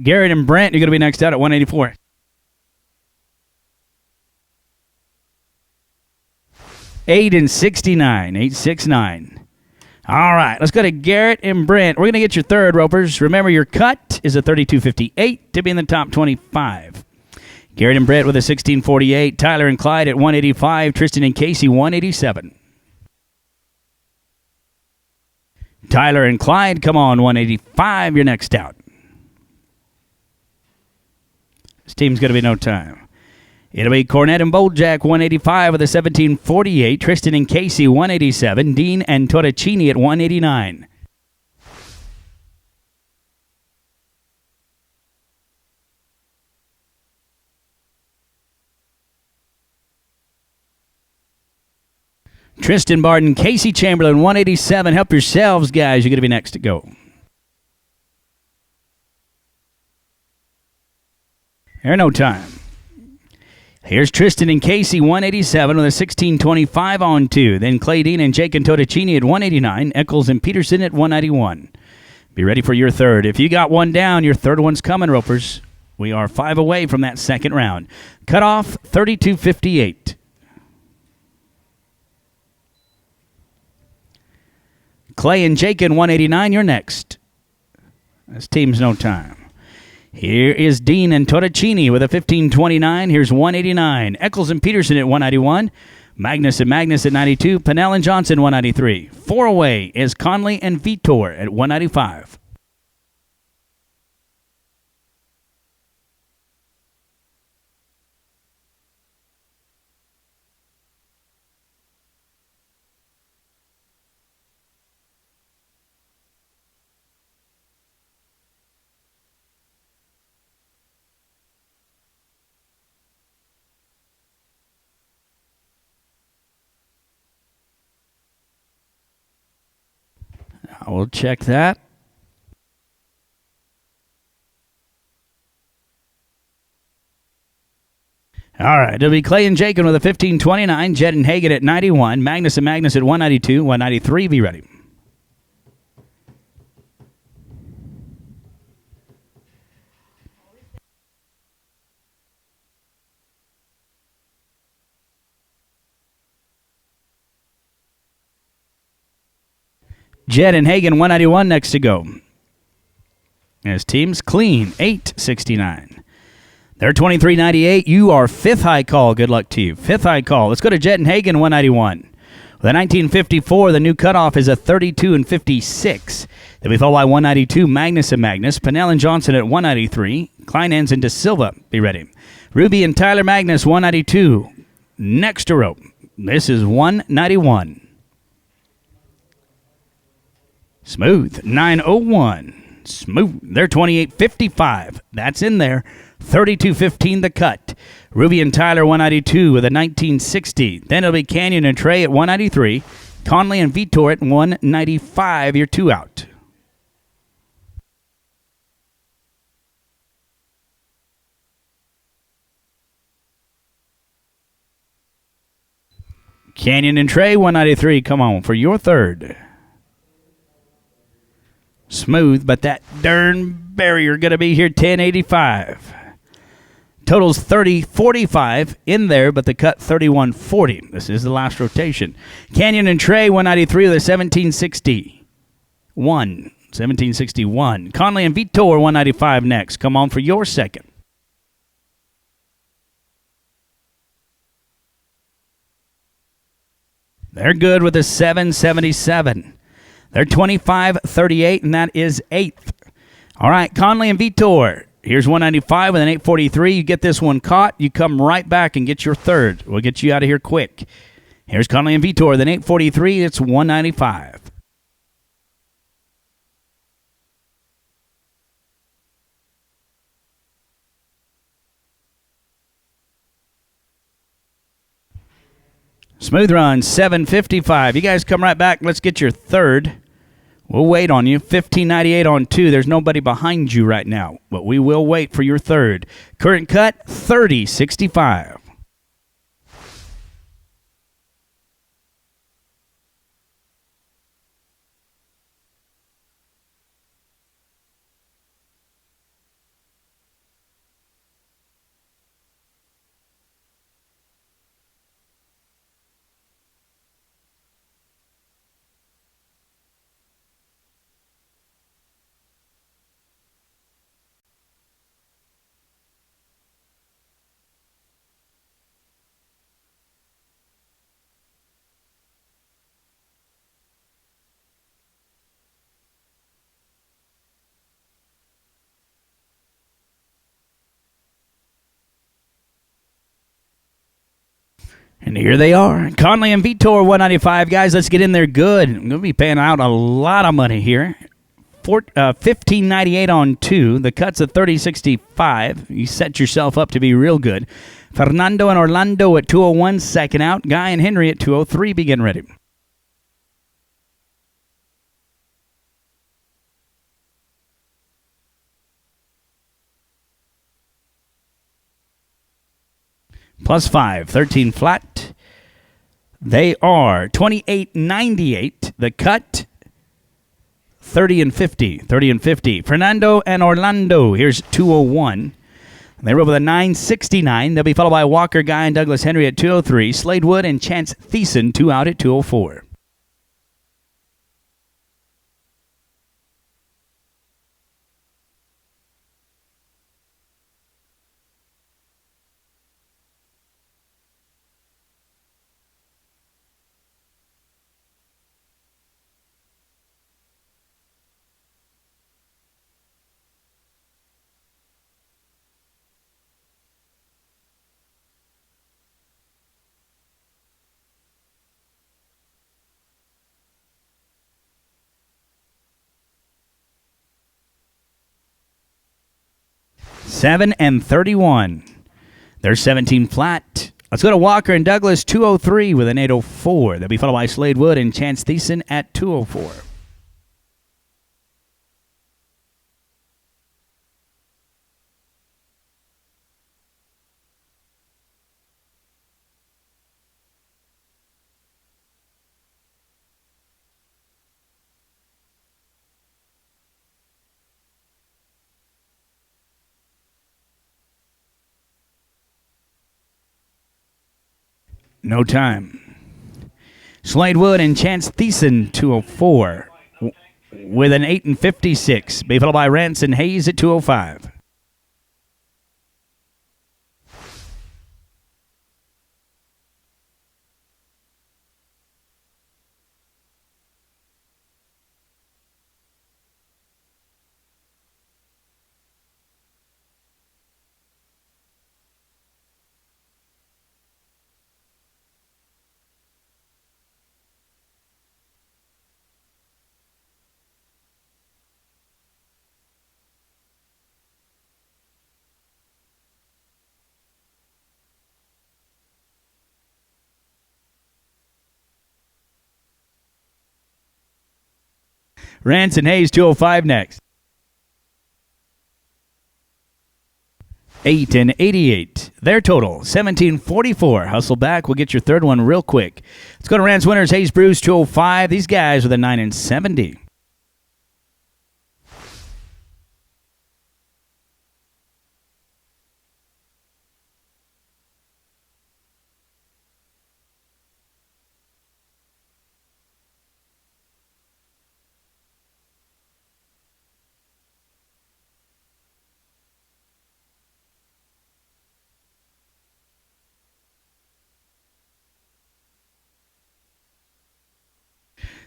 Garrett and Brent, you're going to be next out at 184. Eight and 69. 869. All right, let's go to Garrett and Brent. We're going to get your third, ropers. Remember, your cut is a 32.58 to be in the top 25. Garrett and Brent with a 16.48. Tyler and Clyde at 185. Tristan and Casey, 187. Tyler and Clyde, come on, 185. You're next out. This team's going to be no time. It'll be Cornette and Bojack, 185 with a 17.48. Tristan and Casey, 187. Dean and Torticini at 189. Tristan Barton, Casey Chamberlain, 187. Help yourselves, guys. You're going to be next to go. There's no time. Here's Tristan and Casey, 187 with a 16.25 on two. Then Clay Dean and Jake and Torticini at 189. Eccles and Peterson at 191. Be ready for your third. If you got one down, your third one's coming, ropers. We are 5 away from that second round. Cut off 32.58. Clay and Jake in 189. You're next. This team's no time. Here is Dean and Torticini with a 15.29. Here's 189. Eccles and Peterson at 191. Magnus at 92. Pennell and Johnson, 193. 4 away is Conley and Vitor at 195. I will check that. All right, it'll be Clay and Jacob with a 1529, Jed and Hagen at 91, Magnus and Magnus at 192, 193. Be ready. Jed and Hagen 191 next to go. As teams clean 869. They're 2398. You are fifth high call. Good luck to you. Fifth high call. Let's go to Jed and Hagen 191. The 1954, the new cutoff is a 32 and 56. They'll be followed by 192, Magnus and Magnus. Pennell and Johnson at 193. Klein ends into Silva. Be ready. Ruby and Tyler Magnus 192. Next to rope. This is 191. Smooth, 901. Smooth. They're 28.55. That's in there. 32.15 the cut. Ruby and Tyler 192 with a 1960. Then it'll be Canyon and Trey at 193. Conley and Vitor at 195. You're 2 out. Canyon and Trey 193. Come on for your third. Smooth, but that darn barrier going to be here 1085. Totals 3045 in there, but the cut 3140. This is the last rotation. Canyon and Trey 193 with a 1761. Conley and Vitor 195 next. Come on for your second. They're good with a 777. They're 25.38, and that is 8th. All right, Conley and Vitor. Here's 195 with an 843. You get this one caught, you come right back and get your third. We'll get you out of here quick. Here's Conley and Vitor with an 843. It's 195. Smooth run, 755. You guys come right back. Let's get your third. We'll wait on you. 1598 on 2. There's nobody behind you right now, but we will wait for your third. Current cut, 3065. And here they are. Conley and Vitor, 195. Guys, let's get in there good. I'm going to be paying out a lot of money here. 1598 on 2. The cut's at 3065. You set yourself up to be real good. Fernando and Orlando at 201, second out. Guy and Henry at 203. Begin ready. Plus 5, 13 flat. They are 28.98. The cut, 30 and 50. 30 and 50. Fernando and Orlando. Here's 201. They roll with a 969. They'll be followed by Walker, Guy, and Douglas Henry at 203. Slade Wood and Chance Thiessen, 2 out at 204. Seven and 31. They're 17 flat. Let's go to Walker and Douglas, 203 with an 804. They'll be followed by Slade Wood and Chance Thiessen at 204. No time. Slade Wood and Chance Thiessen, 204, with an 8 and 56. Be followed by Ranson Hayes at 205. Ranson Hayes, 205 next. 8 and 88. Their total, 1744. Hustle back. We'll get your third one real quick. Let's go to Rance winners. Hayes Bruce, 205. These guys with a 9 and 70.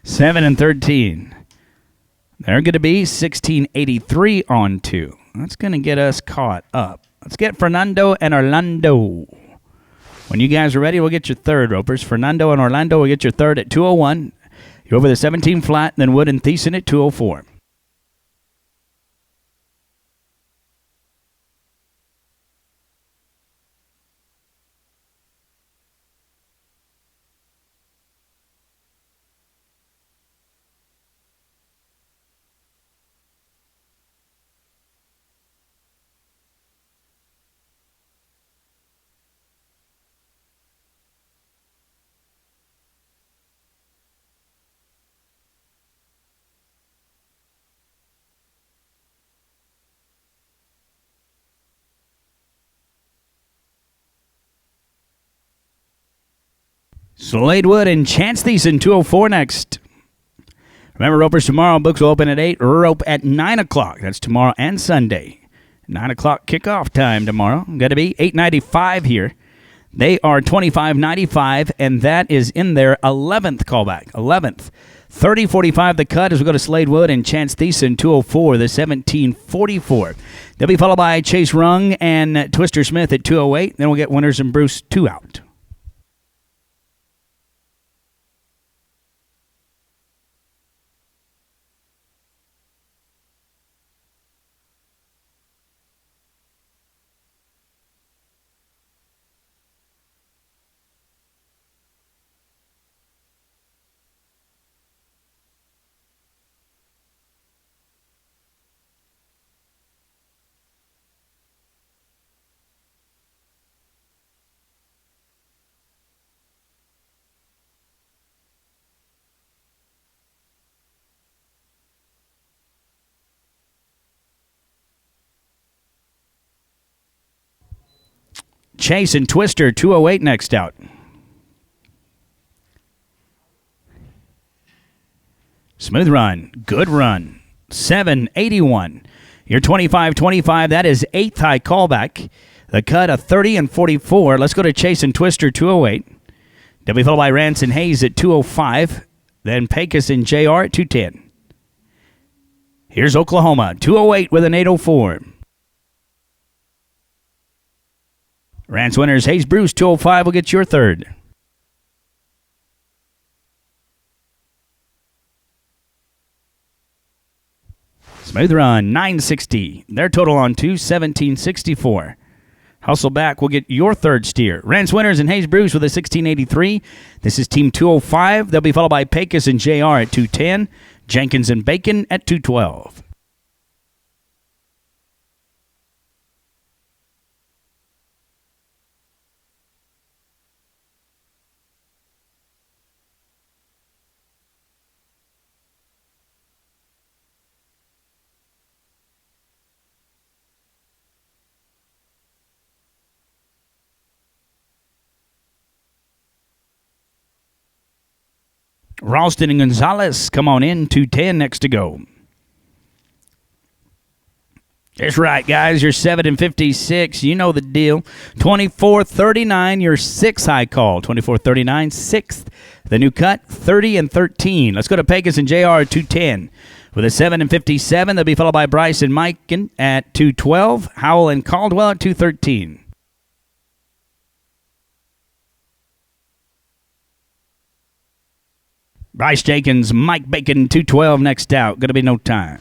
Seven and 13. They're going to be 1683 on 2. That's going to get us caught up. Let's get Fernando and Orlando. When you guys are ready, we'll get your third, Ropers. Fernando and Orlando will get your third at 201. You're over the 17 flat, then Wood and Thiessen at 204. Slade Wood and Chance Thiessen, 204 next. Remember, Ropers, tomorrow books will open at 8, rope at 9 o'clock. That's tomorrow and Sunday. 9 o'clock kickoff time tomorrow. Got to be $8.95 here. They are $25.95, and that is in their 11th callback. 11th. 30.45 the cut as we go to Slade Wood and Chance Thiessen, 204, the 17.44. They'll be followed by Chase Rung and Twister Smith at 208. Then we'll get Winners and Bruce 2 out. Chase and Twister, 208 next out. Smooth run. Good run. 781. Your 25-25. That is 8th high callback. The cut of 30 and 44. Let's go to Chase and Twister, 208. They'll be followed by Ranson Hayes at 205. Then Pecos and JR at 210. Here's Oklahoma, 208 with an 804. Rance winners, Hayes Bruce, 205 will get your third. Smooth run, 960. Their total on 2, 1764. Hustle back will get your third steer. Rance winners and Hayes Bruce with a 1683. This is team 205. They'll be followed by Pecos and JR at 210. Jenkins and Bacon at 212. Ralston and Gonzalez, come on in. 210 next to go. That's right, guys. You're 7 and 56. You know the deal. 24-39, your 6th high call. 24-39, 6th. The new cut, 30 and 13. Let's go to Pecos and JR at 210. With a 7 and 57, they'll be followed by Bryce and Mike at 212. Howell and Caldwell at 213. Bryce Jenkins, Mike Bacon, 212 next out. Going to be no time.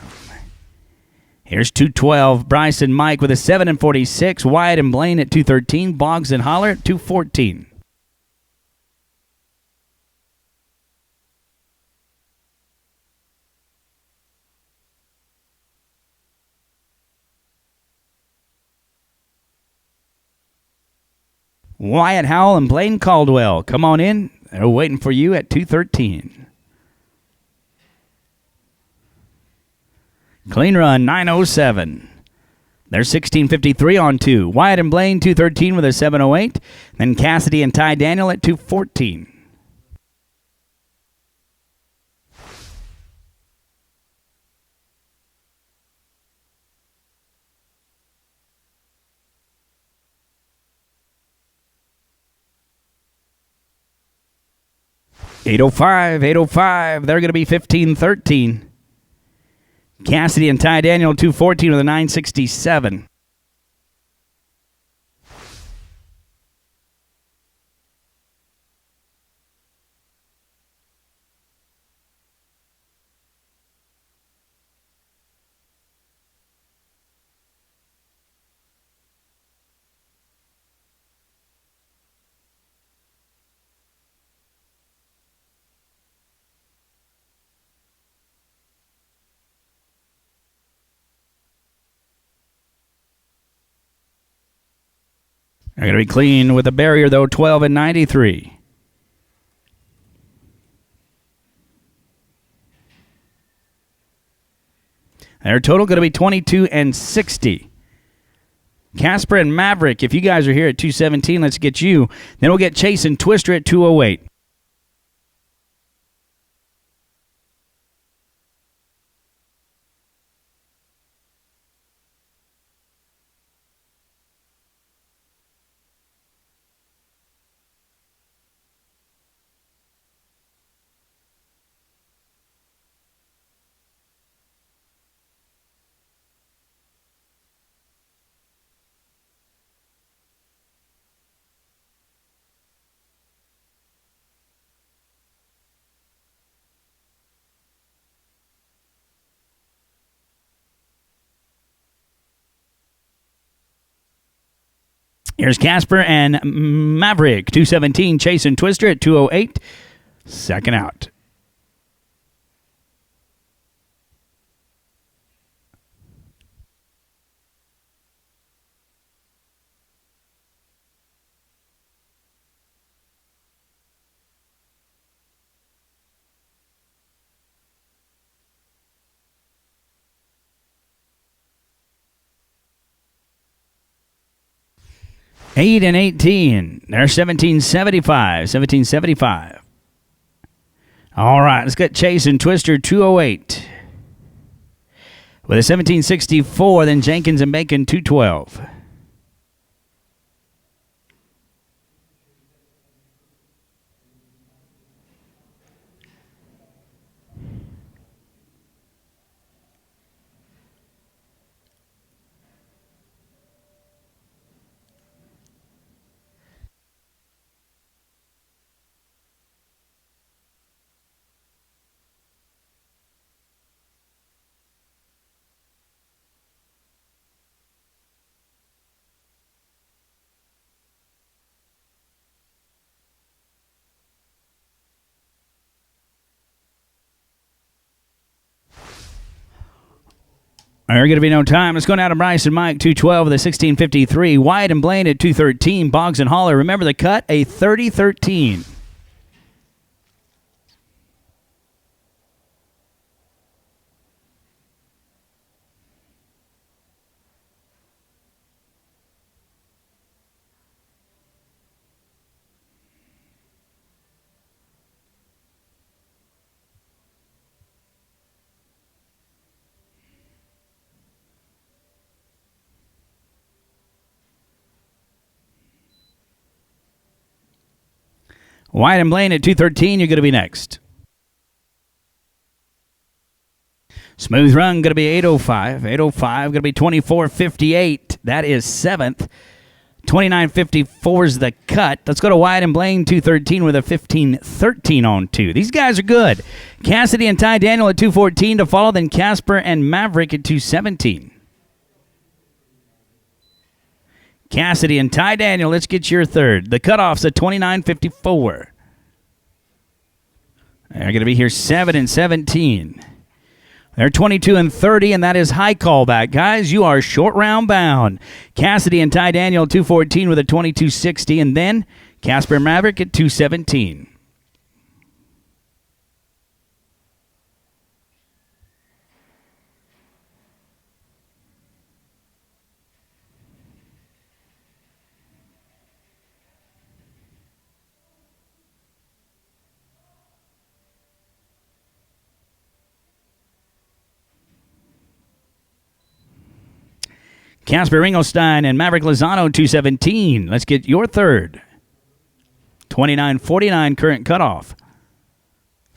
Here's 212, Bryce and Mike with a 7 and 46. Wyatt and Blaine at 213. Boggs and Holler at 214. Wyatt Howell and Blaine Caldwell, come on in. They're waiting for you at 213. Clean run, 907. They're 1653 on 2. Wyatt and Blaine, 213 with a 708. Then Cassidy and Ty Daniel at 214. $805. They're going to be 1513. Cassidy and Ty Daniel, 214 with a 967. They're going to be clean with a barrier, though, 12 and 93. Their total going to be 22 and 60. Casper and Maverick, if you guys are here at 217, let's get you. Then we'll get Chase and Twister at 208. Here's Casper and Maverick, 217. Chase and Twister at 208. Second out. $8 and 18. They're 1775. All right, let's get Chase and Twister 208. With a 1764, then Jenkins and Bacon 212. There's going to be no time. Let's go down to Bryce and Mike, 212 with a 1653. Wyatt and Blaine at 213. Boggs and Holler. Remember the cut, a 30-13. Wyatt and Blaine at 213, you're going to be next. Smooth Run going to be 805. 805 going to be 2458. That is 7th. 2954 is the cut. Let's go to Wyatt and Blaine, 213 with a 1513 on 2. These guys are good. Cassidy and Ty Daniel at 214 to follow, then Casper and Maverick at 217. Cassidy and Ty Daniel, let's get your third. The cutoff's at 2954. They're going to be here 7 and 17. They're 22 and 30, and that is high callback. Guys, you are short round bound. Cassidy and Ty Daniel, 214 with a 2260, and then Casper Maverick at 217. Casper Ringelstein and Maverick Lozano, 217. Let's get your third. 29.49 current cutoff.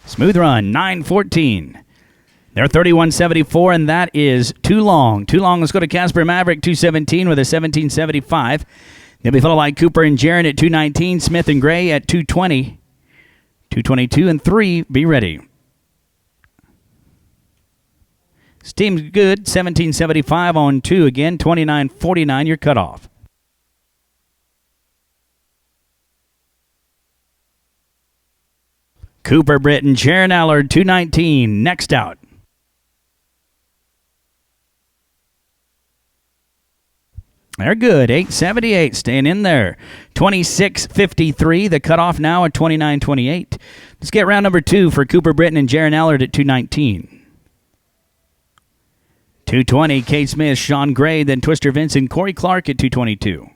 Smooth Run, 9.14. They're 31.74, and that is too long. Too long. Let's go to Casper Maverick, 217 with a 17.75. They'll be followed by Cooper and Jaron at 219. Smith and Gray at 220. 222 and 3. Be ready. This team's good. 17.75 on 2 again. 29.49 your cutoff. Cooper, Britt, and Jaron Allard, 219. Next out. They're good. 8.78 staying in there. 26.53. The cutoff now at 29.28. Let's get round number 2 for Cooper, Britton, and Jaron Allard at 219. 220, Kate Smith, Sean Gray, then Twister Vincent, Corey Clark at 222.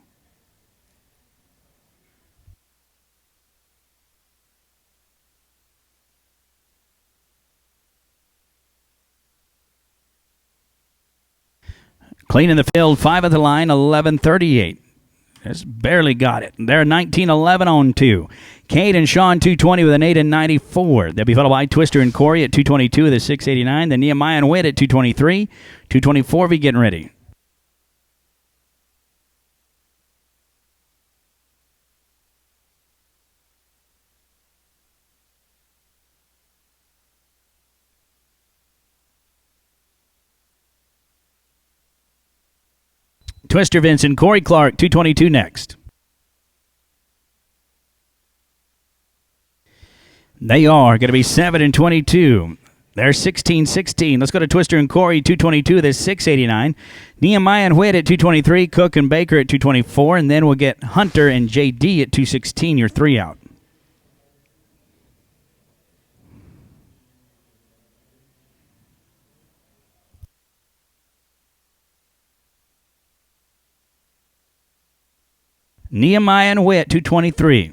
Clean in the field, 5 at the line, 11.38. Just barely got it. They're 19.11 on 2. Kate and Sean, 220 with an 8.94. They'll be followed by Twister and Corey at 222 with a 6.89. Then Nehemiah and Witt at 223. 224 be getting ready. Twister Vincent, Corey Clark, 222 next. They are going to be 7 and 22. They're 16-16. Let's go to Twister and Corey, 222. There's 689. Nehemiah and Witt at 223. Cook and Baker at 224. And then we'll get Hunter and JD at 216. Your 3 out. Nehemiah and Witt, 223.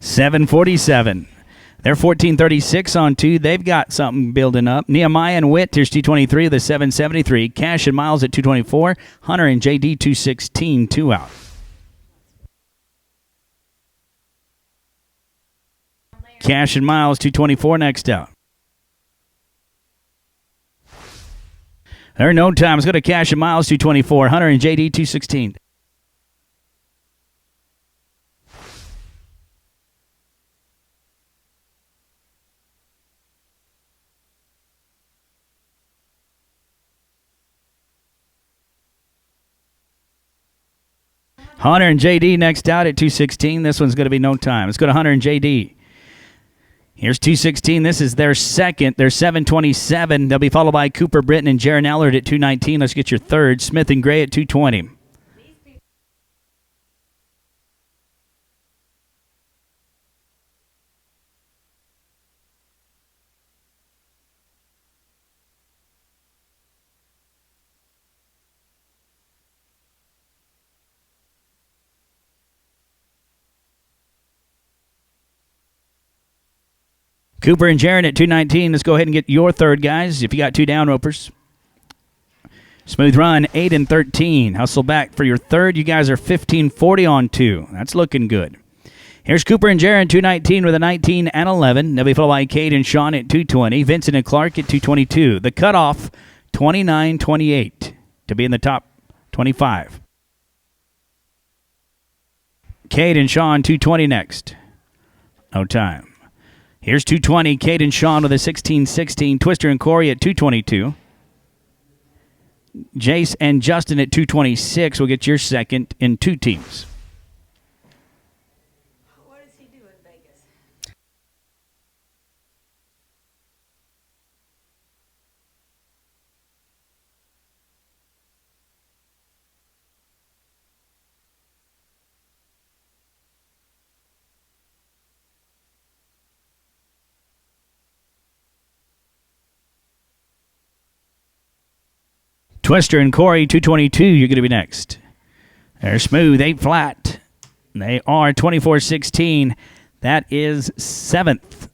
747. They're 14.36 on 2. They've got something building up. Nehemiah and Witt, here's 223, the 773. Cash and Miles at 224. Hunter and JD, 216, 2 out. Cash and Miles, 224 next out. There are no time. Let's go to Cash and Miles, 224. Hunter and JD, 216. Hunter and JD next out at 216. This one's going to be no time. Let's go to Hunter and JD. Here's 216. This is their second. They're 727. They'll be followed by Cooper Britton and Jaron Allard at 219. Let's get your third. Smith and Gray at 220. Cooper and Jaron at 219. Let's go ahead and get your third, guys, if you got 2 down ropers. Smooth Run, 8 and 13. Hustle Back for your third. You guys are 15-40 on 2. That's looking good. Here's Cooper and Jaron, 219 with a 19 and 11. They'll be followed by Cade and Sean at 220. Vincent and Clark at 222. The cutoff, 29-28 to be in the top 25. Cade and Sean, 220 next. No time. Here's 220. Cade and Sean with a 16-16. Twister and Corey at 222. Jace and Justin at 226 will get your second in 2 teams. What does he do in Vegas? Twister and Corey, 222, you're going to be next. They're smooth, 8 flat. They are 24-16. That is 7th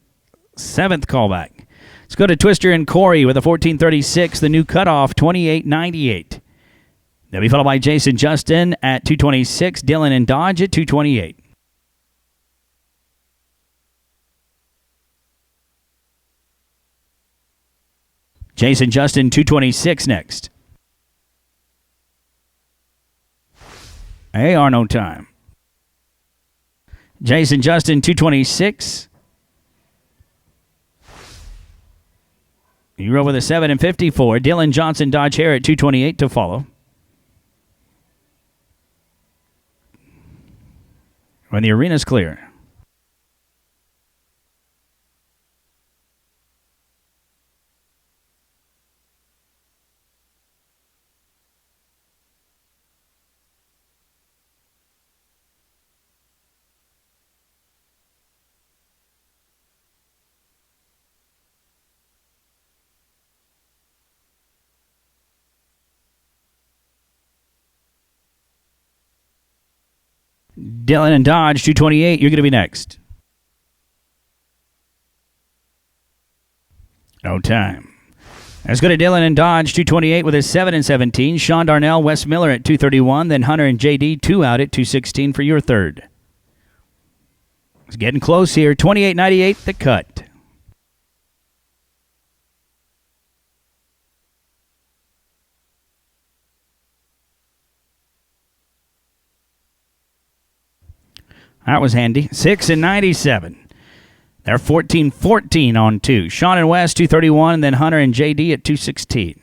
callback. Let's go to Twister and Corey with a 14-36. The new cutoff, 28-98. They'll be followed by Jason Justin at 226. Dylan and Dodge at 228. Jason Justin, 226 next. AR no time. Jason Justin, 226. You roll with a 7 and 54. Dylan Johnson Dodge Hair at 228 to follow. When the arena's clear. Dylan and Dodge, 228. You're going to be next. No time. Let's go to Dylan and Dodge, 228 with a 7 and 17. Sean Darnell, Wes Miller at 231. Then Hunter and JD, 2 out at 216 for your third. It's getting close here. 28-98, the cut. That was handy. 6 and 97. They're 14-14 on 2. Sean and Wes, 231, and then Hunter and JD at 216.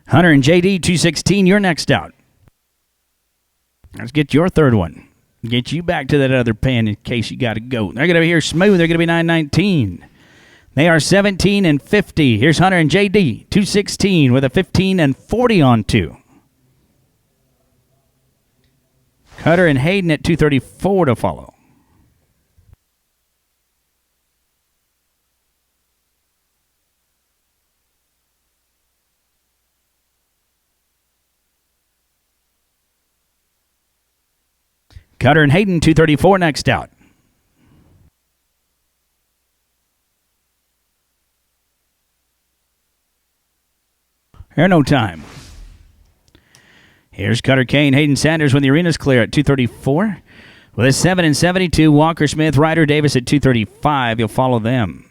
Hunter and JD, 216, you're next out. Let's get your third one. Get you back to that other pen in case you got to go. They're going to be here smooth. They're going to be 919. They are 17 and 50. Here's Hunter and JD, 216 with a 15 and 40 on 2. Cutter and Hayden at 234 to follow. Cutter and Hayden, 234 next out. Here, no time. Here's Cutter Kane, Hayden Sanders when the arena's clear at 234. With a 7 and 72, Walker Smith, Ryder Davis at 235. You'll follow them.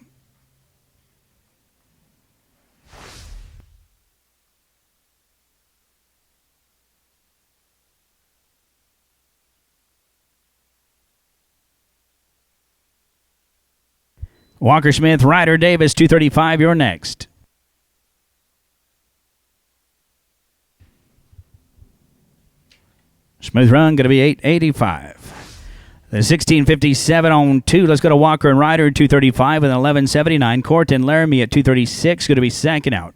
Walker Smith, Ryder Davis, 235. You're next. Smooth Run going to be 885. The 1657 on 2. Let's go to Walker and Ryder, 235 with an 1179. Court and Laramie at 236. Going to be second out.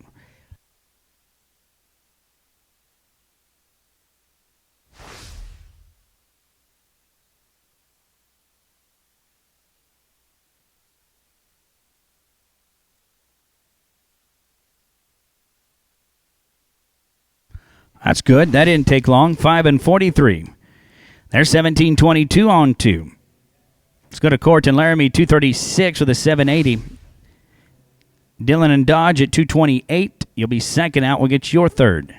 That's good. That didn't take long. 5 and 43. There's 1722 on 2. Let's go to Court and Laramie, 236 with a 780. Dillon and Dodge at 228. You'll be second out. We'll get your third.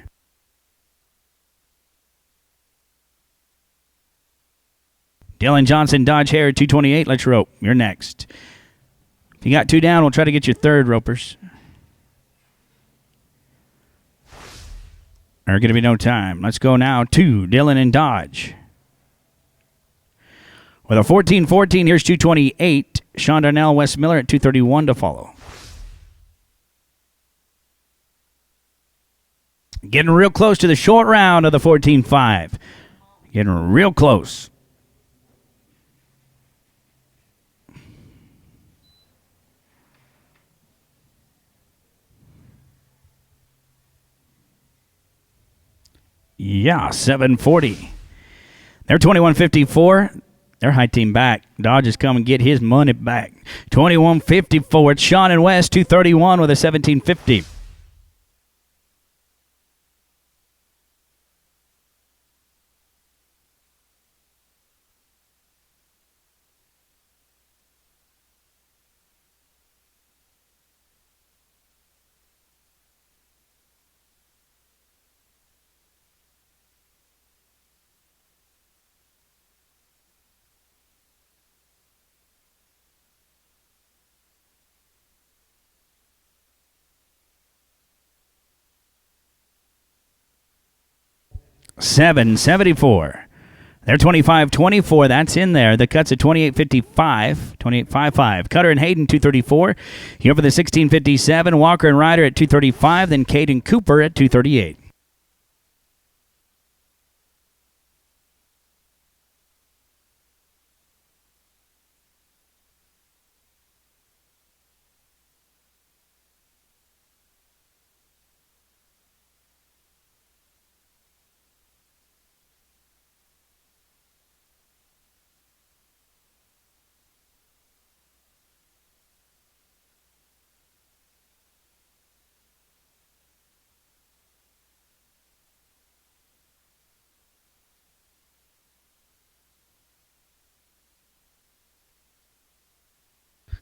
Dillon, Johnson, Dodge, Hare, 228. Let's rope. You're next. If you got 2 down, we'll try to get your third, ropers. There's going to be no time. Let's go now to Dillon and Dodge. With a 14-14, here's 228. Sean Darnell, Wes Miller at 231 to follow. Getting real close to the short round of the 14-5. Getting real close. Yeah, 740. They're 21-54. They're high team back. Dodge is coming get his money back. 21-54. It's Sean and West, 231 with a 1750. $774. They're 25-24. That's in there. The cut's at 28-55. 28-55. Cutter and Hayden, 234. Here for the 16-57. Walker and Ryder at 235. Then Caden Cooper at 238.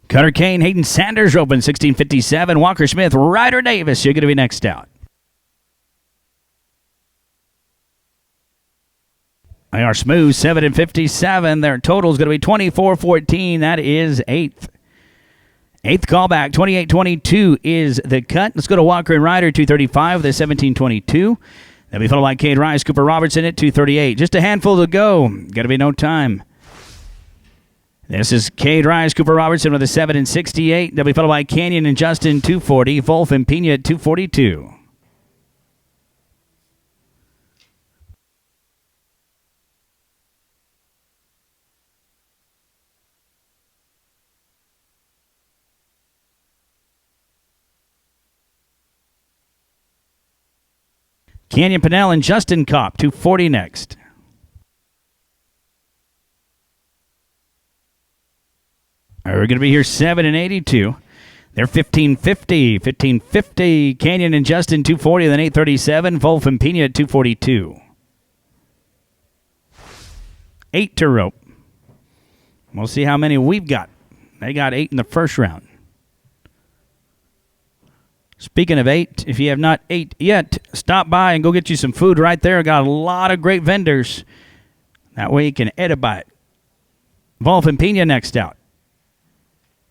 Cutter Kane, Hayden Sanders open, 16-57. Walker Smith, Ryder Davis, you're going to be next out. They are smooth, 7-57. Their total is going to be 24-14. That is eighth. Eighth callback, 28-22 is the cut. Let's go to Walker and Ryder, 235 with a 17-22. They'll be followed by Cade Rice, Cooper Robertson at 238. Just a handful to go. Got to be no time. This is Cade Rice, Cooper Robertson with a 7-68. They'll be followed by Canyon and Justin, 240. Wolf and Pena at 242. Canyon Pinnell and Justin Kopp, 240 next. We're going to be here 7-82. They're 15-50. 15-50. Canyon and Justin 240, then 837. Wolf and Pena at 242. 8 to rope. We'll see how many we've got. They got 8 in the first round. Speaking of 8, if you have not ate yet, stop by and go get you some food right there. Got a lot of great vendors. That way you can eat a bite. Wolf and Pena next out.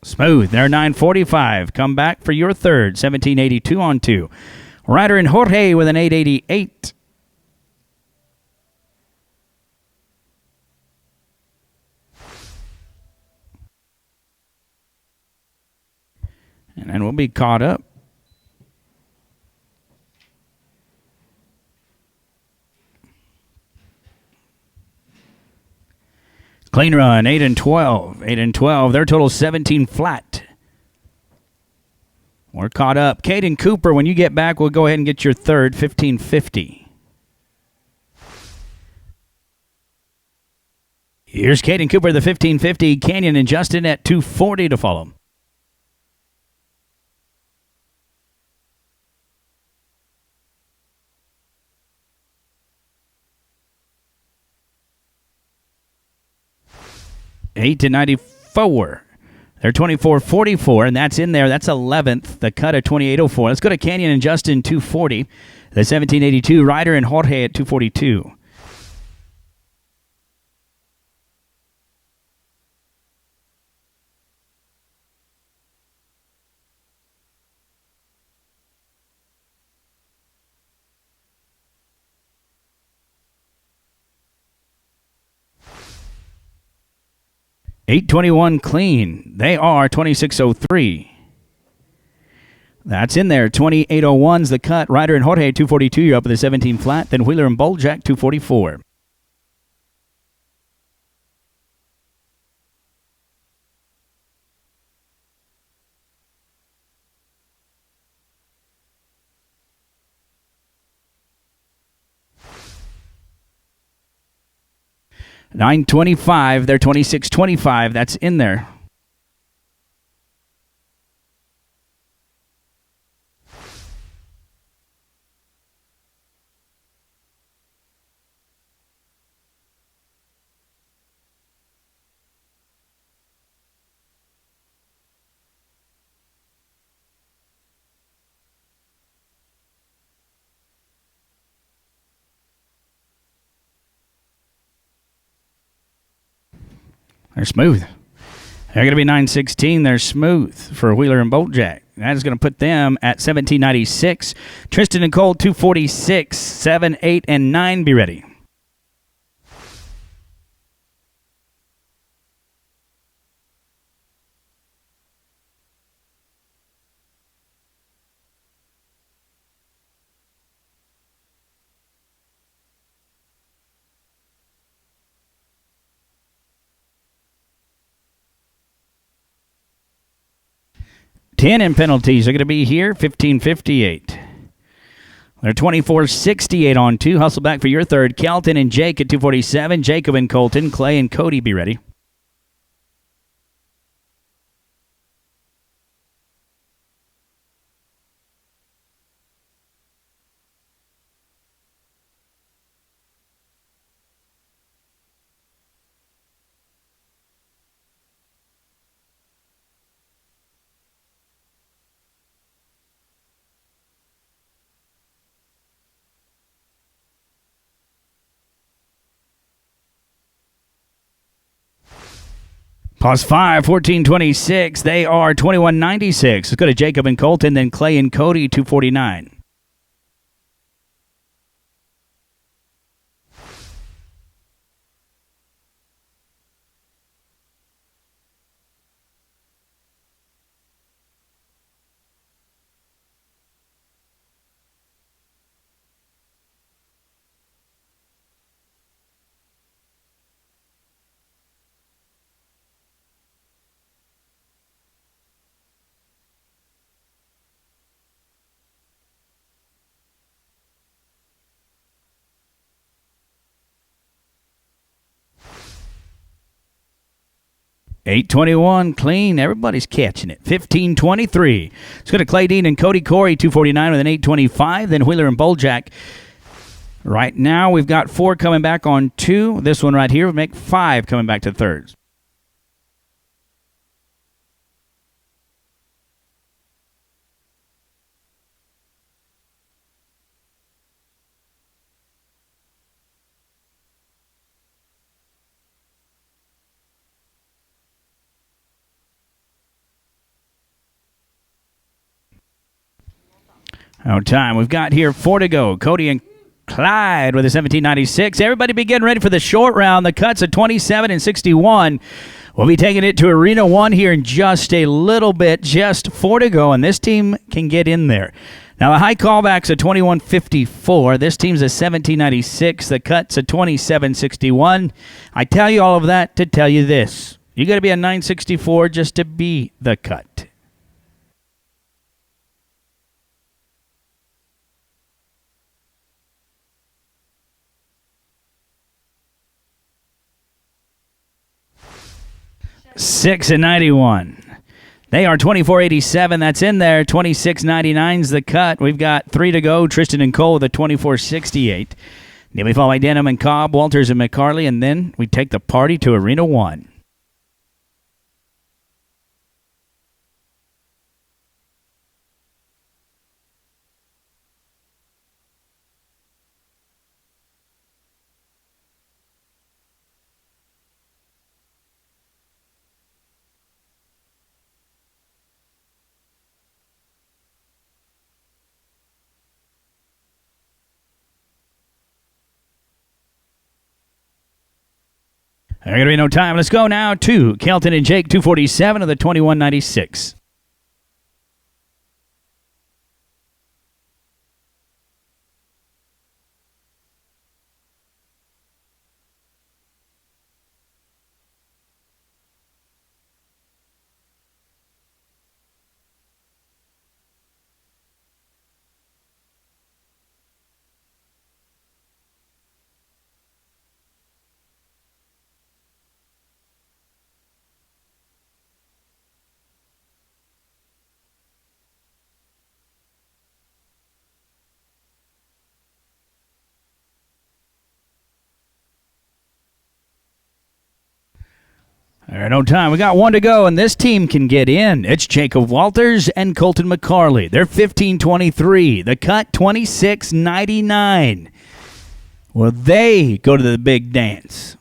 Smooth. They're 9:45. Come back for your third. 1782 on 2. Ryder and Jorge with an 888. And then we'll be caught up. Clean run, 8-12. 8-12. Their total 17 flat. We're caught up. Caden Cooper, when you get back, we'll go ahead and get your third, 15-50. Here's Caden Cooper, the 15-50. Canyon and Justin at 240 to follow. 8 to 94. They're 24.44, and that's in there. That's 11th. The cut at 28.04. Let's go to Canyon and Justin, 240. The 1782, Ryder and Jorge at 242. $821 clean. They are 26.03. That's in there. 28.01's the cut. Ryder and Jorge 242. You're up at the 17 flat. Then Wheeler and Boljak 244. $925. They're 26.25. That's in there. They're smooth. They're going to be 916. They're smooth for Wheeler and Boljak. That is going to put them at 1796. Tristan and Cole 246. 7, 8, and 9. Be ready. Ten in penalties are going to be here, 15.58. They're 24.68 on 2. Hustle back for your third. Kelton and Jake at 247. Jacob and Colton. Clay and Cody, be ready. Pause 5, 14.26. They are 21.96. Let's go to Jacob and Colton, then Clay and Cody, 249. $821 clean. Everybody's catching it. 15.23. Let's go to Clay Dean and Cody Corey, 249 with an 825. Then Wheeler and Boljak. Right now, we've got 4 coming back on 2. This one right here would make 5 coming back to thirds. Our time. We've got here 4 to go. Cody and Clyde with a 1796. Everybody be getting ready for the short round. The cuts at 27 and 61. We'll be taking it to Arena 1 here in just a little bit. Just 4 to go, and this team can get in there. Now, the high callback's at 21.54. This team's a 17.96. The cut's at 27.61. I tell you all of that to tell you this. You got to be a 9.64 just to be the cut. $6 and 91. They are 24.87. That's in there. 26.99's the cut. We've got 3 to go. Tristan and Cole with a 24.68. Then we follow by Denham and Cobb, Walters and McCarley, and then we take the party to Arena 1. There's going to be no time. Let's go now to Kelton and Jake, 247 of the 2196. All right, no time. We got one to go, and this team can get in. It's Jacob Walters and Colton McCarley. They're 15-23. The cut, 26.99. Well, they go to the big dance.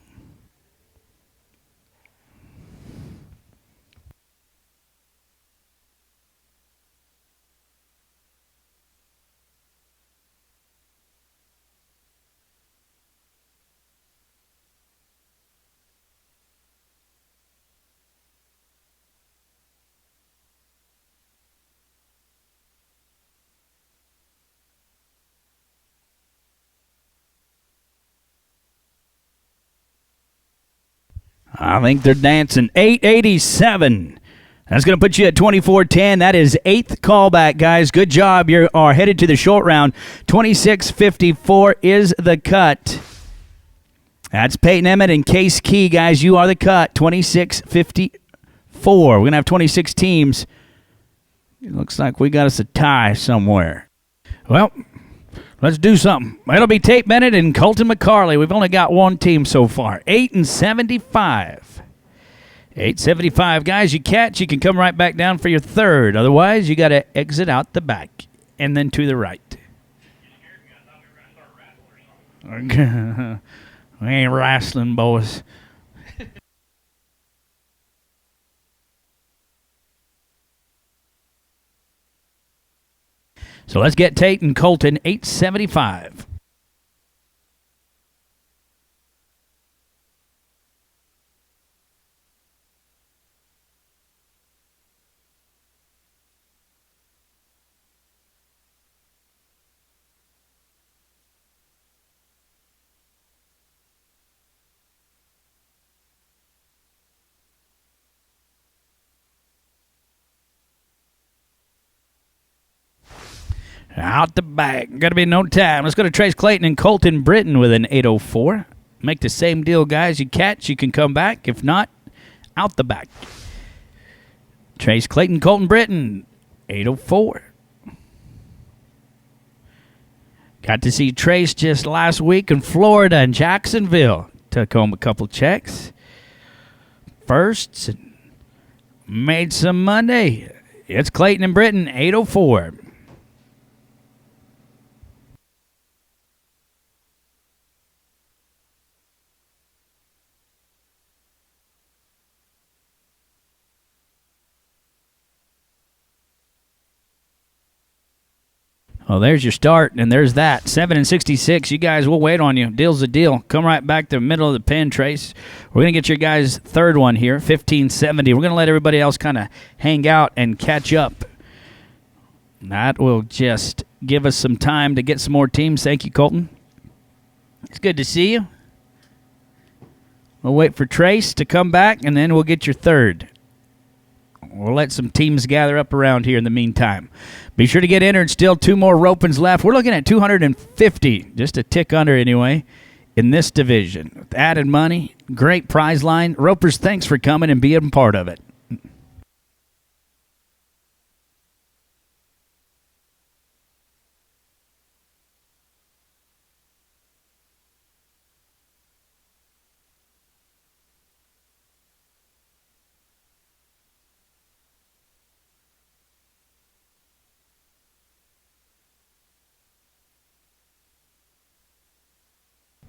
I think they're dancing. 887. That's going to put you at 24-10. That is 8th callback, guys. Good job. You are headed to the short round. 26.54 is the cut. That's Peyton Emmett and Case Key, guys. You are the cut. 26.54. We're going to have 26 teams. It looks like we got us a tie somewhere. Well, let's do something. It'll be Tate Bennett and Colton McCarley. We've only got one team so far. 8-75. 875, guys. You catch, you can come right back down for your third. Otherwise, you got to exit out the back and then to the right. We ain't wrestling, boys. So let's get Tate and Colton, 875. Out the back. Got to be no time. Let's go to Trace Clayton and Colton Britton with an 804. Make the same deal, guys. You catch, you can come back. If not, out the back. Trace Clayton, Colton Britton, 804. Got to see Trace just last week in Florida and Jacksonville. Took home a couple checks. Firsts and made some Monday. It's Clayton and Britton, 804. Well, there's your start, and there's that. 7-66. You guys, we'll wait on you. Deal's a deal. Come right back to the middle of the pen, Trace. We're going to get your guys' third one here, 1570. We're going to let everybody else kind of hang out and catch up. That will just give us some time to get some more teams. Thank you, Colton. It's good to see you. We'll wait for Trace to come back, and then we'll get your third. We'll let some teams gather up around here in the meantime. Be sure to get entered. Still 2 more ropens left. We're looking at 250, just a tick under anyway, in this division. With added money, great prize line. Ropers, thanks for coming and being part of it.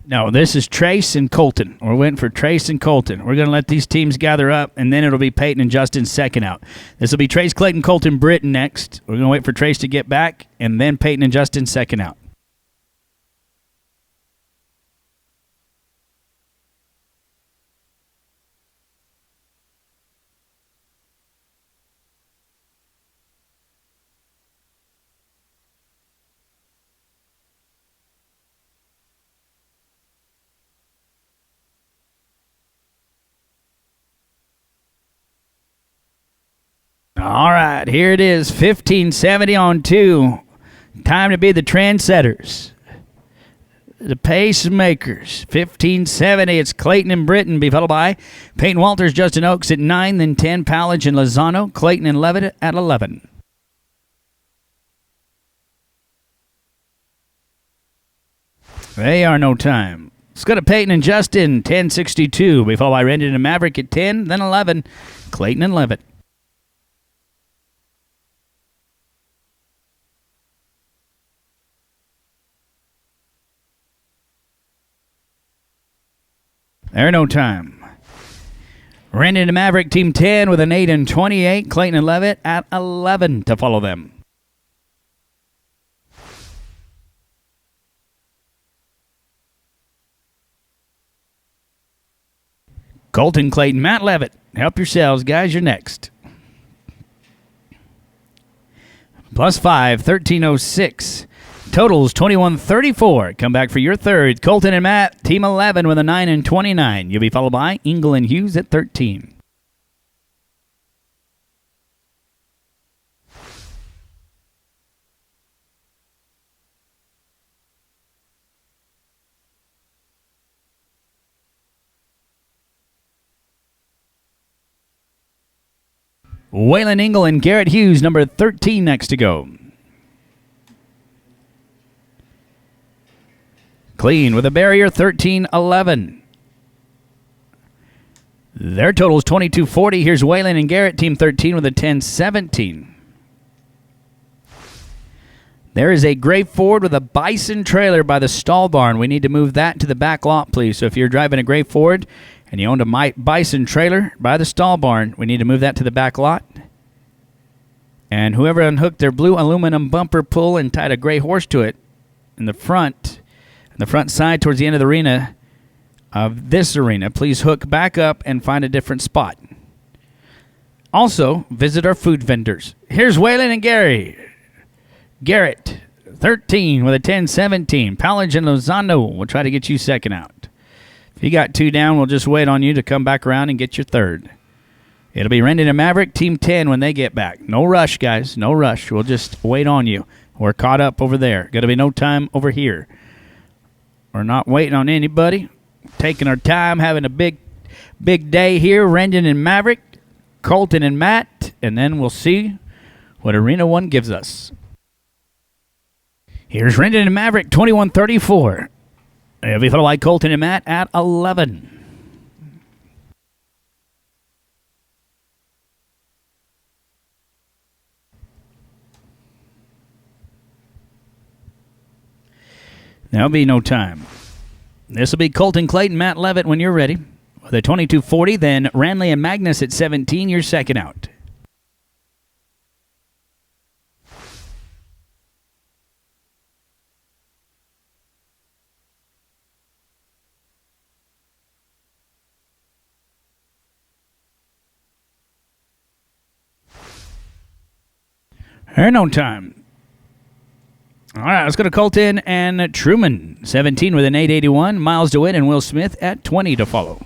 No, this is Trace and Colton. We're waiting for Trace and Colton. We're going to let these teams gather up, and then it'll be Peyton and Justin second out. This will be Trace, Clayton, Colton, Britton next. We're going to wait for Trace to get back, and then Peyton and Justin second out. All right, here it is, 1570 on 2. Time to be the trendsetters. The pacemakers, 1570. It's Clayton and Britton, be followed by Peyton Walters, Justin Oaks at 9, then 10, Pallage and Lozano, Clayton and Levitt at 11. They are no time. Let's go to Peyton and Justin, 1062. Be followed by Rendon and Maverick at 10, then 11, Clayton and Levitt. They're no time. Rendon and Maverick, team 10 with an 8 and 28, Clayton and Levitt at 11 to follow them. Colton, Clayton, Matt Levitt. Help yourselves, guys. You're next. +5, 1306. Totals 2134. Come back for your third. Colton and Matt, team 11 with a 9 and 29. You'll be followed by Engel and Hughes at 13. Waylon Engel and Garrett Hughes, number 13 next to go. Clean with a barrier, 1311. Their total is 2240. Here's Waylon and Garrett, team 13 with a 1017. There is a gray Ford with a Bison trailer by the stall barn. We need to move that to the back lot, please. So if you're driving a gray Ford and you owned a Bison trailer by the stall barn, we need to move that to the back lot. And whoever unhooked their blue aluminum bumper pull and tied a gray horse to it in the front side towards the end of the arena of this arena, please hook back up and find a different spot. Also, visit our food vendors. Here's Waylon and Gary. Garrett, 13 with a 1017. Pallage and Lozano will try to get you second out. If you got 2 down, we'll just wait on you to come back around and get your third. It'll be Rendon and Maverick, team 10 when they get back. No rush, guys. No rush. We'll just wait on you. We're caught up over there. Got to be no time over here. We're not waiting on anybody. Taking our time, having a big day here. Rendon and Maverick, Colton and Matt, and then we'll see what Arena 1 gives us. Here's Rendon and Maverick, 2134. It'll be followed by Colton and Matt at 11. There'll be no time. This will be Colton, Clayton, Matt Levitt when you're ready. With a 2240, then Ranley and Magnus at 17, you're second out. There's no time. All right, let's go to Colton and Truman, 17 with an 881. Miles DeWitt and Will Smith at 20 to follow.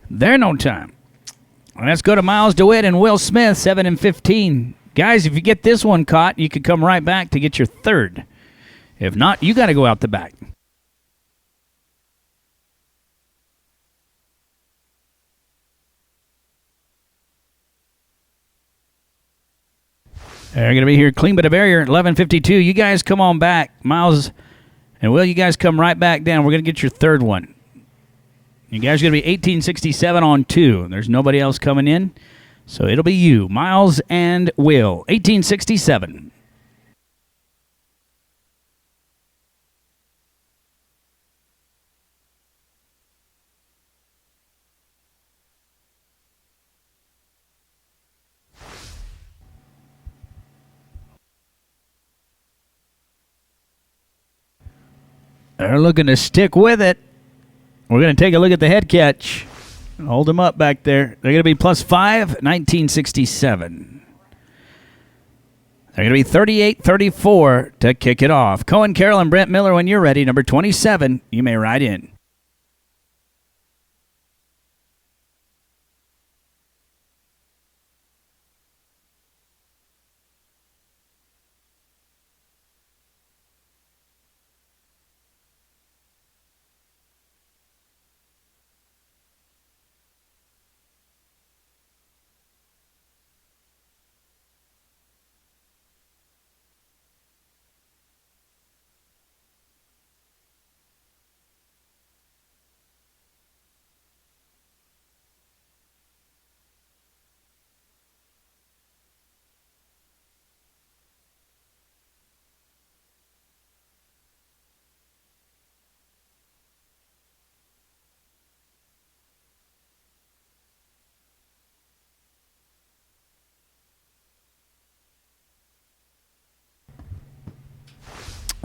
There's no time. Let's go to Miles DeWitt and Will Smith, 7 and 15. Guys, if you get this one caught, you could come right back to get your third. If not, you got to go out the back. They're going to be here clean but a barrier at 11:52. You guys come on back. Miles and Will, you guys come right back down. We're going to get your third one. You guys are going to be 1867 on 2. There's nobody else coming in. So it'll be you, Miles and Will, 1867. They're looking to stick with it. We're going to take a look at the head catch. Hold them up back there. They're going to be +5, 1967. They're going to be 38-34 to kick it off. Cohen, Carroll, and Brent Miller, when you're ready. Number 27, you may ride in.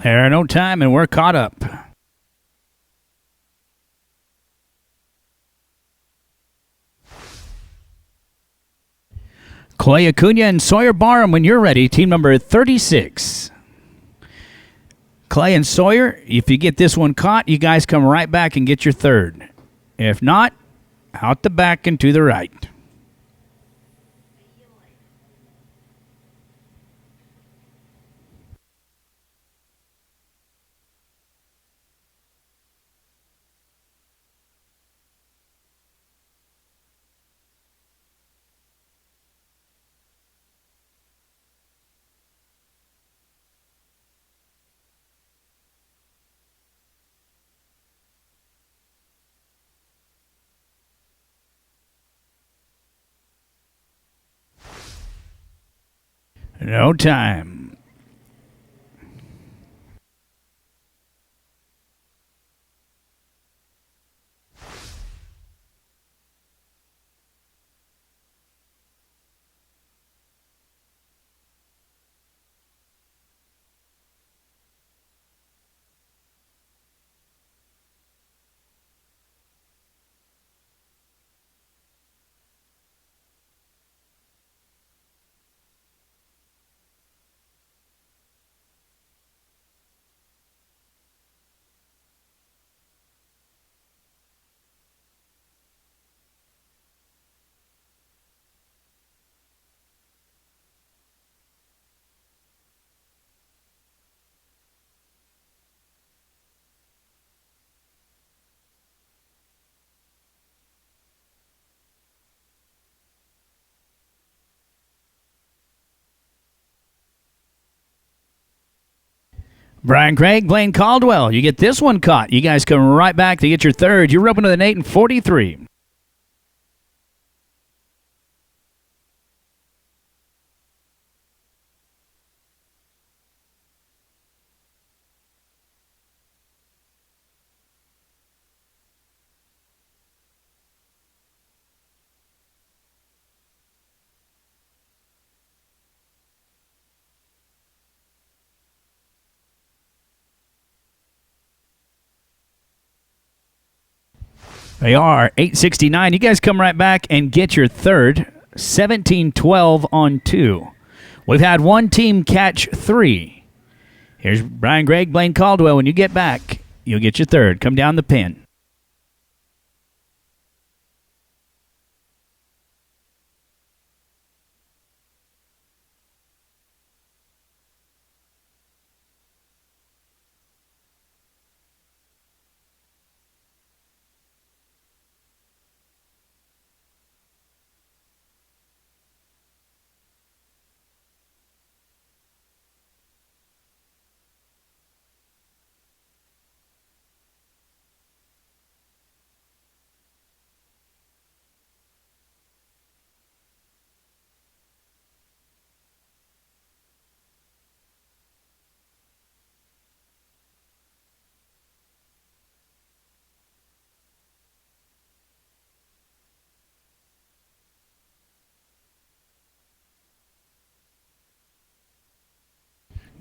There are no time, and we're caught up. Clay Acuna and Sawyer Barham, when you're ready. Team number 36. Clay and Sawyer, if you get this one caught, you guys come right back and get your third. If not, out the back and to the right. No time. Brian Craig, Blaine Caldwell, you get this one caught. You guys come right back to get your third. You're open with an 8 and 43. They are 869. You guys come right back and get your third. 17-12 on 2. We've had one team catch 3. Here's Brian Gregg, Blaine Caldwell. When you get back, you'll get your third. Come down the pin.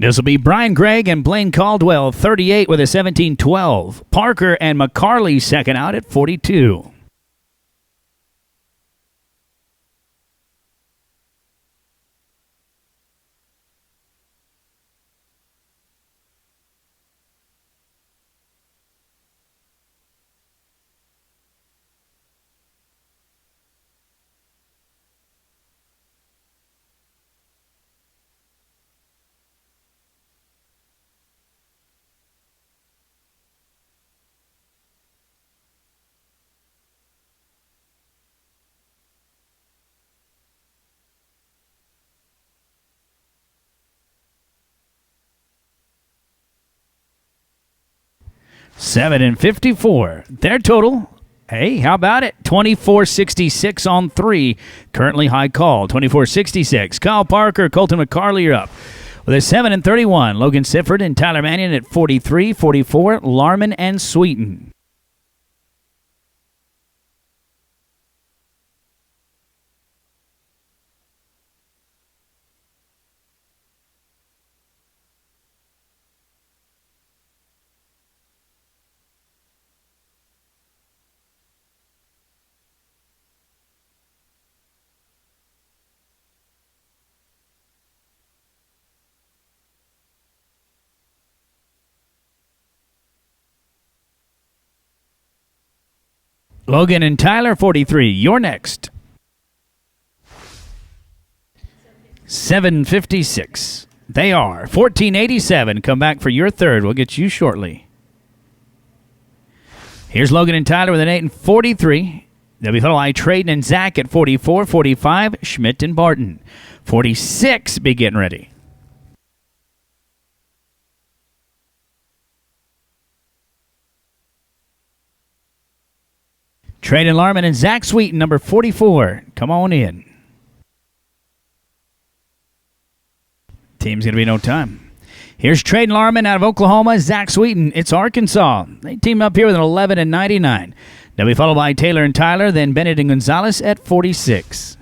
This will be Brian Gregg and Blaine Caldwell, 38 with a 17-12. Parker and McCarley second out at 42. 7 and 54. Their total, hey, how about it? 24-66 on 3. Currently high call, 24-66. Kyle Parker, Colton McCarley are up with a 7 and 31. Logan Sifford and Tyler Mannion at 43, 44. Larman and Sweeten. Logan and Tyler, 43. You're next. 756. They are 1487. Come back for your third. We'll get you shortly. Here's Logan and Tyler with an 8 and 43. They'll be followed by Traden and Zach at 44, 45. Schmidt and Barton. 46. Be getting ready. Traden Larman and Zach Sweeten, number 44. Come on in. Team's going to be no time. Here's Traden Larman out of Oklahoma. Zach Sweeten, it's Arkansas. They team up here with an 11 and 99. They'll be followed by Taylor and Tyler, then Bennett and Gonzalez at 46.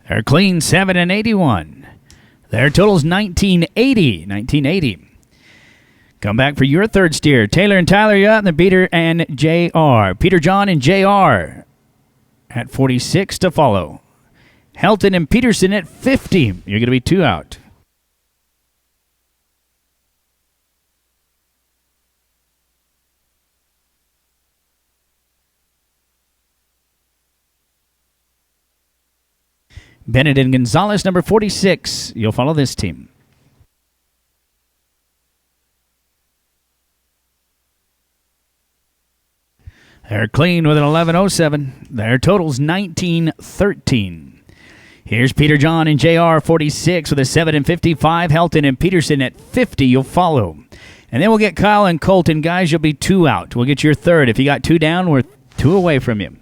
They're clean 7 and 81. Their total's 1980. Come back for your third steer. Taylor and Tyler, you up, and Peter and JR. Peter John and JR at 46 to follow. Helton and Peterson at 50. You're going to be 2 out. Bennett and Gonzalez, number 46. You'll follow this team. They're clean with an 11.07. Their total's 19.13. Here's Peter John and JR 46 with a 7 and 55. Helton and Peterson at 50. You'll follow. And then we'll get Kyle and Colton. Guys, you'll be 2 out. We'll get your third. If you got 2 down, we're 2 away from you.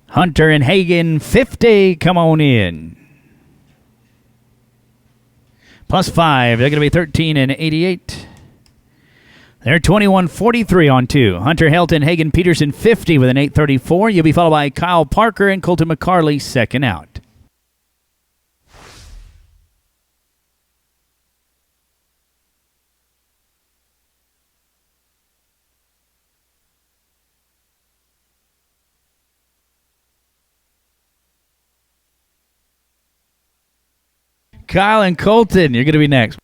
Hunter and Hagen, 50. Come on in. Plus 5. They're going to be 13 and 88. They're 21-43 on 2. Hunter, Helton, Hagen, Peterson, 50 with an 8.34. You'll be followed by Kyle Parker and Colton McCarley, second out. Kyle and Colton, you're going to be next.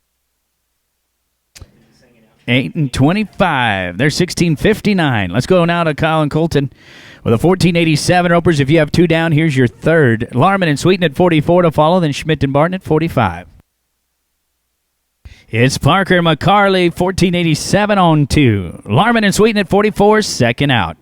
8 and 25. They're 16.59. Let's go now to Kyle and Colton with a 14.87. Ropers, if you have 2 down, here's your third. Larman and Sweeten at 44 to follow, then Schmidt and Barton at 45. It's Parker and McCarley, 14.87 on 2. Larman and Sweeten at 44, second out.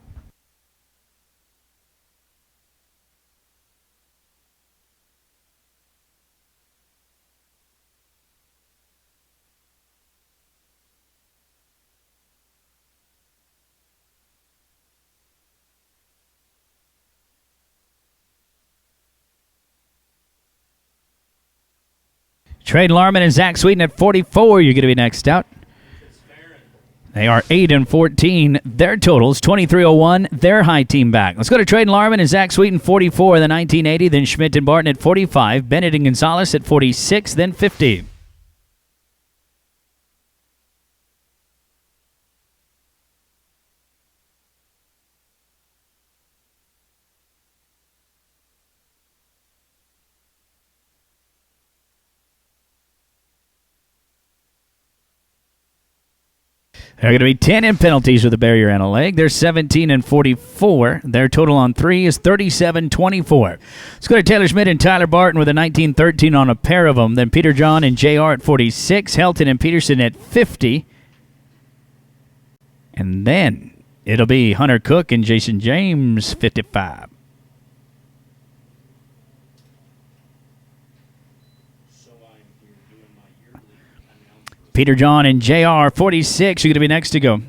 Traden Larman and Zach Sweeten at 44. You're going to be next out. They are 8 and 14. Their totals 23.01. Their high team back. Let's go to Traden Larman and Zach Sweeten 44 in the 1980. Then Schmidt and Barton at 45. Bennett and Gonzalez at 46. Then 50. There are going to be 10 in penalties with a barrier and a leg. They're 17 and 44. Their total on 3 is 37-24. Let's go to Taylor Schmidt and Tyler Barton with a 19-13 on a pair of them. Then Peter John and JR at 46. Helton and Peterson at 50. And then it'll be Hunter Cook and Jason James, 55. Peter John and JR, 46. You're going to be next to go.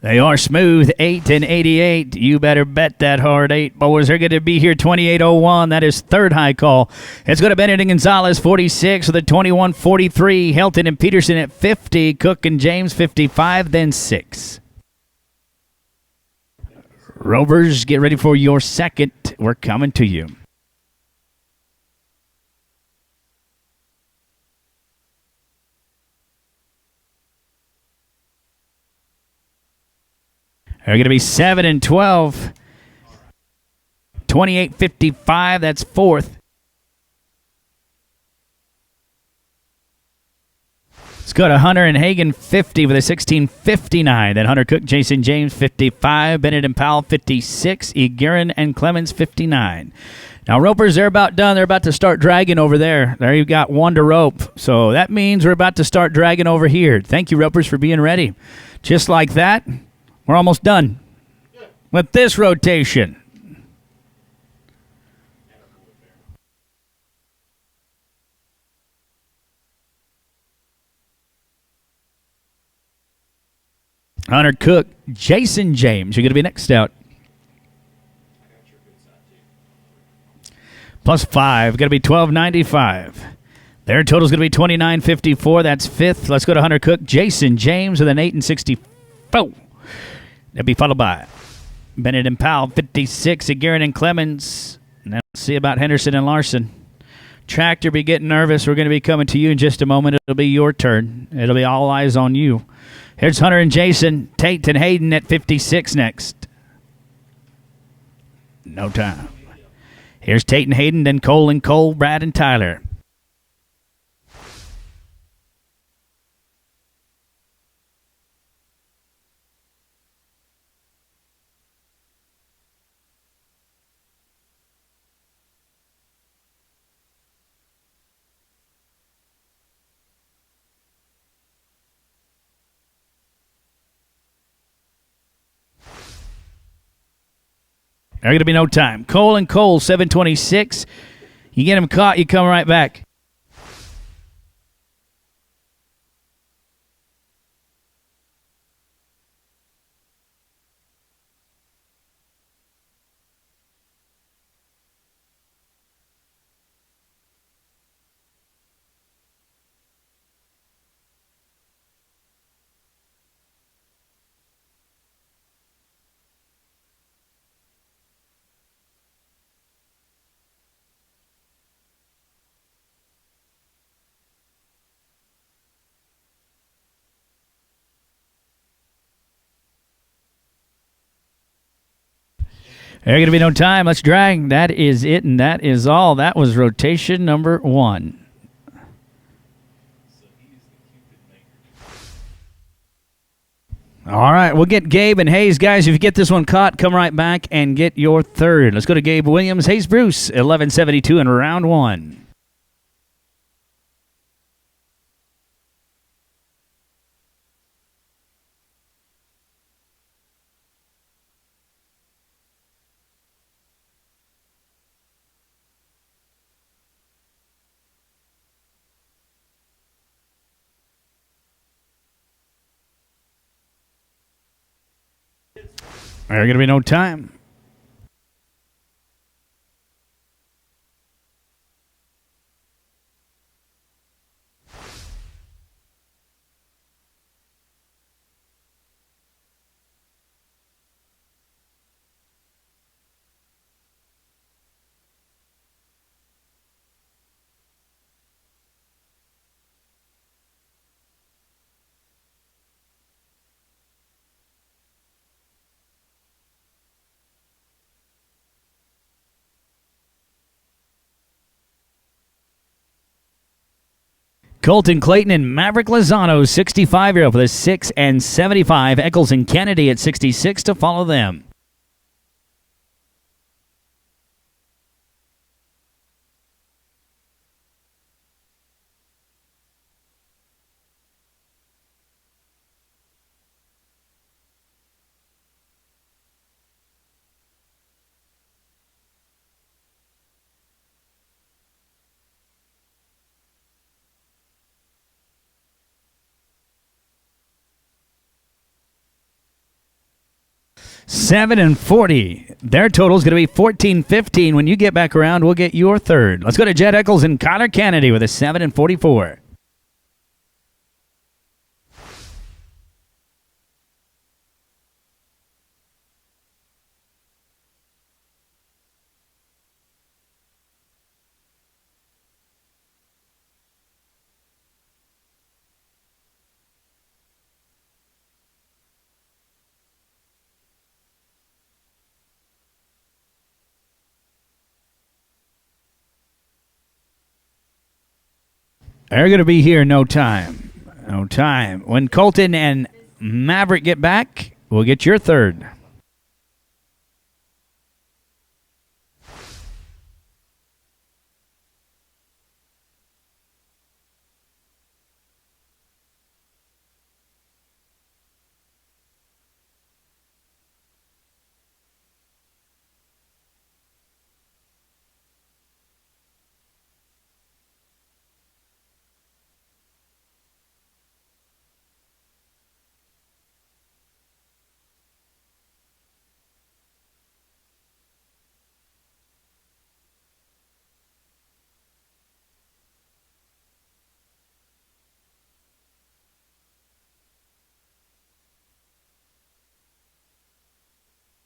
They are smooth, 8 and 88. You better bet that hard 8 boys are going to be here, 28-01. That is third high call. Let's go to Bennett and Gonzalez, 46 with a 21-43. Helton and Peterson at 50. Cook and James, 55, then 6. Rovers, get ready for your second. We're coming to you. They're going to be 7 and 12. 28-55. That's fourth. Let's go to Hunter and Hagen, 50 with a 16-59. Then Hunter Cook, Jason James, 55. Bennett and Powell, 56. Egerin and Clemens, 59. Now, ropers, they're about done. They're about to start dragging over there. There you've got one to rope. So that means we're about to start dragging over here. Thank you, ropers, for being ready. Just like that. We're almost done with this rotation. Hunter Cook, Jason James, you're going to be next out. Plus 5, going to be 12.95. Their total is going to be 29.54. That's fifth. Let's go to Hunter Cook, Jason James with an 8.64. That'll be followed by Bennett and Powell, 56. Egerin and Clemens. Now let's see about Henderson and Larson. Tractor be getting nervous. We're going to be coming to you in just a moment. It'll be your turn. It'll be all eyes on you. Here's Hunter and Jason. Tate and Hayden at 56 next. No time. Here's Tate and Hayden, then Cole and Cole, Brad and Tyler. There's going to be no time. Cole and Cole, 7:26. You get him caught, you come right back. There's going to be no time. Let's drag. That is it, and that is all. That was rotation number 1. All right, we'll get Gabe and Hayes. Guys, if you get this one caught, come right back and get your third. Let's go to Gabe Williams. Hayes Bruce, 11.72 in round 1. There's going to be no time. Colton Clayton and Maverick Lozano, 65-year-old for the 6 and 75. Eccles and Kennedy at 66 to follow them. $7 and $40. Their total is going to be $14.15. When you get back around, we'll get your third. Let's go to Jed Eccles and Connor Kennedy with a $7 and $44. They're going to be here no time. No time. When Colton and Maverick get back, we'll get your third.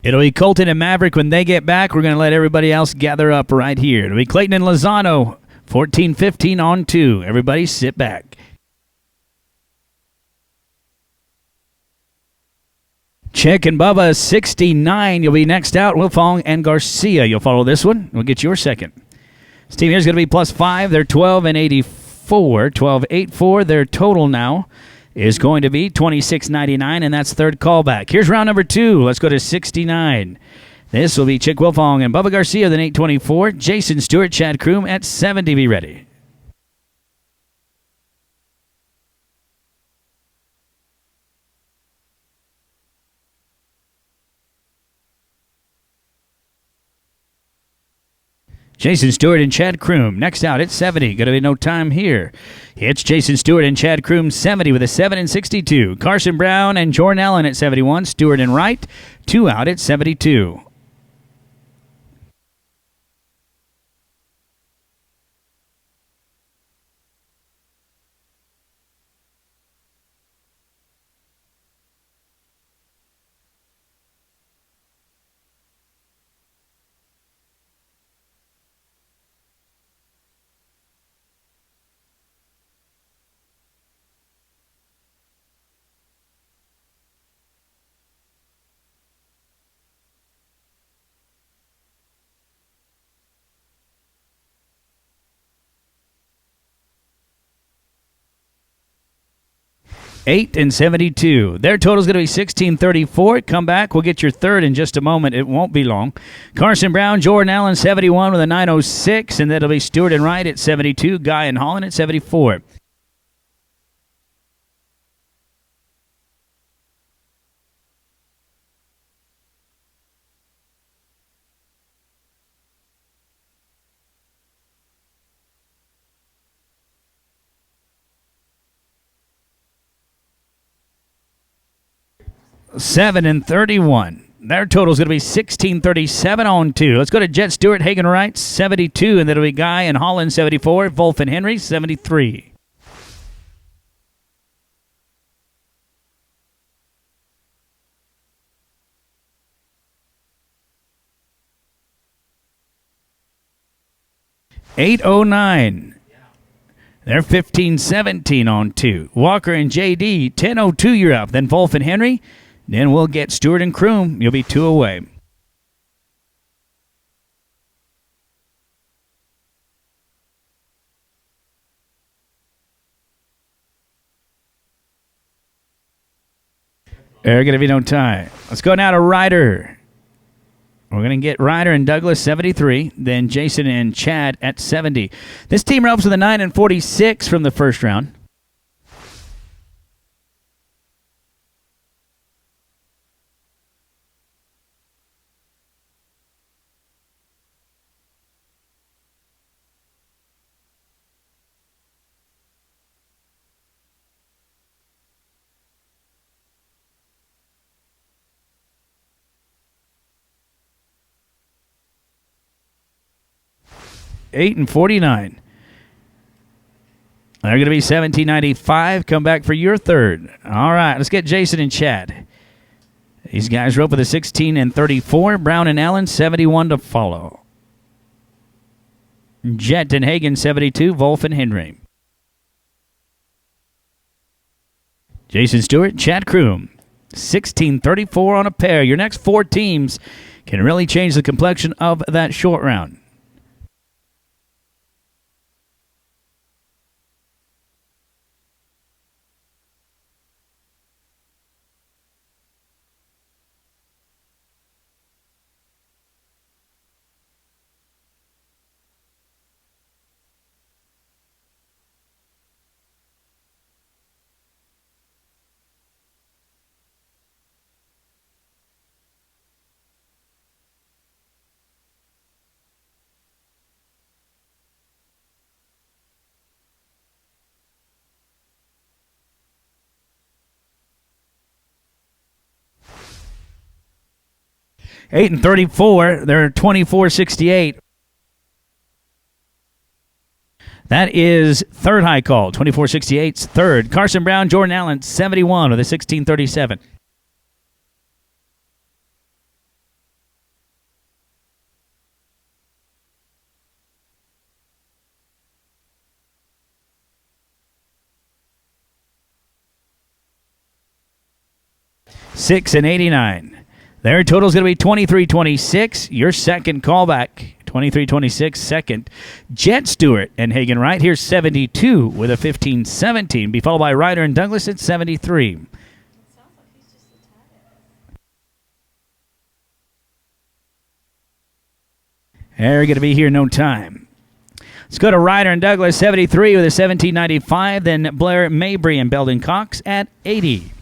It'll be Colton and Maverick when they get back. We're going to let everybody else gather up right here. It'll be Clayton and Lozano, 14-15 on 2. Everybody sit back. Chick and Bubba, 69. You'll be next out. Wilfong and Garcia. You'll follow this one. We'll get your second. This team here is going to be +5. They're 12 and 84. 12-8-4. Their total now is going to be $26.99, and that's third callback. Here's round number 2. Let's go to 69. This will be Chick Wilfong and Bubba Garcia, then 824. Jason Stewart, Chad Kroom at 70. Be ready. Jason Stewart and Chad Kroom. Next out at 70. Going to be no time here. It's Jason Stewart and Chad Kroom, 70 with a 7 and 62. Carson Brown and Jordan Allen at 71. Stewart and Wright, 2 out at 72. $8 and 72. Their total is going to be $16.34. Come back. We'll get your third in just a moment. It won't be long. Carson Brown, Jordan Allen, 71 with a 906. And that'll be Stewart and Wright at 72. Guy and Holland at 74. $7 and 31. Their total is going to be $16.37 on 2. Let's go to Jet Stewart, Hagen Wright, 72, and that'll be Guy and Holland, 74. Wolf and Henry, 73. $8.09. They're 15-17 on 2. Walker and JD, 10.02, you're up. Then Wolf and Henry. Then we'll get Stewart and Kroom. You'll be 2 away. There going to be no tie. Let's go now to Ryder. We're going to get Ryder and Douglas 73, then Jason and Chad at 70. This team ropes with a 9 and 46 from the first round. $8 and 49. They're going to be $17.95. Come back for your third. All right, let's get Jason and Chad. These guys rope with a 16 and 34. Brown and Allen, 71 to follow. Jet and Hagen, 72. Wolf and Henry. Jason Stewart, Chad Kroom, 16-34 on a pair. Your next four teams can really change the complexion of that short round. $8 and 34. They're 24-68. That is third high call. 24-68's third. Carson Brown, Jordan Allen, 71 with a 16-37. $6 and 89. Their total is going to be 23-26. Your second callback, 23-26 second. Jet Stewart and Hagen Wright, here's 72 with a 15-17. Be followed by Ryder and Douglas at 73. It sounds like he's just a tie. They're going to be here no time. Let's go to Ryder and Douglas, 73 with a 17.95. Then Blair Mabry and Belden Cox at 80.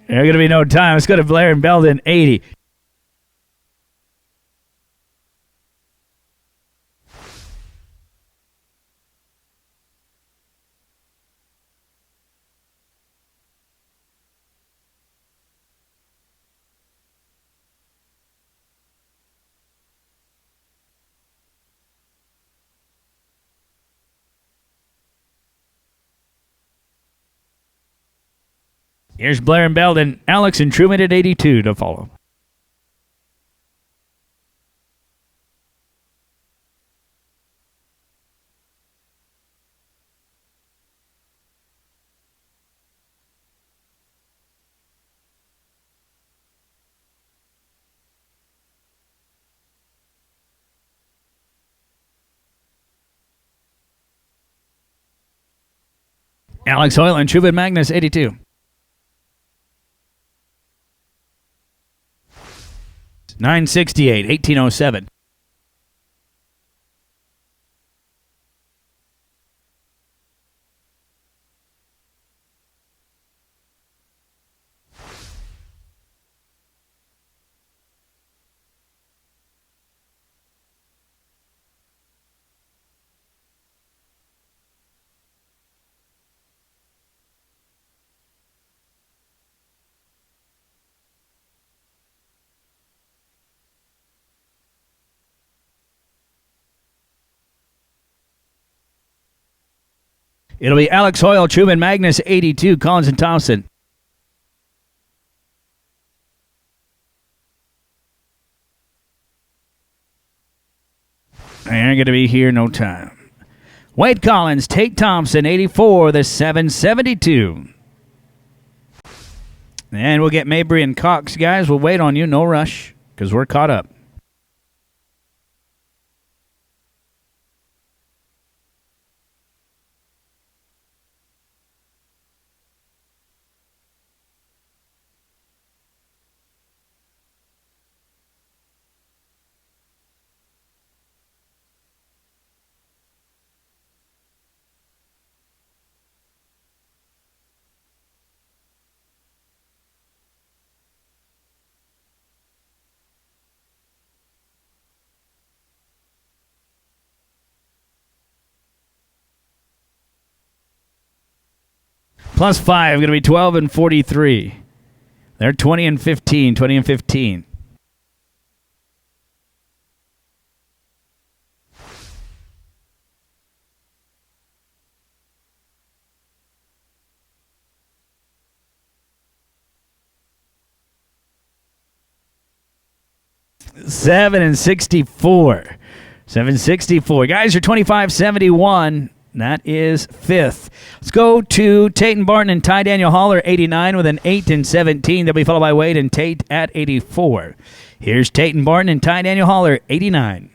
There's going to be no time. Let's go to Blair and Belden, 80. Here's Blair and Belden, Alex and Truman at 82 to follow. Alex Hoyle and Truman Magnus, 82. $968, 1807. It'll be Alex Hoyle, Truman Magnus, 82, Collins and Thompson. They're going to be here no time. Wade Collins, Tate Thompson, 84, the 772. And we'll get Mabry and Cox, guys. We'll wait on you. No rush, because we're caught up. Plus 5, going to be 12 and 43. They're 20 and 15, 20 and 15. Seven and 64. 764. Guys are 25-71. That is fifth. Let's go to Tate and Barton and Ty Daniel Haller, 89 with an 8 and 17. They'll be followed by Wade and Tate at 84. Here's Tate and Barton and Ty Daniel Haller, 89.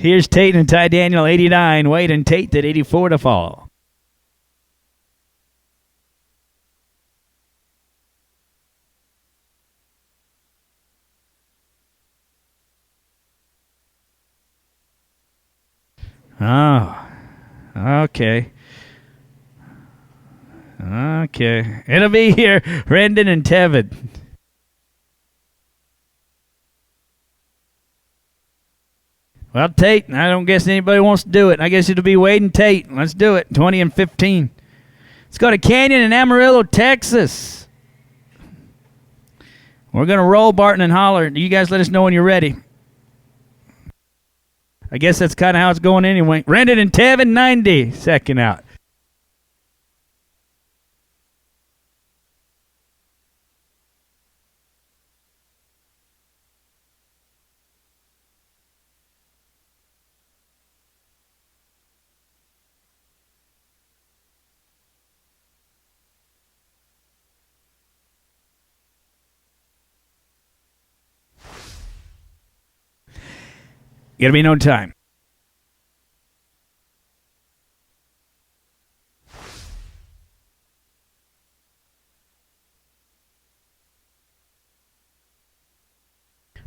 Here's Tate and Ty Daniel, 89. Wade and Tate at 84 to fall. Oh, okay. Okay. It'll be here, Rendon and Tevin. Well, Tate, I don't guess anybody wants to do it. I guess it'll be Wade and Tate. Let's do it. 20 and 15. Let's go to Canyon and Amarillo, Texas. We're going to roll Barton and Holler. You guys let us know when you're ready. I guess that's kind of how it's going anyway. Rendon and Tevin, 90. Second out. It'll be no time.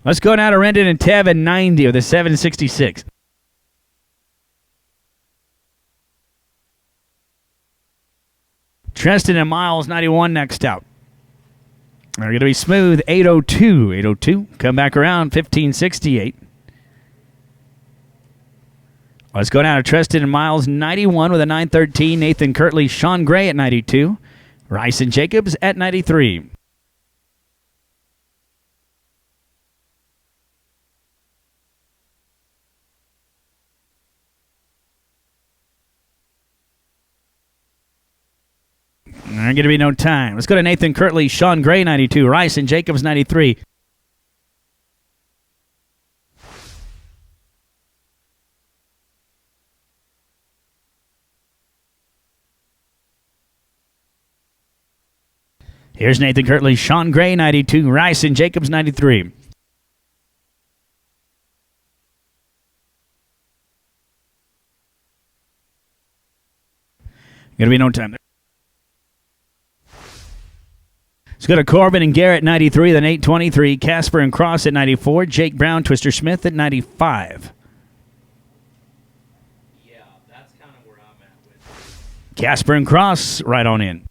Let's go now to Rendon and Tevin, 90 with a 766. Treston and Miles, 91 next out. They're going to be smooth, 802. 802. Come back around, 1568. Let's go down to Treston and Miles, 91 with a 913. Nathan Kirtley, Sean Gray at 92. Rice and Jacobs at 93. There's going to be no time. Let's go to Nathan Kirtley, Sean Gray, 92. Rice and Jacobs, 93. Here's Nathan Kirtley, Sean Gray, 92. Rice and Jacobs, 93. Going to be no time there. Let's go to Corbin and Garrett, 93, then 823. Casper and Cross at 94. Jake Brown, Twister Smith at 95. Yeah, that's kind of where I'm Casper and Cross, right on in.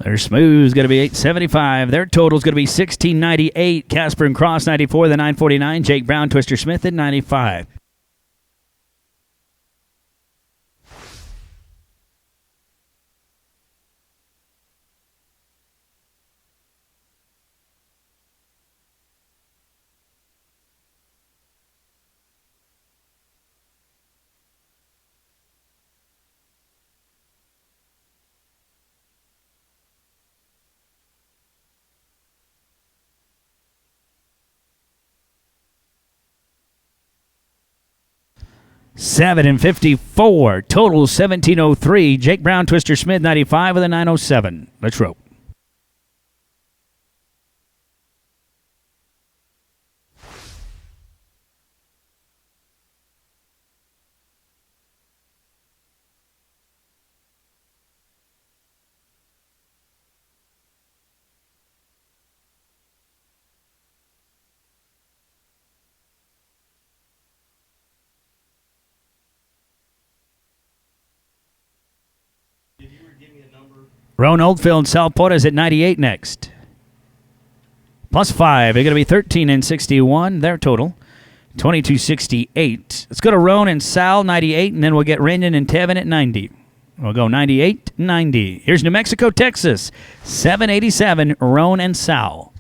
Their smooth's going to be 875. Their total's going to be 1698. Casper and Cross 94. The 949. Jake Brown, Twister Smith at 95. Seven and 54. Total 1703. Jake Brown, Twister Smith 95 with a 907. Let's roll. Roan Oldfield, South Portas at 98 next. Plus 5. They're going to be 13 and 61. Their total, 2268. Let's go to Roan and Sal, 98, and then we'll get Rendon and Tevin at 90. We'll go 98, 90. Here's New Mexico, Texas, 787, Roan and Sal.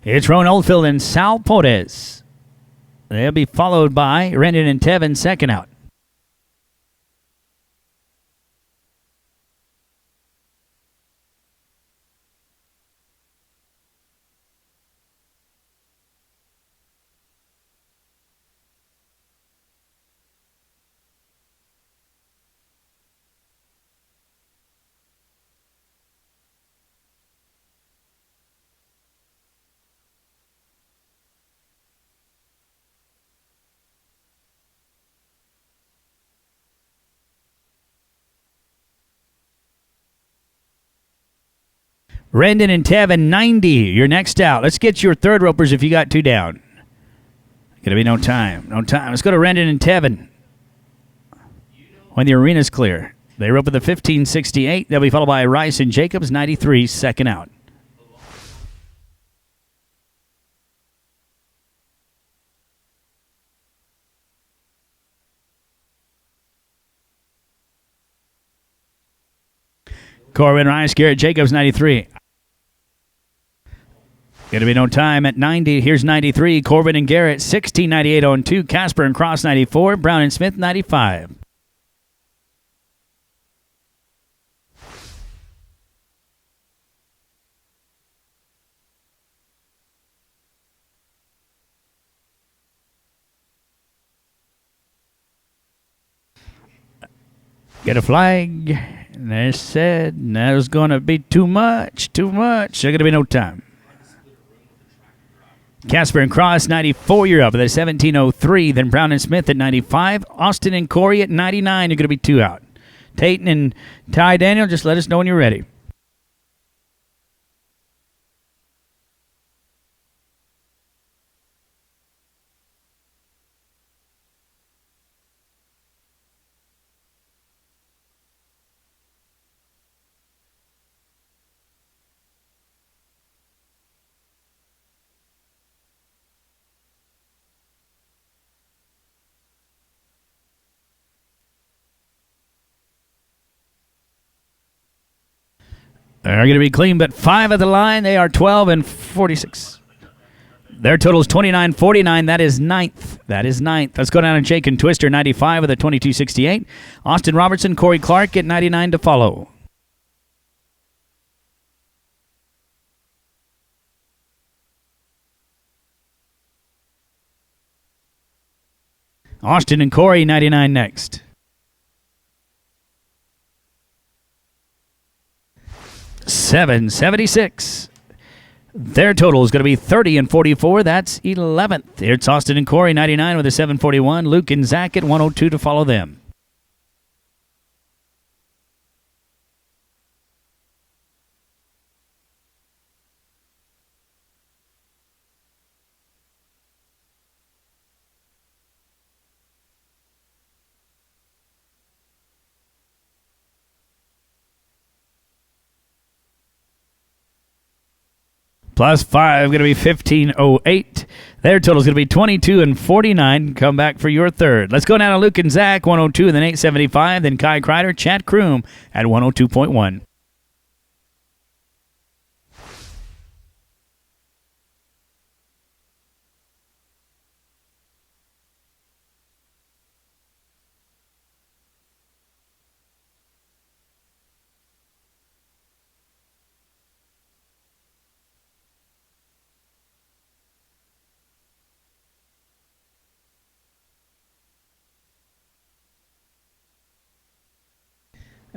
It's Roan Oldfield and Sal Portes. They'll be followed by Rendon and Tevin, second out. Rendon and Tevin, 90. You're next out. Let's get your third ropers if you got two down. Gonna be no time. No time. Let's go to Rendon and Tevin. When the arena's clear. They rope at the 1568. They'll be followed by Rice and Jacobs, 93, second out. Corbin Rice, Garrett Jacobs, 93. Going to be no time at 90. Here's 93. Corbin and Garrett, 1698 on 2. Casper and Cross, 94. Brown and Smith, 95. Get a flag. And they said that was going to be too much. There's going to be no time. Casper and Cross, 94. You're up at the 1703. Then Brown and Smith at 95. Austin and Corey at 99. You're going to be two out. Tayton and Ty Daniel, just let us know when you're ready. They're going to be clean, but 5 at the line. They are 12 and 46. Their total is 29.49. That is ninth. Let's go down to Jake and Twister, 95 with a 22.68. Austin Robertson, Corey Clark at 99 to follow. Austin and Corey, 99 next. 776. Their total is going to be 30 and 44. That's 11th. It's Austin and Corey, 99 with a 741. Luke and Zach at 102 to follow them. Plus 5, going to be 1508. Their total is going to be 22 and 49. Come back for your third. Let's go now to Luke and Zach, 102, and then 875. Then Kai Kreider, Chad Kroom at 102.1.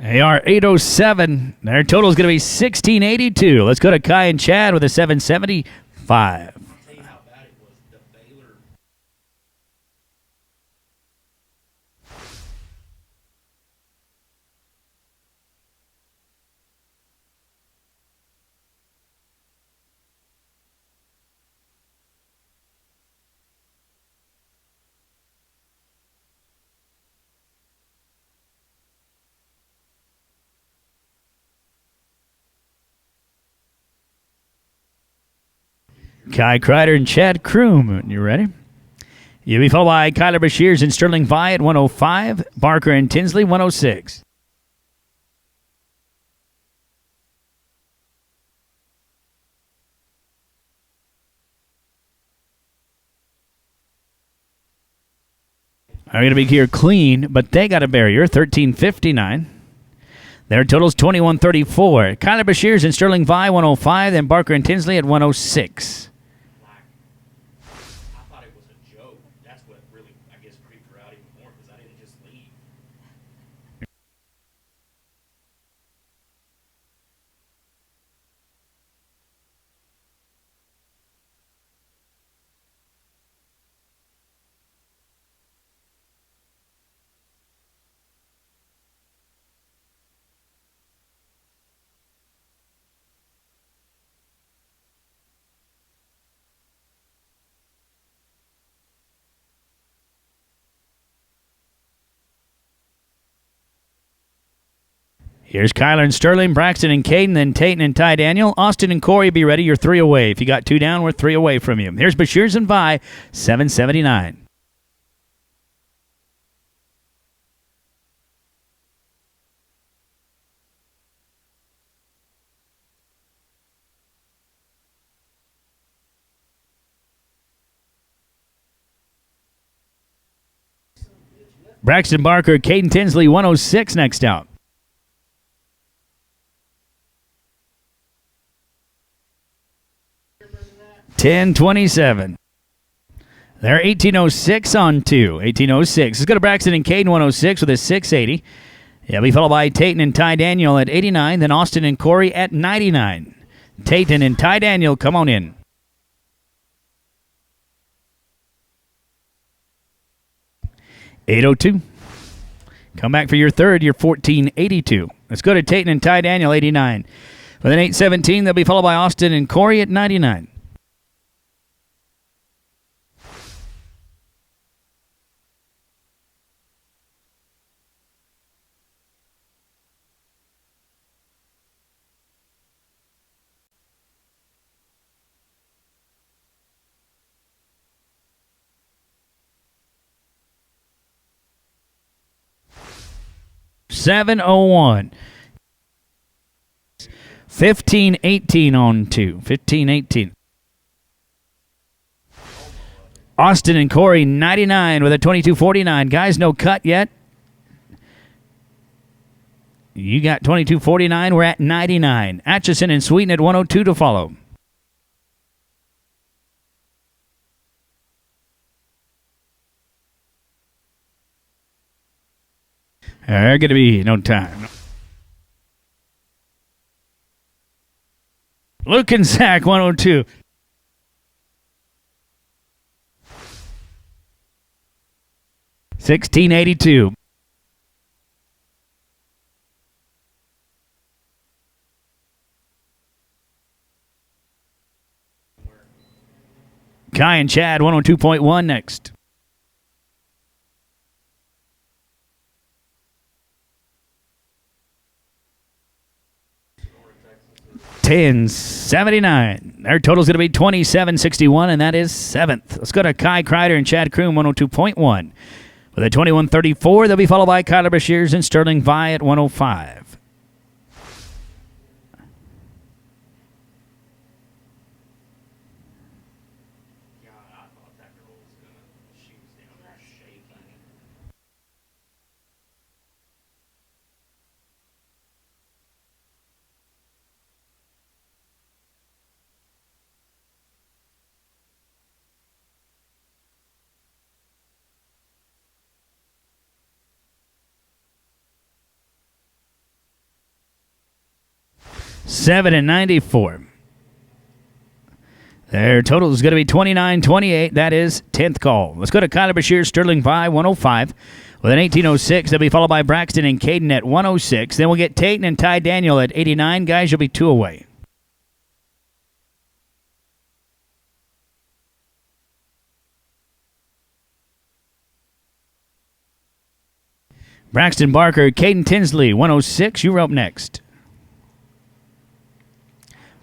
AR 807. Their total is going to be 1682. Let's go to Kai and Chad with a 775. Kai Kreider and Chad Kroom. You ready? You'll be followed by Kyler Bashirs and Sterling Vi at 105. Barker and Tinsley, 106. I'm going to be here clean, but they got a barrier, 1359. Their total's 2134. Kyler Bashirs and Sterling Vi, 105. Then Barker and Tinsley at 106. Here's Kyler and Sterling, Braxton and Caden, then Tayton and Ty Daniel. Austin and Corey, be ready. You're 3 away. If you got 2 down, we're 3 away from you. Here's Bashirs and Vi, 779. Braxton Barker, Caden Tinsley, 106 next out. $10.27. They're 1806 on 2. 1806. Let's go to Braxton and Caden, 106 with a 680. He'll be followed by Tayton and Ty Daniel at 89. Then Austin and Corey at 99. Tayton and Ty Daniel, come on in. $802. Come back for your third. You're 1482. Let's go to Tayton and Ty Daniel, 89. With an 817, they'll be followed by Austin and Corey at 99. $701. 1518 on 2. 1518. Austin and Corey, 99 with a 2249. Guys, no cut yet. You got 2249. We're at 99. Atchison and Sweeten at 102 to follow. They're going to be no time. Luke and Zach, 102. $16.82. Kai and Chad, 102.1 next. $10.79. Their total is going to be $27.61, and that is 7th. Let's go to Kai Kreider and Chad Kroom, 102.1. With a 21.34, they'll be followed by Kyler Bashirs and Sterling Vi at 105. $7.94. Their total is going to be $29.28. That is 10th call. Let's go to Kyler Bashir, Sterling Vi, 105. With an 18.06, they'll be followed by Braxton and Caden at 106. Then we'll get Tayton and Ty Daniel at 89. Guys, you'll be 2 away. Braxton Barker, Caden Tinsley, 106. You're up next.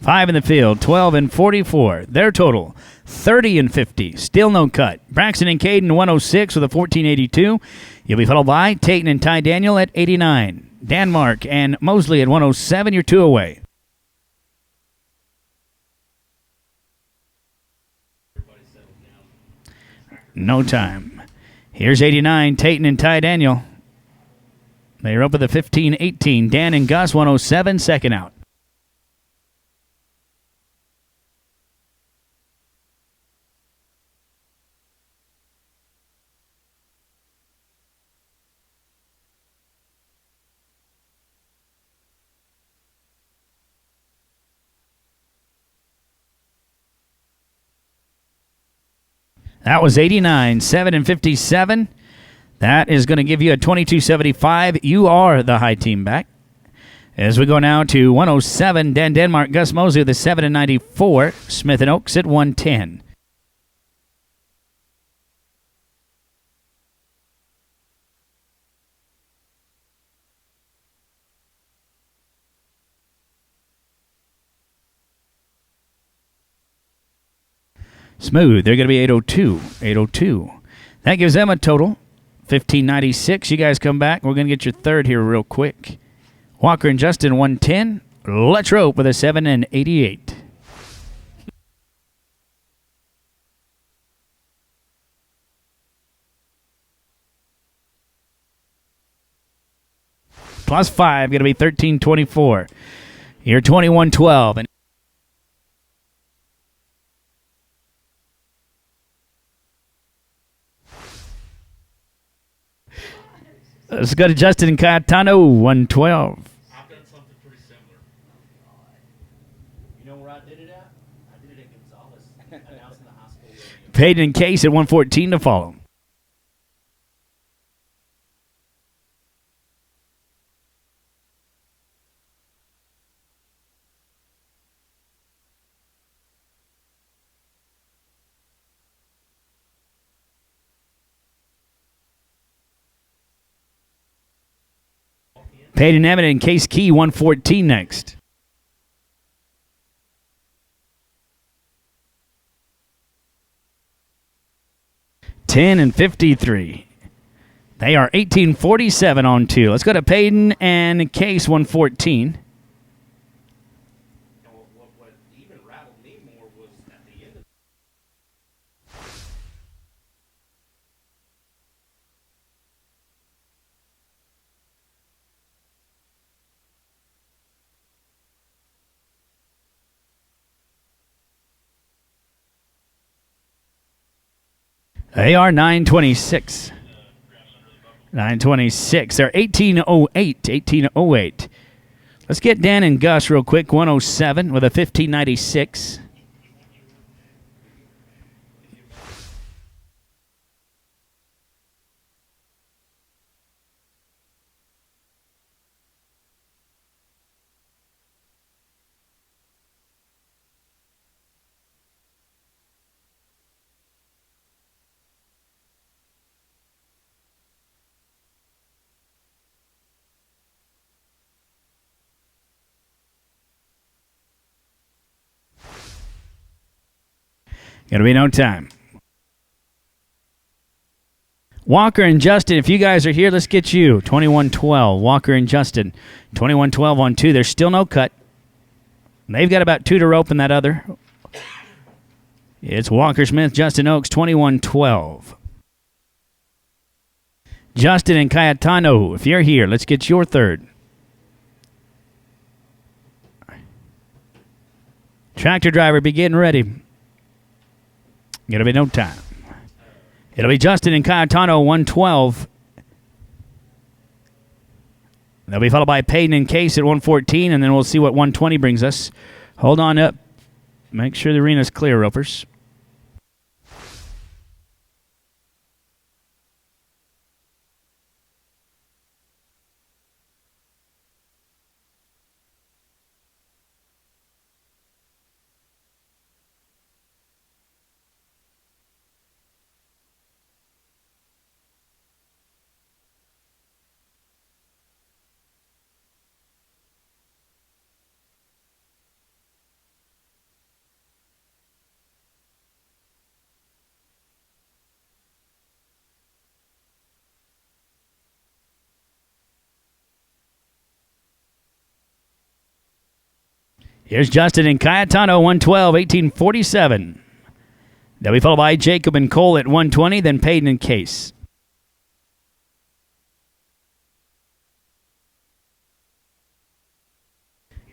5 in the field, 12 and 44. Their total, 30 and 50. Still no cut. Braxton and Caden, 106 with a 14.82. You'll be followed by Tayton and Ty Daniel at 89. Danmark and Mosley at 107. You're 2 away. No time. Here's 89, Tayton and Ty Daniel. They're up with a 15.18. Dan and Gus, 107, second out. That was 89, 7 and 57. That is going to give you a 22.75. You are the high team back. As we go now to 107, Dan Denmark, Gus Mosley with a 7 and 94. Smith and Oaks at 110. Smooth, they're going to be 802. 802. That gives them a total 1596. You guys come back. We're going to get your third here real quick. Walker and Justin 110. Let's rope with a 7 and 88. Plus 5 going to be 1324. You're 2112. And let's go to Justin Catano, 112. I've done something pretty similar. You know where I did it at? I did it at Gonzales, announcing the high school. Peyton and Case at 114 to follow. Peyton Emmett and Case Key, 114 next. $10 and 53. They are 1847 on 2. Let's go to Peyton and Case, 114. What even rattled me more was at the end of They are 926. 926. They're 1808. 1808. Let's get Dan and Gus real quick. 107 with a 1596. Gonna be no time. Walker and Justin, if you guys are here, let's get you. 21-12. Walker and Justin. 21-12 on 2. There's still no cut. They've got about 2 to rope in that other. It's Walker Smith, Justin Oaks, 21-12. Justin and Cayetano, if you're here, let's get your third. Tractor driver, be getting ready. Gonna be no time. It'll be Justin and Cayetano, 112. They'll be followed by Payton and Case at 114, and then we'll see what 120 brings us. Hold on up. Make sure the arena's clear, ropers. Here's Justin and Cayetano, 112, 1847. They'll be followed by Jacob and Cole at 120, then Payton and Case.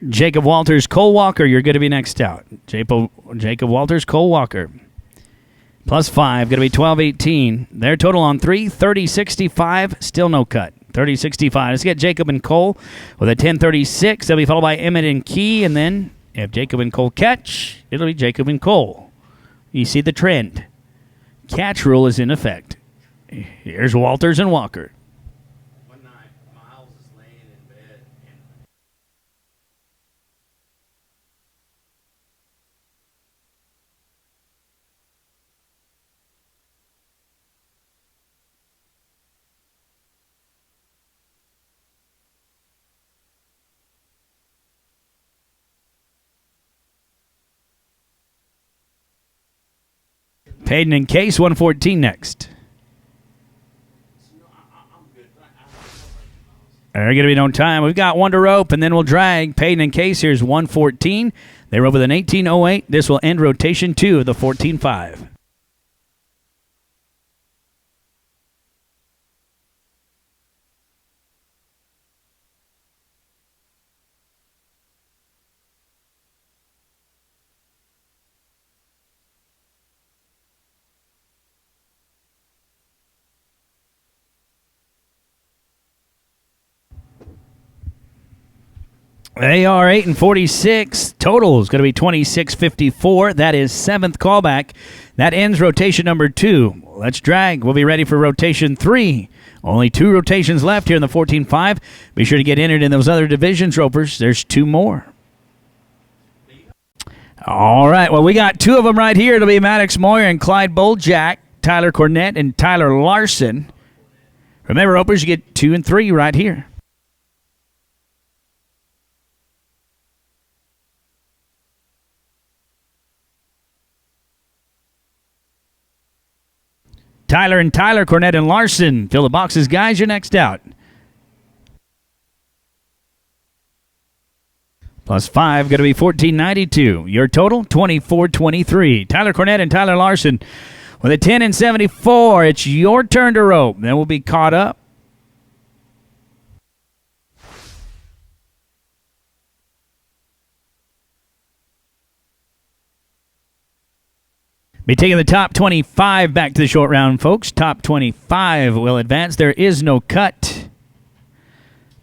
Jacob Walters, Cole Walker, you're going to be next out. Jacob Walters, Cole Walker. Plus 5, going to be 12-18. Their total on 3, 30-65, still no cut. 30-65. Let's get Jacob and Cole with a 10-36. They'll be followed by Emmett and Key, and then if Jacob and Cole catch, it'll be Jacob and Cole. You see the trend. Catch rule is in effect. Here's Walters and Walker. One night, Miles is laying in bed and Payton and Case, 114 next. I'm good. They're going to be no time. We've got 1 to rope, and then we'll drag. Payton and Case, here's 114. They rope with an 18.08. This will end rotation 2 of the 14.5. They are 8-46. Total is going to be 26-54. That is 7th callback. That ends rotation number 2. Let's drag. We'll be ready for rotation 3. Only 2 rotations left here in the 14.5. Be sure to get entered in those other divisions, ropers. There's 2 more. All right. Well, we got 2 of them right here. It'll be Maddox Moyer and Clyde Boljak, Tyler Cornett and Tyler Larson. Remember, ropers, you get 2 and 3 right here. Tyler, Cornett, and Larson. Fill the boxes, guys. You're next out. Plus 5, going to be 14.92. Your total, 24.23. Tyler Cornett and Tyler Larson with a 10 and 74. It's your turn to rope. Then we'll be caught up. Be taking the top 25 back to the short round, folks. Top 25 will advance. There is no cut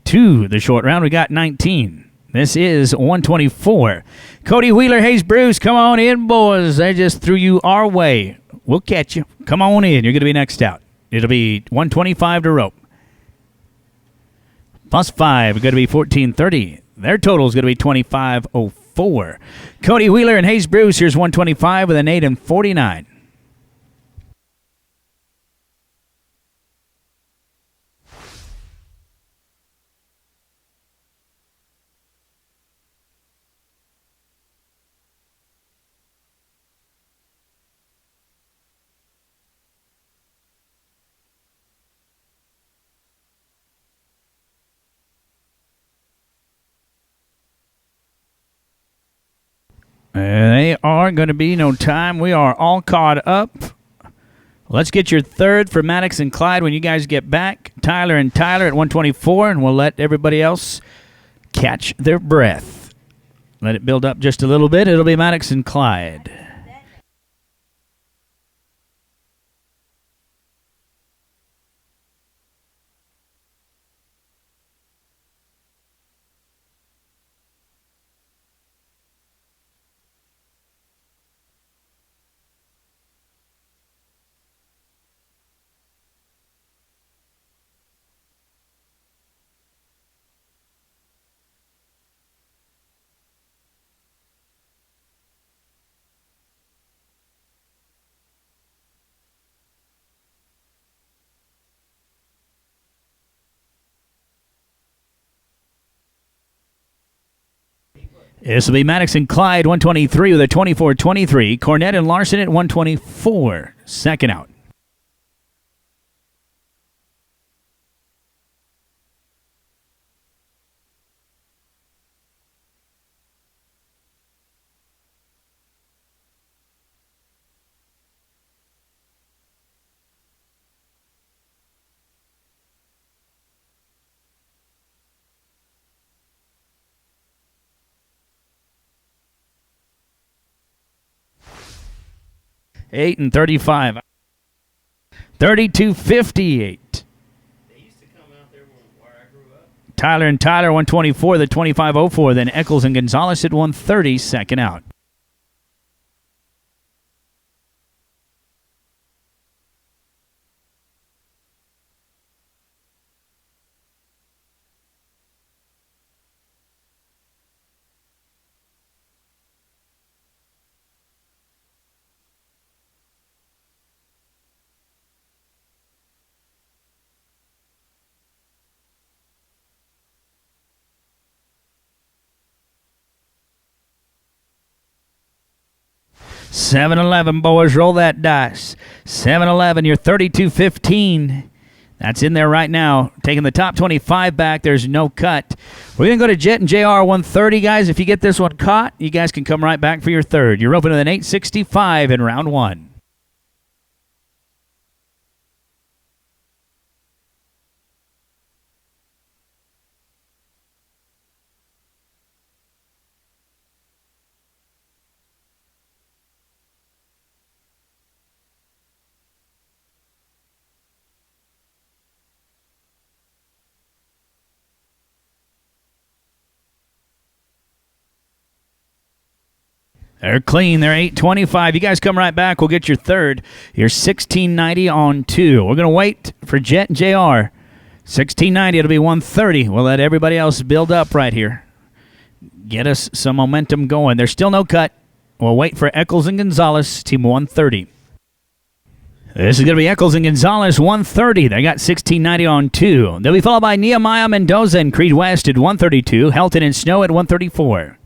to the short round. We got 19. This is 124. Cody Wheeler, Hayes Bruce, come on in, boys. They just threw you our way. We'll catch you. Come on in. You're going to be next out. It'll be 125 to rope. Plus 5, going to be 1430. Their total is going to be 2504. Cody Wheeler and Hayes Bruce, here's 125 with an 8 and 49. They are going to be no time. We are all caught up. Let's get your third for Maddox and Clyde when you guys get back. Tyler and Tyler at 124, and we'll let everybody else catch their breath. Let it build up just a little bit. It'll be Maddox and Clyde. This will be Maddox and Clyde, 123 with a 24-23. Cornett and Larson at 124. Second out. Eight and 35. 32-58. They used to come out there where I grew up. Tyler and Tyler, 124, the 25-04. Then Eccles and Gonzalez at 130, second out. $7-11, boys. Roll that dice. $7-11, you're 32-15. That's in there right now. Taking the top 25 back. There's no cut. We're going to go to Jet and JR 130, guys. If you get this one caught, you guys can come right back for your third. You're open with an 865 in round one. They're clean. They're 825. You guys come right back. We'll get your third. You're 1690 on two. We're going to wait for Jet and JR. 1690. It'll be 130. We'll let everybody else build up right here. Get us some momentum going. There's still no cut. We'll wait for Eccles and Gonzalez, team 130. This is going to be Eccles and Gonzalez, 130. They got 1690 on two. They'll be followed by Nehemiah Mendoza and Creed West at 132. Helton and Snow at 134.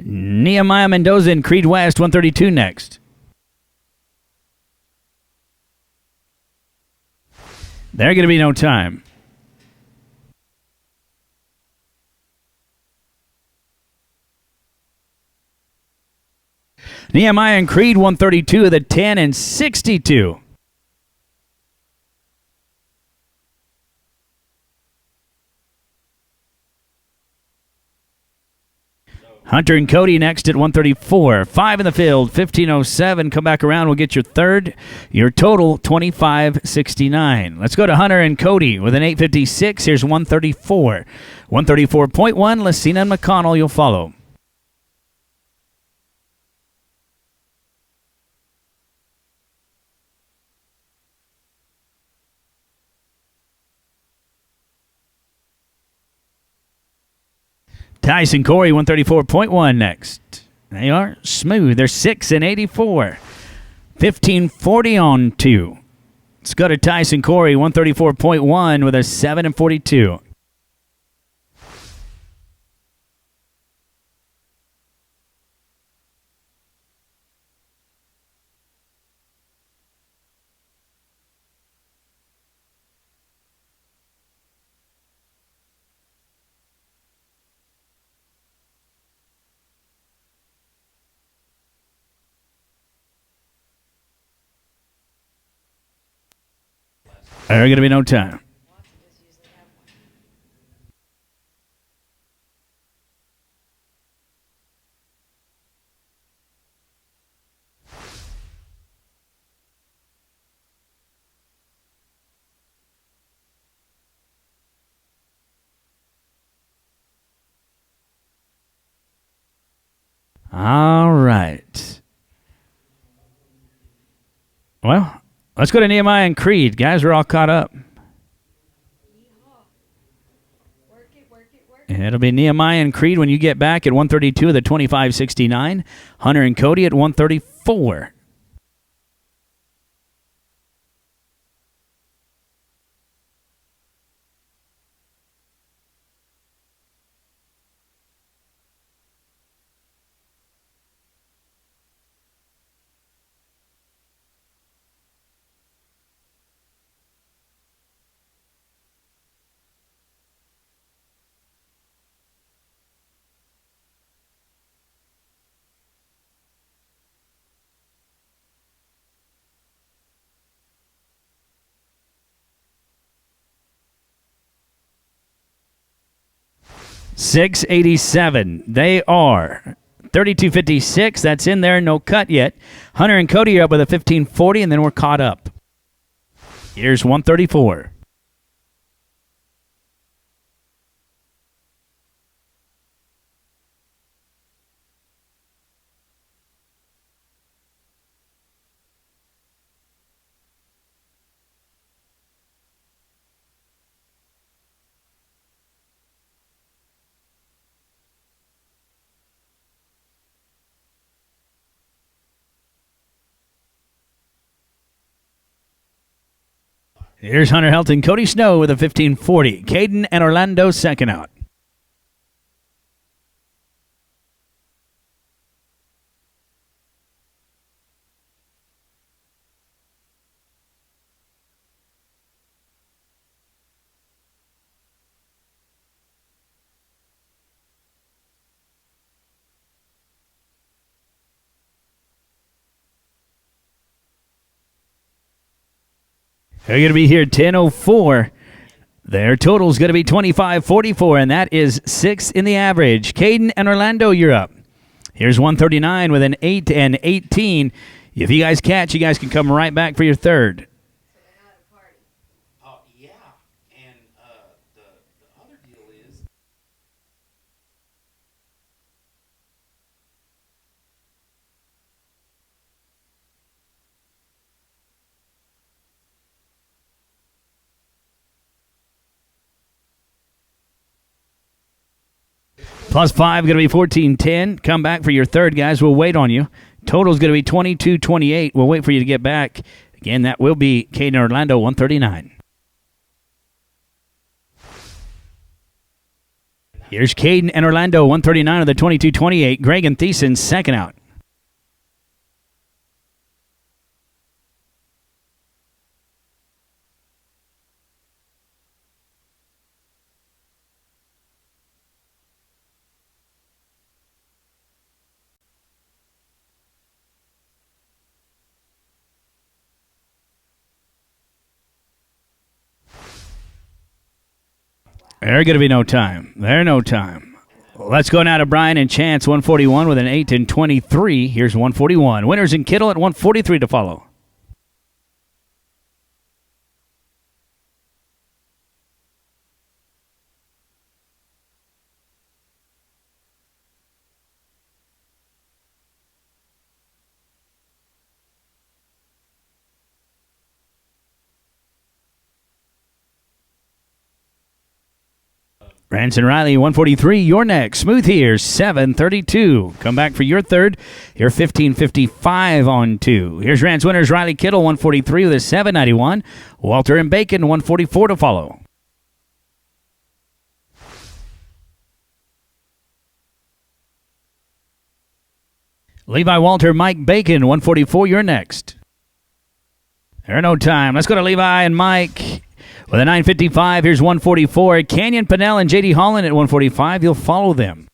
Nehemiah Mendoza and Creed West, 132 next. They're going to be no time. Nehemiah and Creed, 132 of the 10 and 62. Hunter and Cody next at 134. 5 in the field, 1507. Come back around. We'll get your third. Your total, 2569. Let's go to Hunter and Cody with an 856. Here's 134. 134.1. Lacina and McConnell, you'll follow. Tyson Corey, 134.1 next. They are smooth. They're 6 and 84. 1540 on 2. Let's go to Tyson Corey, 134.1 with a 7 and 42. There's going to be no time. All right. Well, let's go to Nehemiah and Creed. Guys, we're all caught up. Work it, work it, work it. And it'll be Nehemiah and Creed when you get back at 132 of the 2569. Hunter and Cody at 134. $687. They are $32.56. That's in there. No cut yet. Hunter and Cody are up with a 1540, and then we're caught up. Here's 134. Here's Hunter Helton, Cody Snow with a 1540. Caden and Orlando second out. They're going to be here 10:04. Their total is going to be 25.44, and that is 6th in the average. Caden and Orlando, you're up. Here's 139 with an 8 and 18. If you guys catch, you guys can come right back for your third. Yeah, and the other deal is +5 going to be 14.10. Come back for your third, guys. We'll wait on you. Total is going to be 22.28. We'll wait for you to get back. Again, that will be Caden and Orlando, 139. Here's Caden and Orlando, 139 of the 22.28. Greg and Thiessen, second out. There's going to be no time. There's no time. Let's go now to Brian and Chance, 141 with an 8 and 23. Here's 141. Winners in Kittle at 143 to follow. Branson Riley, 143. You're next. Smooth here, 732. Come back for your third. You're 1555 on 2. Here's Rance winners Riley Kittle, 143 with a 791. Walter and Bacon, 144 to follow. Levi Walter, Mike Bacon, 144. You're next. There's no time. Let's go to Levi and Mike. With a 955, here's 144. Canyon Pinnell and J.D. Holland at 145. You'll follow them.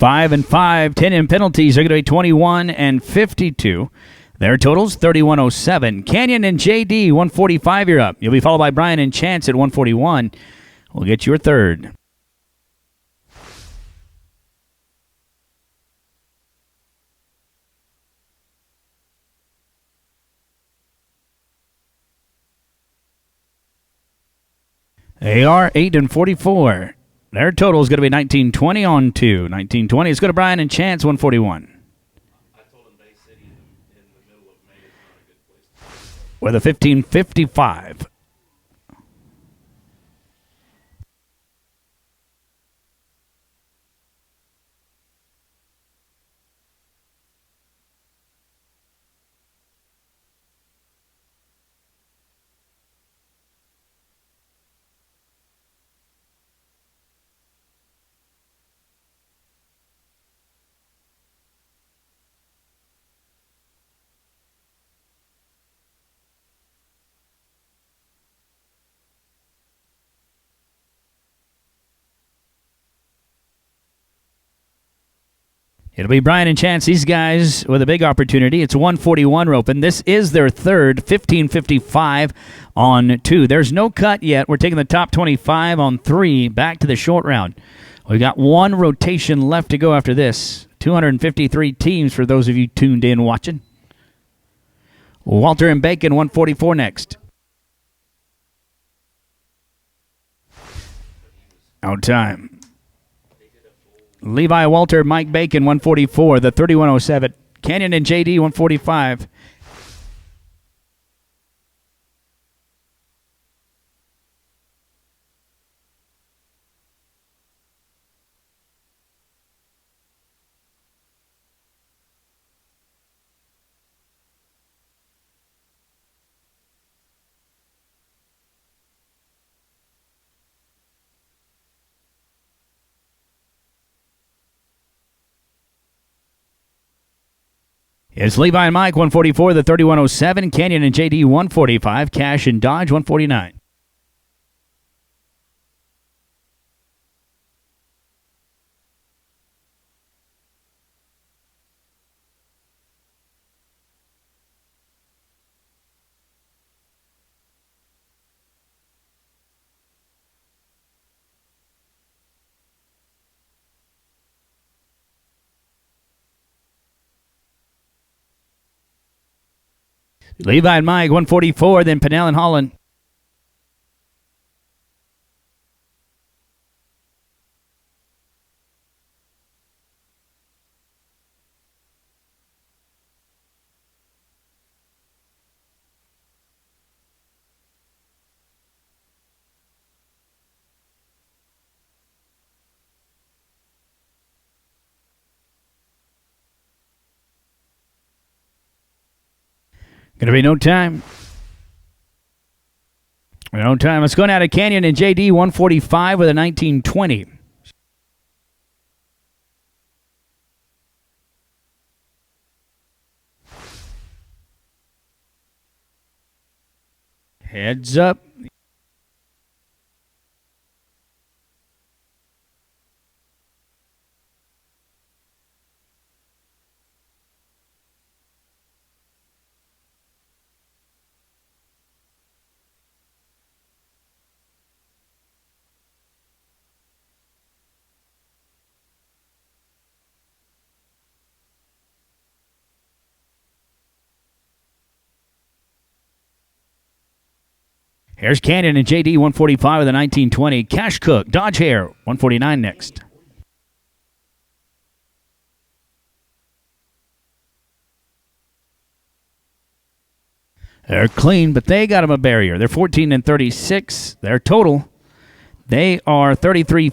Five and 5, 10 in penalties are going to be 21 and 52. Their totals 3107. Canyon and JD 145. You're up. You'll be followed by Brian and Chance at 141. We'll get your third. They are 8 and 44. Their total is going to be 1920 on 2. 1920. Let's go to Brian and Chance, 141. I told him Bay City in the middle of May is not a good place to With a 1555. It'll be Brian and Chance, these guys with a big opportunity. It's 141 roping. This is their third, 1555 on 2. There's no cut yet. We're taking the top 25 on 3 back to the short round. We got one rotation left to go after this. 253 teams for those of you tuned in watching. Walter and Bacon, 144 next. Out time. Levi Walter, Mike Bacon, 144. The 3107. Canyon and JD, 145. It's Levi and Mike, 144, the 3107. Canyon and JD, 145. Cash and Dodge, 149. Levi and Mike, 144, then Pinnell and Holland. Gonna be no time. No time. Let's go now to Canyon and JD, 145 with a 1920. Heads up. Here's Canyon and JD 145 with a 1920. Cash Cook, Dodge Hare 149 next. They're clean, but they got them a barrier. They're 14 and 36. Their total, they are 33.56.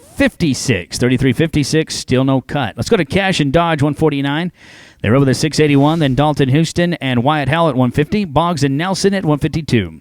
33.56, still no cut. Let's go to Cash and Dodge 149. They're over the 681. Then Dalton Houston and Wyatt Howell at 150. Boggs and Nelson at 152.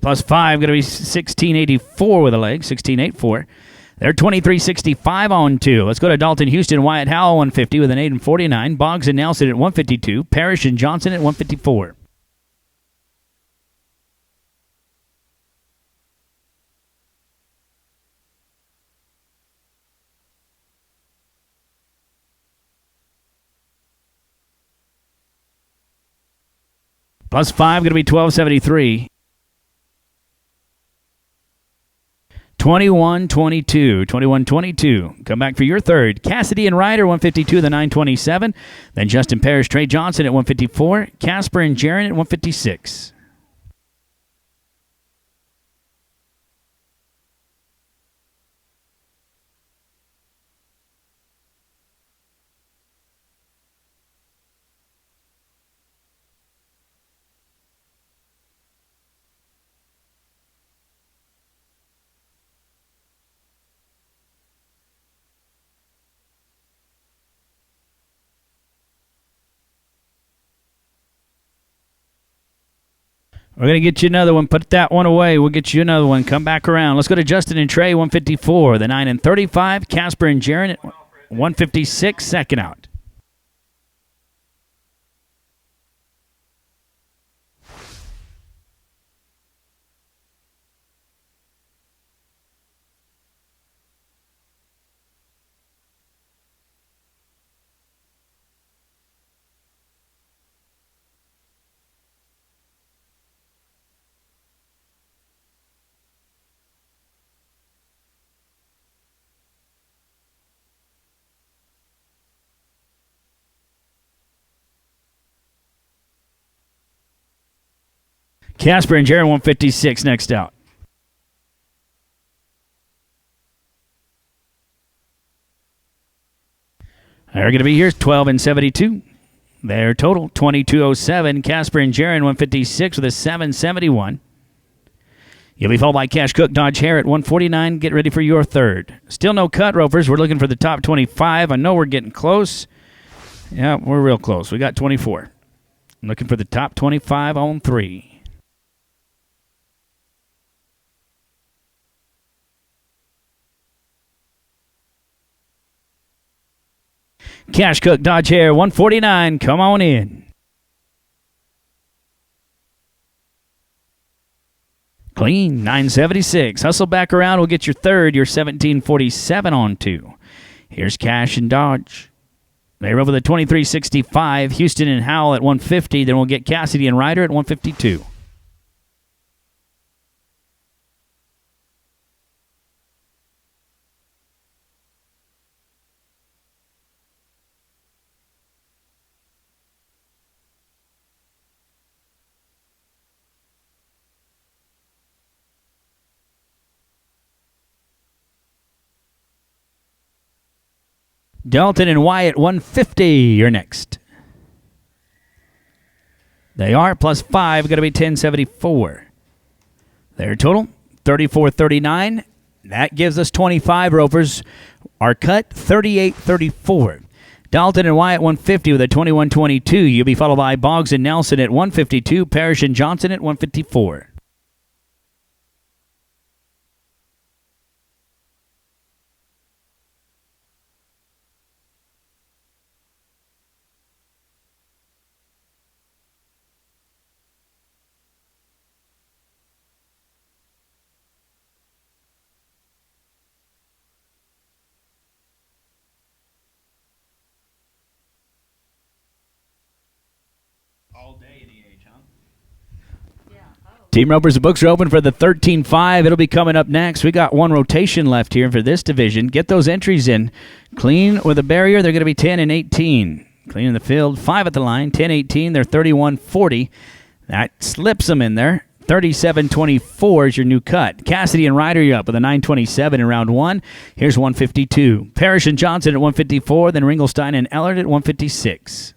Plus 5, going to be 1684 with a leg, 1684. They're 23.65 on 2. Let's go to Dalton Houston, Wyatt Howell 150 with an 8 and 49. Boggs and Nelson at 152. Parrish and Johnson at 154. Plus 5, going to be 1273. 21-22. 21-22. Come back for your third. Cassidy and Ryder, 152, the 927. Then Justin Parrish, Trey Johnson at 154. Casper and Jaron at 156. We're going to get you another one. Put that one away. We'll get you another one. Come back around. Let's go to Justin and Trey, 154. The 9 and 35. Casper and Jaron at 156. Second out. Casper and Jaron, 156 next out. They're going to be here, 12 and 72. Their total, 2207. Casper and Jaron, 156 with a 771. You'll be followed by Cash Cook, Dodge Hare at 149. Get ready for your third. Still no cut, Ropers. We're looking for the top 25. I know we're getting close. Yeah, we're real close. We got 24. I'm looking for the top 25 on 3. Cash Cook, Dodge Hare, 149. Come on in. Clean, 976. Hustle back around. We'll get your third, your 1747 on 2. Here's Cash and Dodge. They're over the 2365. Houston and Howell at 150. Then we'll get Cassidy and Ryder at 152. Dalton and Wyatt, 150. You're next. They are plus 5, going to be 1074. Their total, 3439. That gives us 25 Ropers. Our cut 38-34. Dalton and Wyatt 150 with a 21-22. You'll be followed by Boggs and Nelson at 152. Parrish and Johnson at 154. Yeah. Oh. Team ropers, the books are open for the 13-5. It'll be coming up next. We got one rotation left here for this division. Get those entries in. Clean with a barrier, they're going to be 10 and 18. Clean in the field, 5 at the line, 10-18. They're 31-40. That slips them in there. 37-24 is your new cut. Cassidy and Ryder, you're up with a 9-27 in round 1. Here's 152. Parrish and Johnson at 154. Then Ringelstein and Ellard at 156.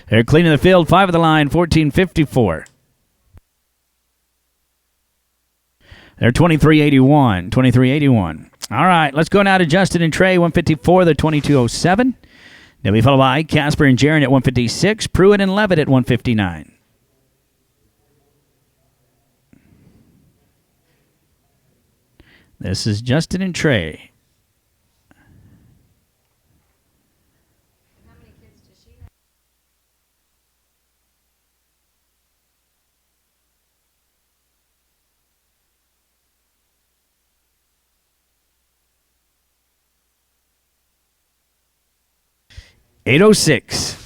They're cleaning the field, 5 at the line, 14-54. They're 23-81, 23-81. All right, let's go now to Justin and Trey, 154. They're 22-07. They'll be followed by Casper and Jaron at 156. Pruitt and Levitt at 159. This is Justin and Trey. How many kids does she have? .806.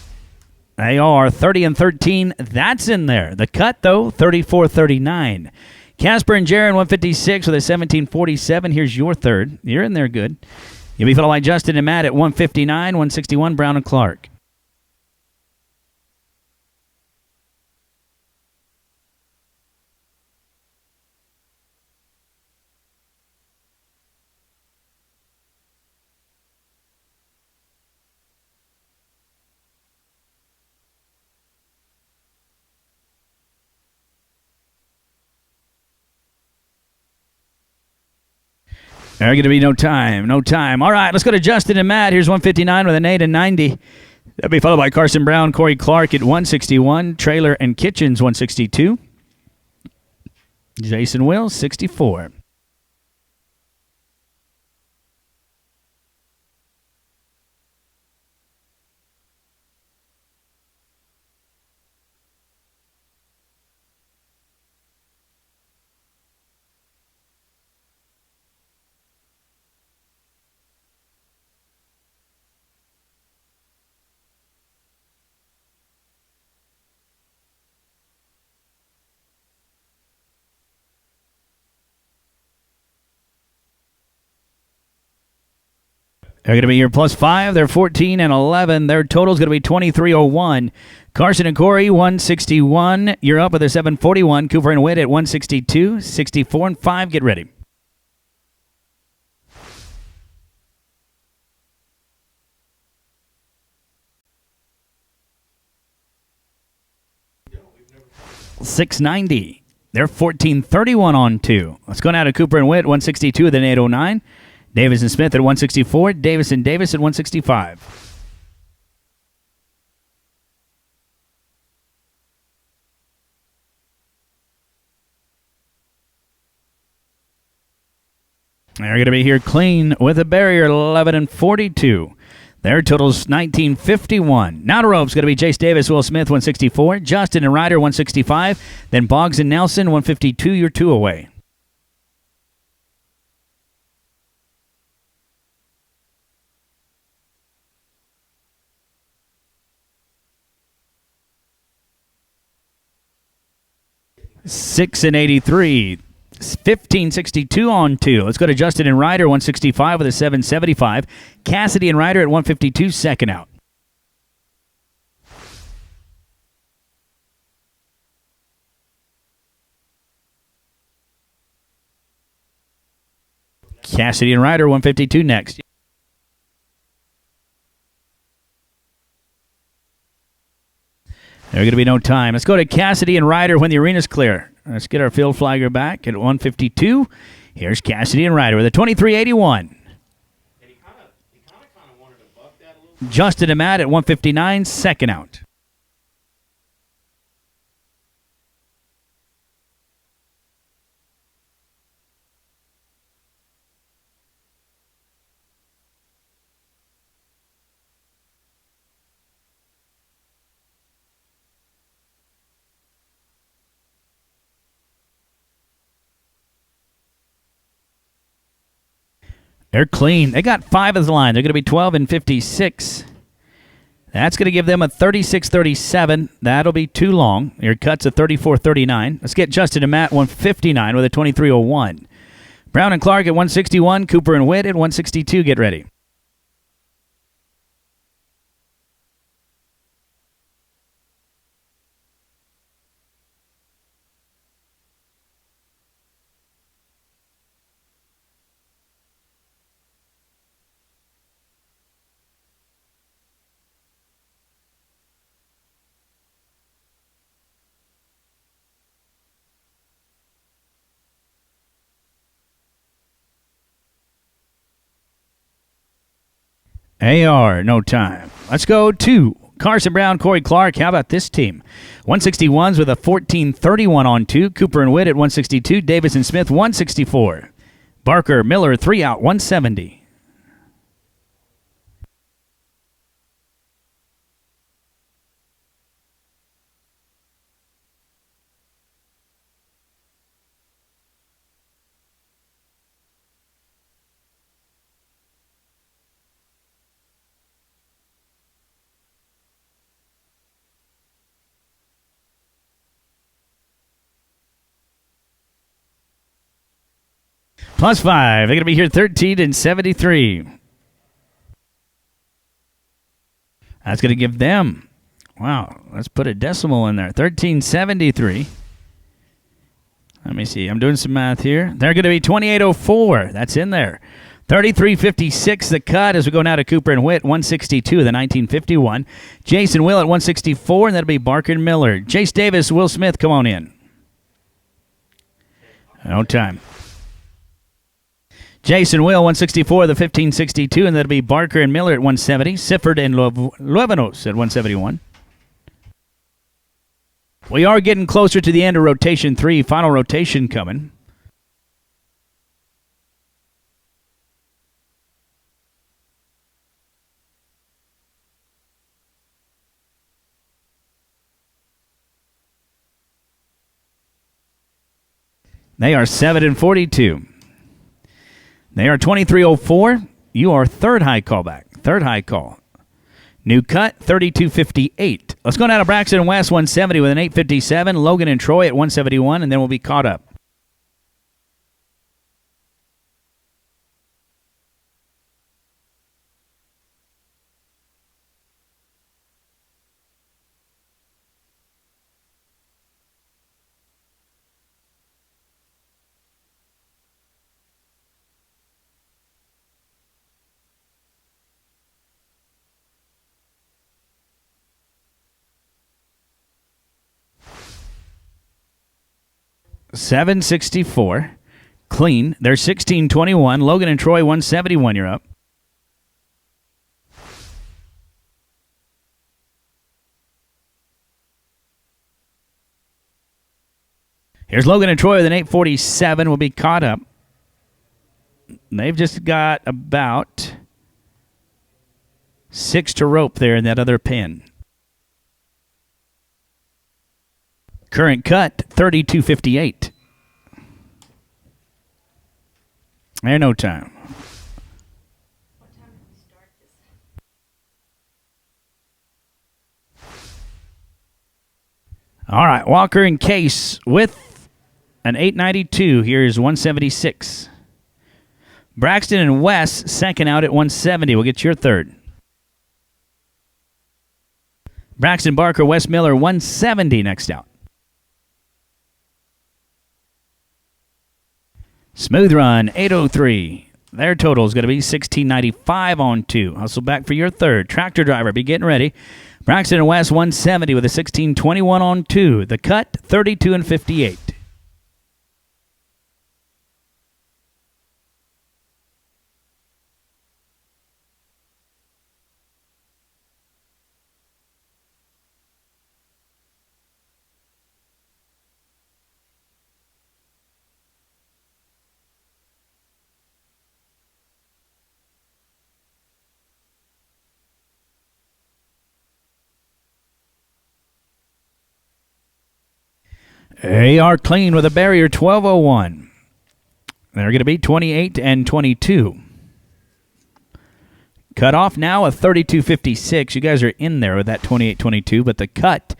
They are 30 and 13. That's in there. The cut, though, 34-39. Casper and Jaron, 156 with a 17-47. Here's your third. You're in there good. You'll be followed by Justin and Matt at 159, 161, Brown and Clark. There's going to be no time. No time. All right, let's go to Justin and Matt. Here's 159 with an 8 and 90. That'll be followed by Carson Brown, Corey Clark at 161. Trailer and Kitchens, 162. Jason Wills, 64. They're going to be here plus 5. They're 14 and 11. Their total is going to be 23-01. Carson and Corey, 161. You're up with a 741. Cooper and Witt at 162, 64 and 5. Get ready. $690. They're 14-31 on 2. Let's go now to Cooper and Witt, 162, then 809. Davis and Smith at 164. Davis and Davis at 165. They're going to be here clean with a barrier, 11 and 42. Their total's 1951. Now to ropes, going to be Jace Davis, Will Smith, 164. Justin and Ryder, 165. Then Boggs and Nelson, 152. You're 2 away. $6 and 83. 1562 on 2. Let's go to Justin and Ryder, 165 with a 775. Cassidy and Ryder at 152, second out. Cassidy and Ryder, 152 next. There's going to be no time. Let's go to Cassidy and Ryder when the arena's clear. Let's get our field flagger back at 152. Here's Cassidy and Ryder with a 2381. And he kind of wanted to buck that a little bit. Justin and Matt at 159, second out. They're clean. They got 5 as the line. They're going to be 12 and 56. That's going to give them a 36-37. That'll be too long. Your cut's a 34-39. Let's get Justin and Matt 159 with a 23-01. Brown and Clark at 161. Cooper and Witt at 162. Get ready. AR, no time. Let's go to Carson Brown, Corey Clark. How about this team? 161s with a 14-31 on 2. Cooper and Witt at 162. Davis and Smith, 164. Barker, Miller, 3 out, 170. +5. They're going to be here 13 and 73. That's going to give them, wow, let's put a decimal in there. 1373. Let me see. I'm doing some math here. They're going to be 2804. That's in there. 3356 the cut as we go now to Cooper and Witt, 162 the 1951. Jason Will at 164, and that'll be Barker and Miller. Chase Davis, Will Smith, come on in. No time. Jason Will, 164 the 1562, and that'll be Barker and Miller at 170. Sifford and Luevanos at 171. We are getting closer to the end of rotation 3. Final rotation coming. They are 7 and 42. They are 2304. You are third high callback. Third high call. New cut, 3258. Let's go down to Braxton and West, 170 with an 857. Logan and Troy at 171, and then we'll be caught up. $764. Clean. They're 1621. Logan and Troy, 171. You're up. Here's Logan and Troy with an 847. We'll be caught up. They've just got about 6 to rope there in that other pin. Current cut, 3258. There's no time. What time did we start this? All right, Walker and Case with an 892. Here's 176. Braxton and Wes, second out at 170. We'll get your third. Braxton Barker, Wes Miller, 170 next out. Smooth Run, 803. Their total is going to be $16.95 on 2. Hustle back for your third. Tractor driver, be getting ready. Braxton and West 170 with a $16.21 on 2. The cut, 32 and 58. AR clean with a barrier 1201. They're going to be 28 and 22. Cut off now a 32.56. You guys are in there with that 28.22, but the cut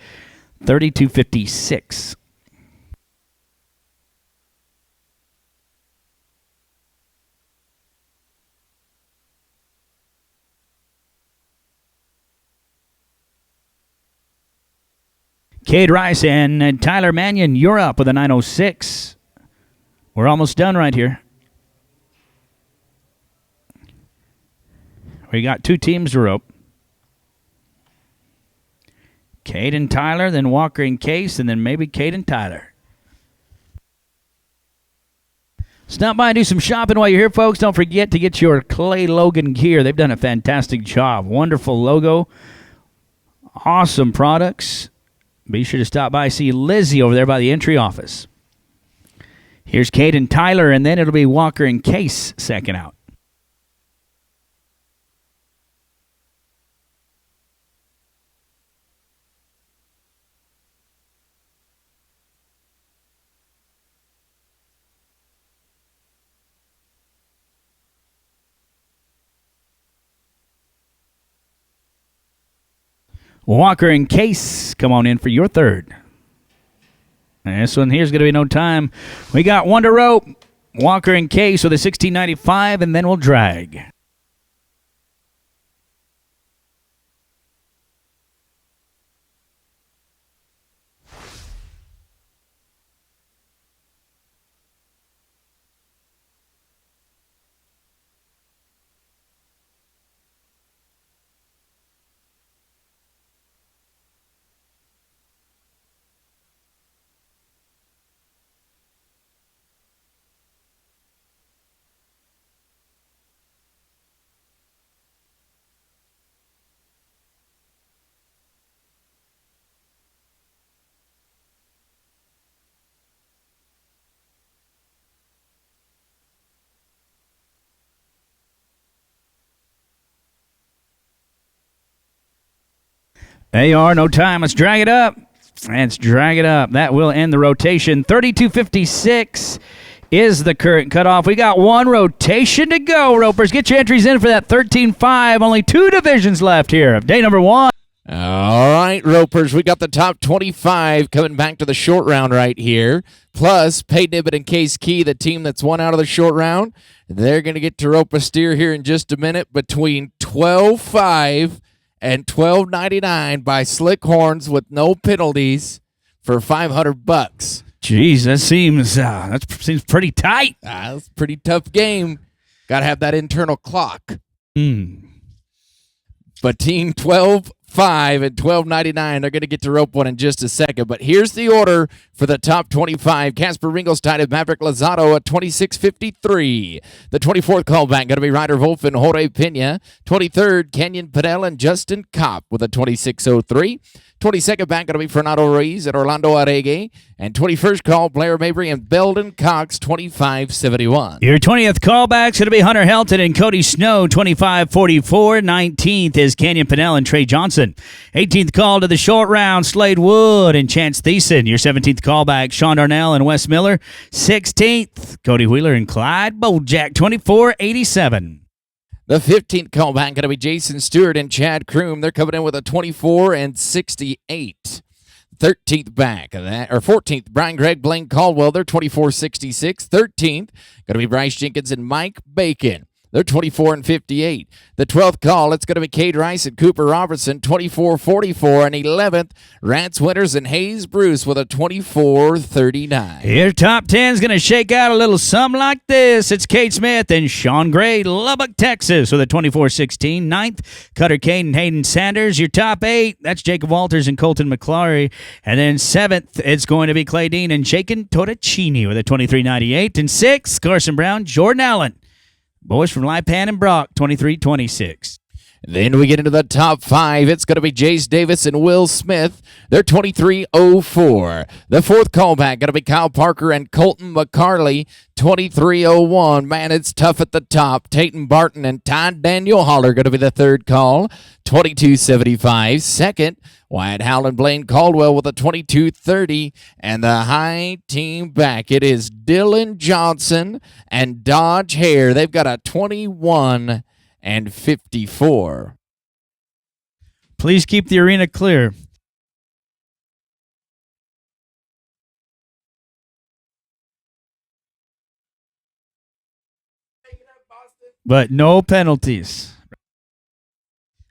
32.56. Cade Rice and Tyler Mannion, you're up with a 906. We're almost done right here. We got 2 teams to rope. Cade and Tyler, then Walker and Case, and then maybe Cade and Tyler. Stop by and do some shopping while you're here, folks. Don't forget to get your Clay Logan gear. They've done a fantastic job. Wonderful logo. Awesome products. Be sure to stop by and see Lizzie over there by the entry office. Here's Cade and Tyler, and then it'll be Walker and Case second out. Walker and Case, come on in for your third. And this one here's going to be no time. We got 1 to rope. Walker and Case with a 16.95, and then we'll drag. AR, no time. Let's drag it up. Let's drag it up. That will end the rotation. 32.56 is the current cutoff. We got 1 rotation to go, ropers. Get your entries in for that 13.5. Only 2 divisions left here of day number 1. All right, ropers, we got the top 25 coming back to the short round right here. Plus, Pay Nibbit and Case Key, the team that's won out of the short round. They're going to get to rope a steer here in just a minute between 12.5 and $12.99 by Slick Horns with no penalties for $500. Jeez, that seems pretty tight. That's a pretty tough game. Got to have that internal clock. Between 12.5 and $12.99, they're going to get to rope one in just a second. But here's the order for the top 25. Casper Ringelstein and Maverick Lozado at 26.53. The 24th callback going to be Ryder Wolf and Jorge Pena. 23rd, Kenyon Padel and Justin Kopp with a 26.03. 22nd back going to be Fernando Ruiz and Orlando Arregue. And 21st call, Blair Mabry and Belden Cox, 25.71. Your 20th callback's going to be Hunter Helton and Cody Snow, 25.44. 19th is Kenyon Pinnell and Trey Johnson. 18th call to the short round, Slade Wood and Chance Thiessen. Your 17th callback, Sean Darnell and Wes Miller. 16th, Cody Wheeler and Clyde Bojack, 24.87. The 15th callback going to be Jason Stewart and Chad Kroom. They're coming in with a 24.68. 13th back of that, or 14th, Brian Gregg, Blaine Caldwell. They're 24.66. 13th going to be Bryce Jenkins and Mike Bacon. They're 24 and 58. The 12th call, it's going to be Cade Rice and Cooper Robertson, 24-44. And 11th, Rance Winters and Hayes Bruce with a 24-39. Your top 10 is going to shake out a little something like this. It's Kate Smith and Sean Gray, Lubbock, Texas, with a 24-16. 9th, Cutter Kane and Hayden Sanders. Your top 8, that's Jacob Walters and Colton McClary. And then 7th, it's going to be Clay Dean and Jacob Torricini with a 23-98. And 6th, Carson Brown, Jordan Allen. Boys from Lipan and Brock, 23-26. Then we get into the top 5. It's going to be Jace Davis and Will Smith. They're 23-04. The 4th callback going to be Kyle Parker and Colton McCarley, 23-01. Man, it's tough at the top. Tayton Barton and Ty Daniel Holler going to be the 3rd call, 22-75. 2nd, Wyatt Howland Blaine Caldwell with a 22-30. And the high team back, it is Dylan Johnson and Dodge Hare. They've got a 21 and 54. Please keep the arena clear. But no penalties.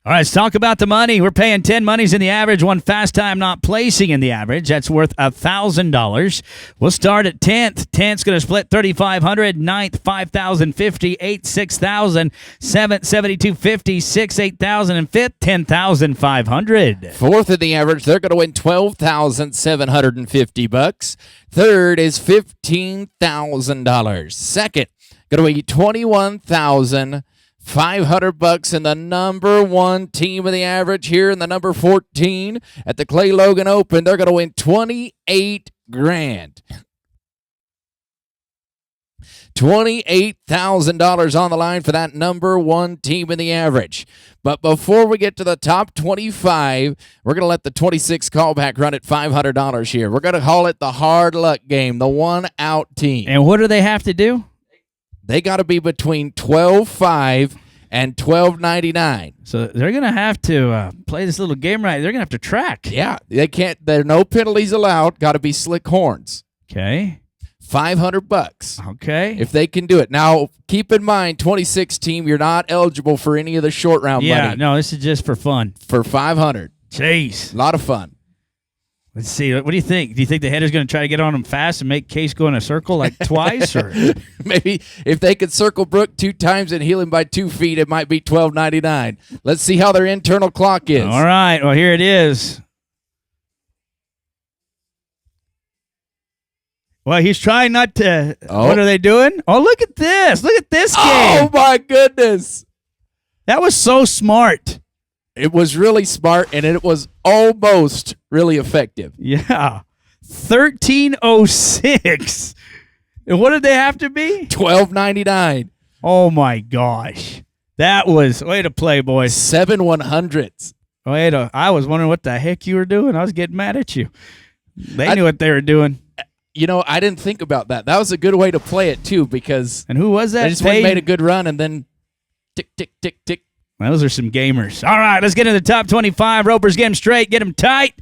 All right, let's talk about the money. We're paying 10 monies in the average, one fast time not placing in the average. That's worth $1,000. We'll start at 10th. 10th's going to split 3,500. 9th, 5,050. 8th, 6,000. 7th, 7,250. 6th, 8,000. And 5th, 10,500. 4th in the average, they're going to win $12,750. 3rd is $15,000. 2nd, going to be $21,500 in the number 1 team of the average here in the number 14 at the Clay Logan Open. They're going to win $28,000. $28,000 on the line for that number 1 team in the average. But before we get to the top 25, we're going to let the 26 callback run at $500 here. We're going to call it the hard luck game, the 1-out team. And what do they have to do? They got to be between 12.5 and 12.99. So they're going to have to play this little game right. They're going to have to track. Yeah, they can't. There are no penalties allowed. Got to be slick horns. Okay. $500. Okay. If they can do it. Now, keep in mind, 26 team, you're not eligible for any of the short round money. Yeah, no, this is just for fun. For $500. Jeez. A lot of fun. Let's see. What do you think? Do you think the header's going to try to get on them fast and make Case go in a circle like twice? Or maybe if they could circle Brooke 2 times and heal him by 2 feet, it might be $12.99. Let's see how their internal clock is. All right. Well, here it is. Well, he's trying not to. Oh. What are they doing? Oh, look at this. Look at this game. Oh, my goodness. That was so smart. It was really smart, and it was almost really effective. Yeah. 13:06. And what did they have to be? $12.99. Oh, my gosh. That was way to play, boys. 7 100s. I was wondering what the heck you were doing. I was getting mad at you. They knew what they were doing. You know, I didn't think about that. That was a good way to play it, too, because And who was that? they just went and made a good run, and then tick, tick, tick, tick. Those are some gamers. All right, let's get into the top 25. Ropers, get them straight, get them tight.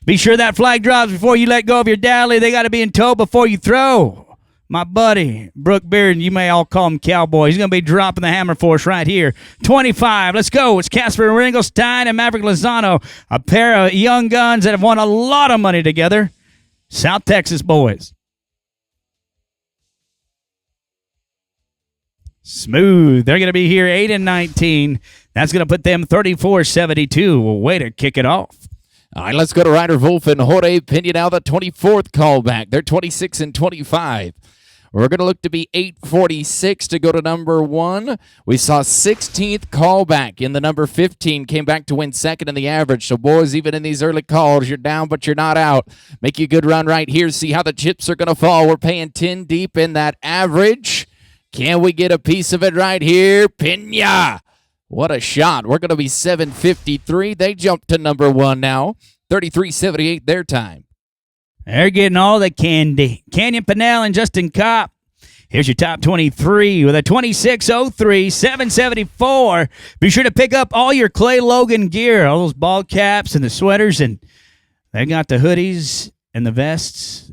Be sure that flag drops before you let go of your dally. They got to be in tow before you throw. My buddy, Brooke Beard, you may all call him Cowboy. He's going to be dropping the hammer for us right here. 25, let's go. It's Casper Ringelstein and Maverick Lozano, a pair of young guns that have won a lot of money together. South Texas boys. Smooth. They're going to be here 8 and 19. That's going to put them 34-72. Way to kick it off. All right, let's go to Ryder Wolf and Jorge Pena now, the 24th callback. They're 26 and 25. We're going to look to be 8:46 to go to number 1. We saw 16th callback in the number 15. Came back to win second in the average. So, boys, even in these early calls, you're down, but you're not out. Make you a good run right here. See how the chips are going to fall. We're paying 10 deep in that average. Can we get a piece of it right here? Pena. What a shot. We're going to be 7:53. They jump to number 1 now. 33-78 their time. They're getting all the candy. Canyon Pinnell and Justin Kopp. Here's your top 23 with a 26.03, 774. Be sure to pick up all your Clay Logan gear, all those ball caps and the sweaters, and they got the hoodies and the vests.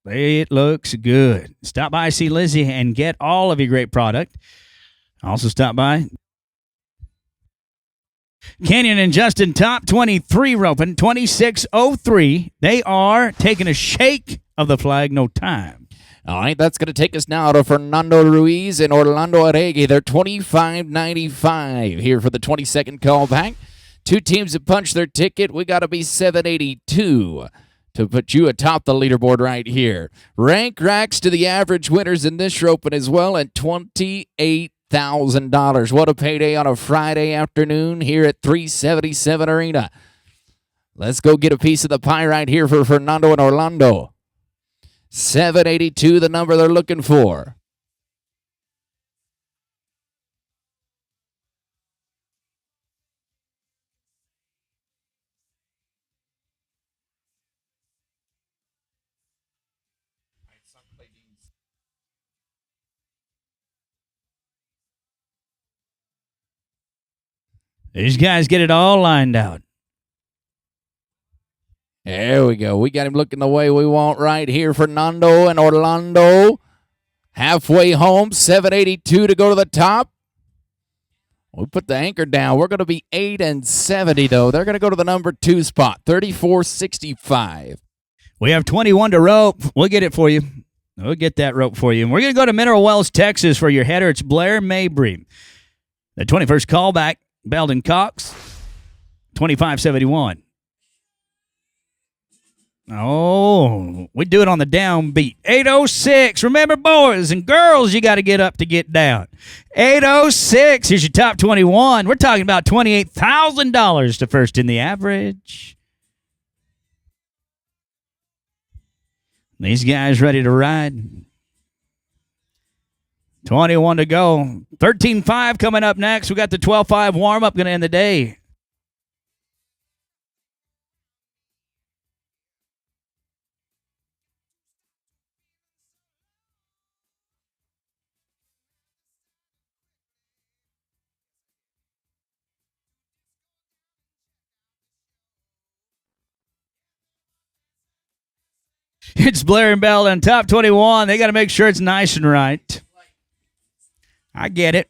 It looks good. Stop by, see Lizzie, and get all of your great product. Also stop by Canyon and Justin, top 23 roping, 26.03. They are taking a shake of the flag, no time. All right, that's going to take us now to Fernando Ruiz and Orlando Arregui. They're 25.95 here for the 22nd call back. Two teams have punched their ticket. We got to be 782 to put you atop the leaderboard right here. Rank racks to the average winners in this roping as well at $28,000. What a payday on a Friday afternoon here at 377 Arena. Let's go get a piece of the pie right here for Fernando and Orlando. 782, the number they're looking for. These guys get it all lined out. There we go. We got him looking the way we want right here. Fernando and Orlando halfway home. 782 to go to the top. We put the anchor down. We're going to be 8-70, though. They're going to go to the number 2 spot, 34.65. We have 21 to rope. We'll get it for you. We'll get that rope for you. And we're going to go to Mineral Wells, Texas for your header. It's Blair Mabry. The 21st callback, Belden Cox, 25.71. Oh, we do it on the downbeat. 806. Remember, boys and girls, you got to get up to get down. 806. Here's your top 21. We're talking about $28,000 to first in the average. These guys ready to ride. 21 to go. 13.5 coming up next. We got the 12.5 warm-up going to end the day. It's Blair and Bell and top 21. They got to make sure it's nice and right. I get it.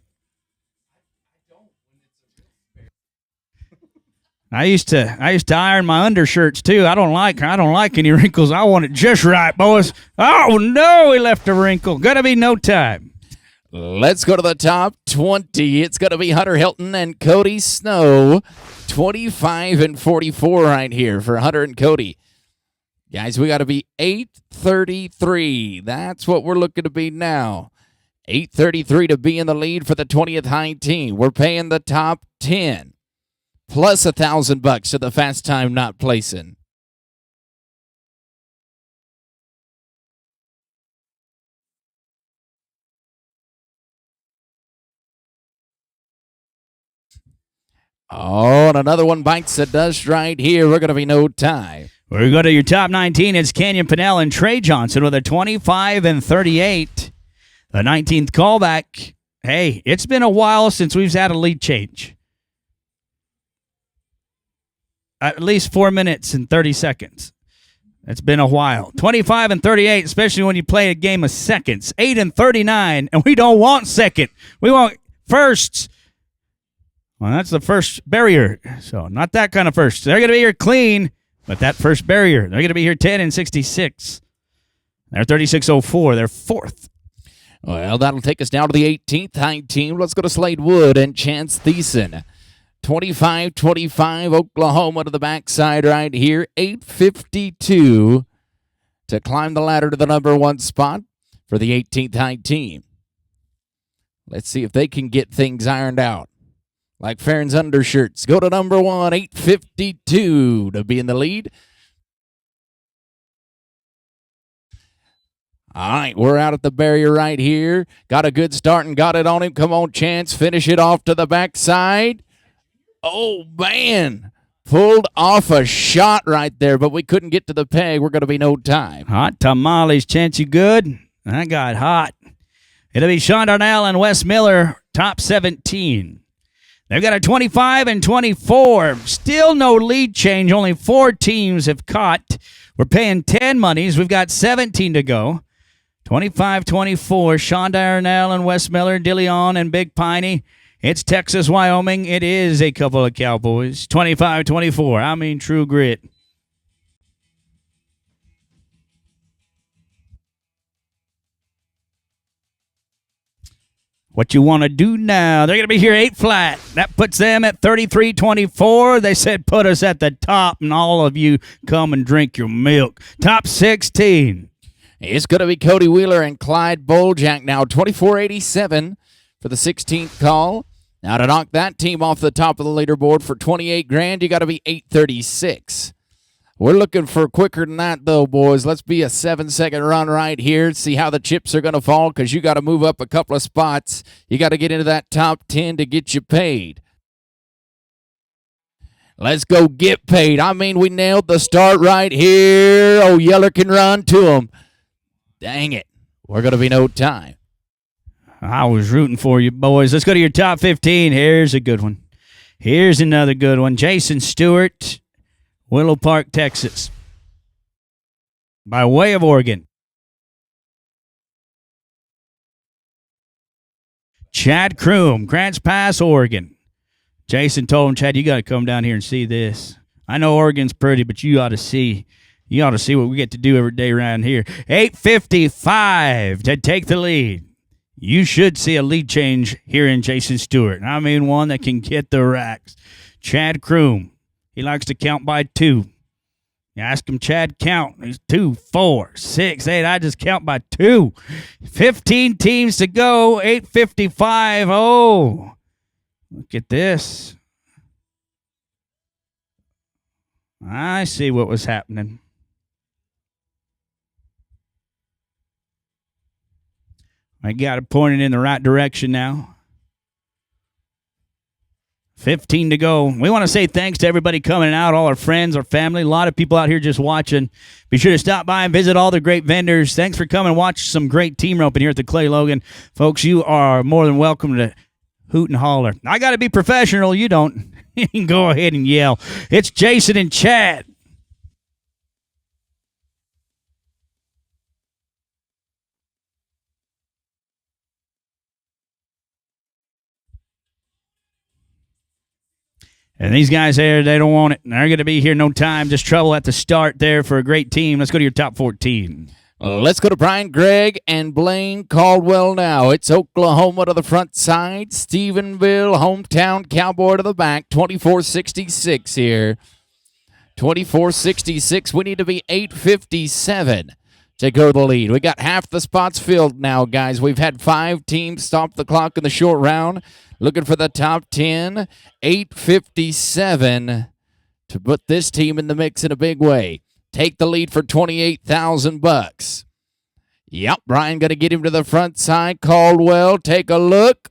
I used to iron my undershirts too. I don't like any wrinkles. I want it just right, boys. Oh no, we left a wrinkle. Gonna be no time. Let's go to the top 20. It's going to be Hunter Hilton and Cody Snow. 25-44 right here for Hunter and Cody. Guys, we got to be 833. That's what we're looking to be now. 833 to be in the lead for the 20th high team. We're paying the top 10 plus $1,000 to the fast time not placing. Oh, and another one bites the dust right here. We're going to be no time. We're going to your top 19. It's Canyon Pinnell and Trey Johnson with a 25-38. The 19th callback. Hey, it's been a while since we've had a lead change. At least 4 minutes and 30 seconds. It's been a while. 25-38, especially when you play a game of seconds. 8-39, and we don't want second. We want firsts. Well, that's the first barrier. So not that kind of first. They're going to be here clean, but that first barrier. They're going to be here 10-66. They're 36.04. They're fourth. Well, that'll take us down to the 18th high team. Let's go to Slade Wood and Chance Thiessen. 25-25, Oklahoma to the backside right here. 8:52 to climb the ladder to the number 1 spot for the 18th high team. Let's see if they can get things ironed out. Like Farron's undershirts. Go to number 1, 8:52 to be in the lead. All right, we're out at the barrier right here. Got a good start and got it on him. Come on, Chance. Finish it off to the backside. Oh, man. Pulled off a shot right there, but we couldn't get to the peg. We're going to be no time. Hot tamales, Chance, you good? That got hot. It'll be Sean Darnell and Wes Miller, top 17. They've got a 25-24. Still no lead change. Only 4 teams have caught. We're paying 10 monies. We've got 17 to go. 25-24, Sean Darnell and Wes Miller, DeLeon and Big Piney. It's Texas, Wyoming. It is a couple of Cowboys. 25-24. I mean, true grit. What you want to do now? They're going to be here 8 flat. That puts them at 33-24. They said put us at the top, and all of you come and drink your milk. Top 16. It's going to be Cody Wheeler and Clyde Boljak now, 24-87 for the 16th call. Now to knock that team off the top of the leaderboard for 28 grand, you got to be 836. We're looking for quicker than that, though, boys. Let's be a 7-second run right here. See how the chips are going to fall, because you got to move up a couple of spots. You got to get into that top 10 to get you paid. Let's go get paid. I mean, we nailed the start right here. Oh, Yeller can run to him. Dang it. We're going to be no time. I was rooting for you, boys. Let's go to your top 15. Here's a good one. Here's another good one. Jason Stewart, Willow Park, Texas, by way of Oregon. Chad Kroom, Grants Pass, Oregon. Jason told him, Chad, you got to come down here and see this. I know Oregon's pretty, but you ought to see what we get to do every day around here. 8:55 to take the lead. You should see a lead change here in Jason Stewart. I mean, one that can get the racks. Chad Kroom. He likes to count by 2. You ask him, Chad, count. He's 2, 4, 6, 8. I just count by 2. 15 teams to go. 8:55. Oh, look at this. I see what was happening. I got it pointed in the right direction now. 15 to go. We want to say thanks to everybody coming out, all our friends, our family, a lot of people out here just watching. Be sure to stop by and visit all the great vendors. Thanks for coming and watch some great team roping here at the Clay Logan. Folks, you are more than welcome to hoot and holler. I got to be professional. You don't. You can go ahead and yell. It's Jason and Chad. And these guys there, they don't want it. They're going to be here no time. Just trouble at the start there for a great team. Let's go to your top 14. Let's go to Brian Gregg and Blaine Caldwell now. It's Oklahoma to the front side. Stephenville, hometown Cowboy to the back. 24-66 here. 24-66. We need to be 8:57 to go the lead. We got half the spots filled now, guys. We've had 5 teams stop the clock in the short round. Looking for the top 10. 8:57 to put this team in the mix in a big way. Take the lead for $28,000. Yep, Brian going to get him to the front side. Caldwell, take a look.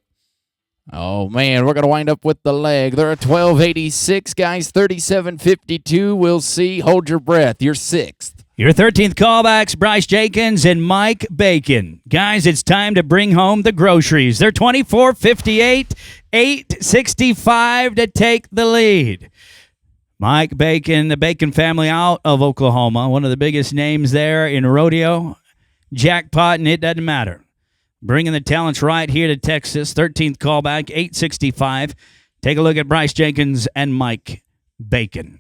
Oh, man, we're going to wind up with the leg. They're at 12.86, guys. 37.52. We'll see. Hold your breath. You're 6th. Your 13th callbacks, Bryce Jenkins and Mike Bacon. Guys, it's time to bring home the groceries. They're 24.58, 8.65 to take the lead. Mike Bacon, the Bacon family out of Oklahoma, one of the biggest names there in rodeo. Jackpot, and it doesn't matter. Bringing the talents right here to Texas. 13th callback, 8.65. Take a look at Bryce Jenkins and Mike Bacon.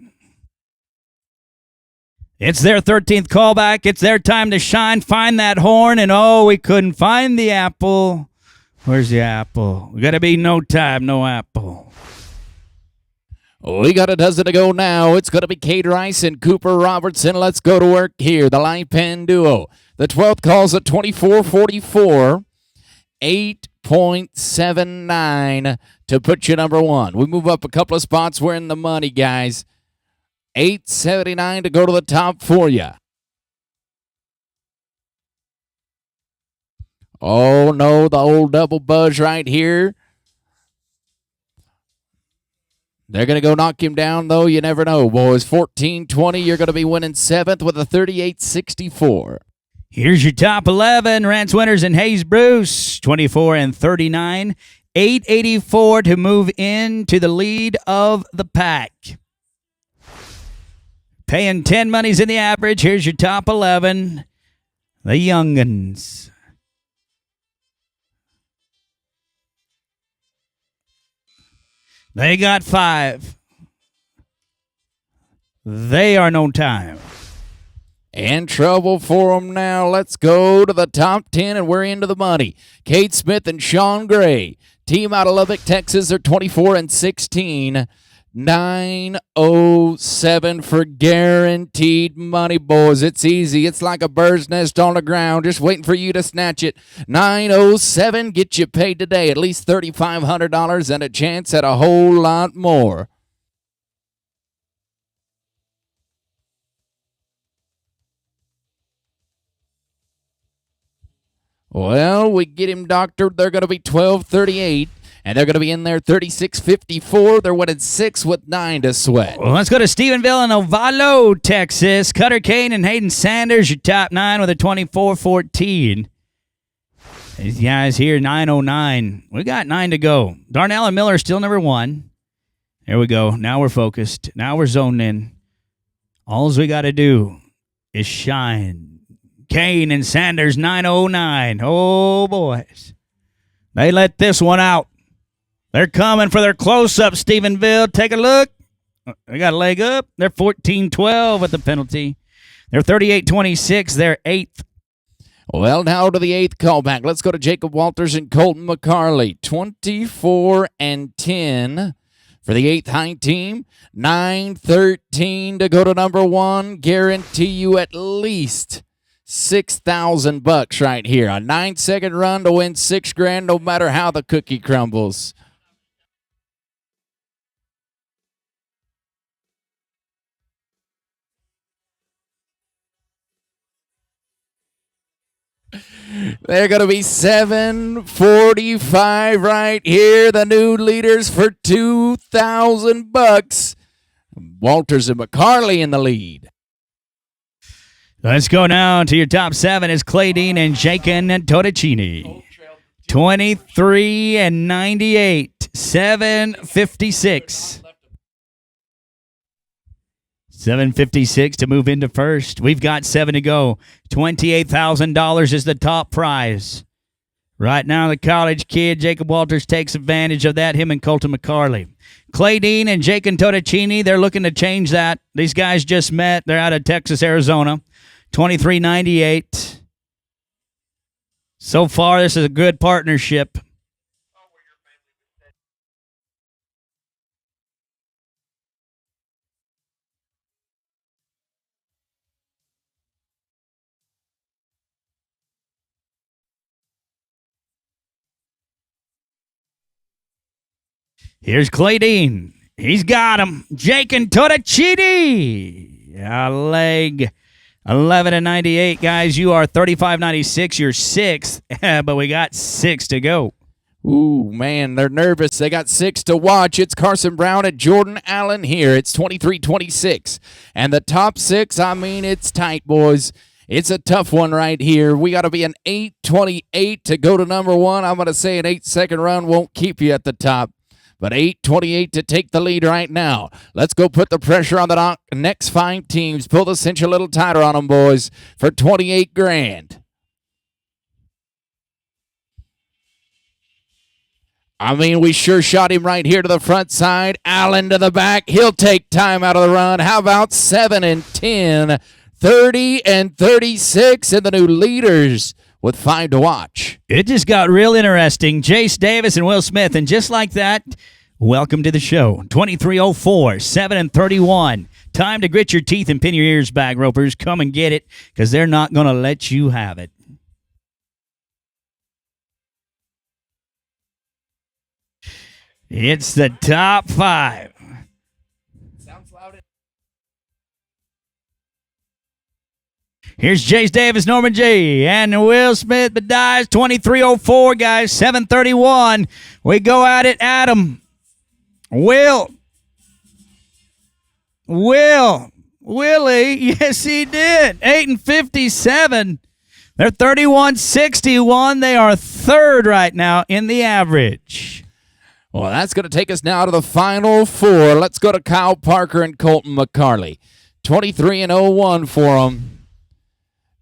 It's their 13th callback. It's their time to shine. Find that horn. And, oh, we couldn't find the apple. Where's the apple? We got to be no time, no apple. We got a dozen to go now. It's going to be Kate Rice and Cooper Robertson. Let's go to work here. The Live Pen Duo. The 12th call's at 24.44. 8.79 to put you number 1. We move up a couple of spots. We're in the money, guys. 8.79 to go to the top for you. Oh, no, the old double buzz right here. They're going to go knock him down, though. You never know, boys. 14-20, you're going to be winning 7th with a 38.64. Here's your top 11. Rance Winters and Hayes Bruce, 24 and 39. 8.84 to move into the lead of the pack. Paying 10 monies in the average. Here's your top 11. The young'uns. They got 5. They are no time. In trouble for them now. Let's go to the top 10, and we're into the money. Kate Smith and Sean Gray. Team out of Lubbock, Texas. They're 24-16. 907 for guaranteed money, boys. It's easy. It's like a bird's nest on the ground, just waiting for you to snatch it. 907, get you paid today. At least $3,500 and a chance at a whole lot more. Well, we get him doctored. They're going to be 1238, and they're going to be in there 3654. They're winning 6 with 9 to sweat. Well, let's go to Stephenville and Ovalo, Texas. Cutter Kane and Hayden Sanders, your top 9 with a 24-14. These guys here, 909. We got 9 to go. Darnell and Miller still number 1. There we go. Now we're focused. Now we're zoned in. All we got to do is shine. Kane and Sanders, 909. Oh, boys. They let this one out. They're coming for their close-up, Stephenville. Take a look. They got a leg up. They're 14-12 with the penalty. They're 38-26. They're 8th. Well, now to the 8th callback. Let's go to Jacob Walters and Colton McCarley. 24-10 for the 8th high team. 9-13 to go to number 1. Guarantee you at least $6,000 right here. A 9-second run to win $6,000, no matter how the cookie crumbles. They're going to be 745 right here. The new leaders for $2,000. Walters and McCarley in the lead. Let's go now to your top 7 is Claydine and Jakin and Totticini. 23-98. 756. 756 to move into first. We've got 7 to go. $28,000 is the top prize. Right now, the college kid, Jacob Walters, takes advantage of that, him and Colton McCarley. Claydine and Jake and Totticini, they're looking to change that. These guys just met. They're out of Texas, Arizona. 23-98. So far, this is a good partnership. Here's Claydine. He's got him. Jake and Totticini. A leg. 11-98, guys. You are 35-96. You're 6th, but we got 6 to go. Ooh, man, they're nervous. They got 6 to watch. It's Carson Brown and Jordan Allen here. It's 23-26. And the top 6, I mean, it's tight, boys. It's a tough one right here. We got to be an 8:28 to go to number 1. I'm going to say an 8-second run won't keep you at the top. But 8:28 to take the lead right now. Let's go put the pressure on the next 5 teams. Pull the cinch a little tighter on them, boys, for $28,000. I mean, we sure shot him right here to the front side. Allen to the back. He'll take time out of the run. How about 7-10, 30-36, and the new leaders with 5 to watch. It just got real interesting. Jace Davis and Will Smith, and just like that, welcome to the show. 23:04, 7-31. Time to grit your teeth and pin your ears back, ropers. Come and get it, because they're not going to let you have it. It's the top 5. Sounds loud. Here's Jace Davis, Norman J., and Will Smith, but dies 23:04, guys, 7:31. We go at it, Adam. Willie, yes, he did. 8-57. They're 31-61. They are 3rd right now in the average. Well, that's going to take us now to the final 4. Let's go to Kyle Parker and Colton McCarley. 23-01 for them.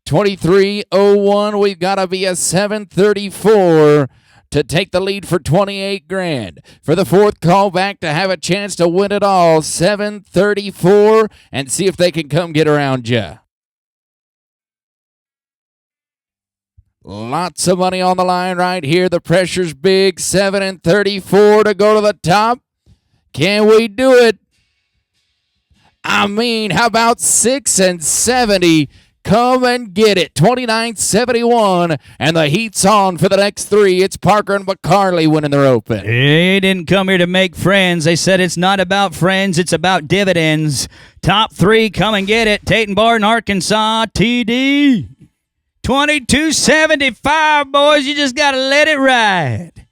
23:01. We've got to be a 7:34 to take the lead for 28 grand. For the fourth call back to have a chance to win it all, 7:34, and see if they can come get around you. Lots of money on the line right here. The pressure's big. 7:34 to go to the top. Can we do it? I mean, how about 6:70? Come and get it. 29:71, and the heat's on for the next three. It's Parker and McCarley winning their open. They didn't come here to make friends. They said it's not about friends, it's about dividends. Top three, come and get it. Tate and Barton, Arkansas, TD. 22.75, boys. You just got to let it ride.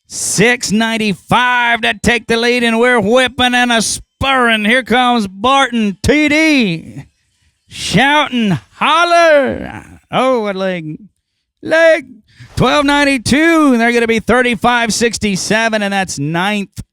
6.95 to take the lead, and we're whipping and a spurring. Here comes Barton, TD. Shouting, holler. Oh, what leg. 12.92. They're going to be 35.67, and that's ninth.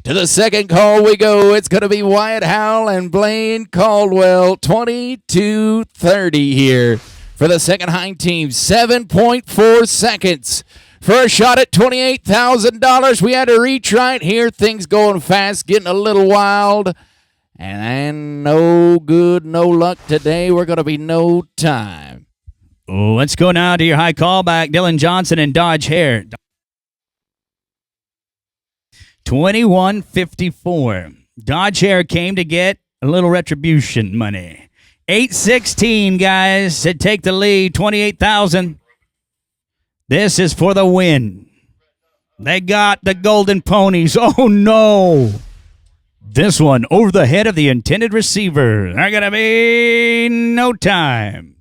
To the second call we go. It's going to be Wyatt Howell and Blaine Caldwell. 22:30 here for the second high team. 7.4 seconds for a shot at $28,000. We had to reach right here. Things going fast, getting a little wild. And no good, no luck today. We're going to be no time. Let's go now to your high callback. Dylan Johnson and Dodge Hare. 21.54. Dodge Hare came to get a little retribution money. 8.16, guys, to take the lead. 28,000. This is for the win. They got the golden ponies. Oh, no. This one over the head of the intended receiver. They're going to be no time.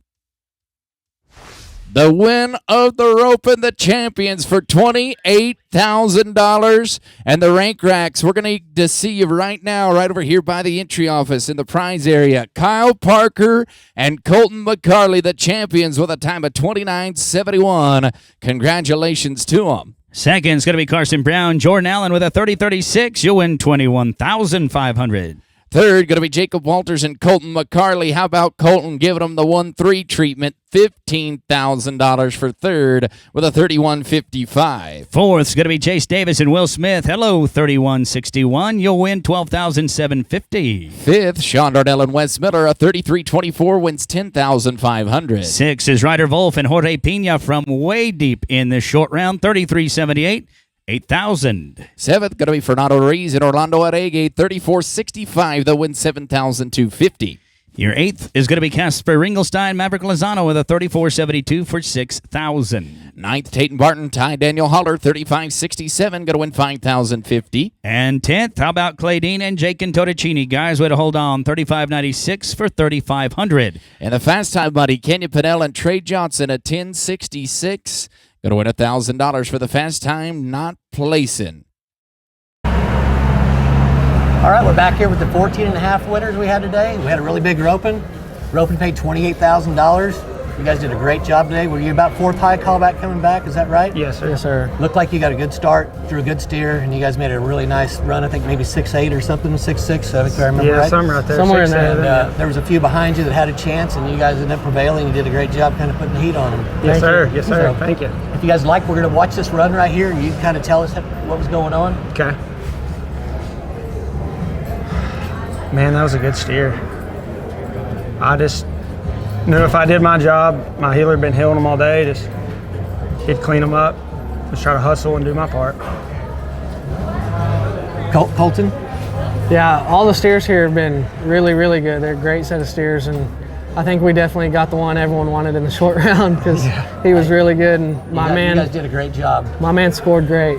The win of the rope and the champions for $28,000. And the rank racks, we're going to need to see you right now, right over here by the entry office in the prize area. Kyle Parker and Colton McCarley, the champions, with a time of 29.71. Congratulations to them. Second's going to be Carson Brown. Jordan Allen with a 30.36. You'll win $21,500. Third, going to be Jacob Walters and Colton McCarley. How about Colton giving them the 1-3 treatment? $15,000 for third with a 31.55. Fourth's going to be Chase Davis and Will Smith. Hello, 31.61. You'll win $12,750. Fifth, Sean Darnell and Wes Miller. A 33.24 wins $10,500. Sixth is Ryder Wolf and Jorge Pina from way deep in the short round. 33.78. 8,000. Seventh, going to be Fernando Ruiz and Orlando Arregue, 34.65. They'll win $7,250. Your eighth is going to be Casper Ringelstein, Maverick Lozano with a 34.72 for 6,000. Ninth, Tate and Barton, Ty Daniel Holler, 35.67. Going to win $5,050. And 10th, how about Clay Dean and Jake and Totticini? Guys, way to hold on, 35.96 for 3,500. And the fast time buddy, Kenya Pinnell and Trey Johnson, at 10.66. Going to win $1,000 for the fast time, not placing. All right, we're back here with the 14.5 winners we had today. We had a really big roping. Roping paid $28,000. You guys did a great job today. Were you about fourth high callback coming back? Is that right? Yes, sir. Yes, sir. Looked like you got a good start, threw a good steer, and you guys made a really nice run. I think maybe 6'8" or something, 6'6", if I remember right. Yeah, somewhere out there. Somewhere in 6'8", there. And, yeah. there was a few behind you that had a chance, and you guys ended up prevailing. You did a great job kind of putting the heat on them. Yes, sir. Yes, sir. So, Thank you. if you guys like, we're going to watch this run right here, and you can kind of tell us what was going on. Okay. Man, that was a good steer. I just knew if I did my job, my healer had been healing them all day, just he'd clean them up, just try to hustle and do my part. Colton? Yeah, all the steers here have been really, really good. They're a great set of steers, and I think we definitely got the one everyone wanted in the short round because he was really good, and You guys did a great job. my man scored great.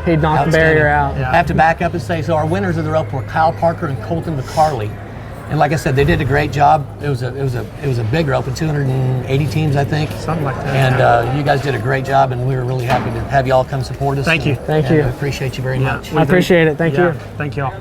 He knocked the barrier out. I have to back up and say, so our winners of the rope were Kyle Parker and Colton McCarley. And like I said, they did a great job. It was a big rope, 280 teams, I think. Something like that. And you guys did a great job, and we were really happy to have you all come support us. Thank you. Thank you. I appreciate you very much. I appreciate it. Thank you. Thank y'all.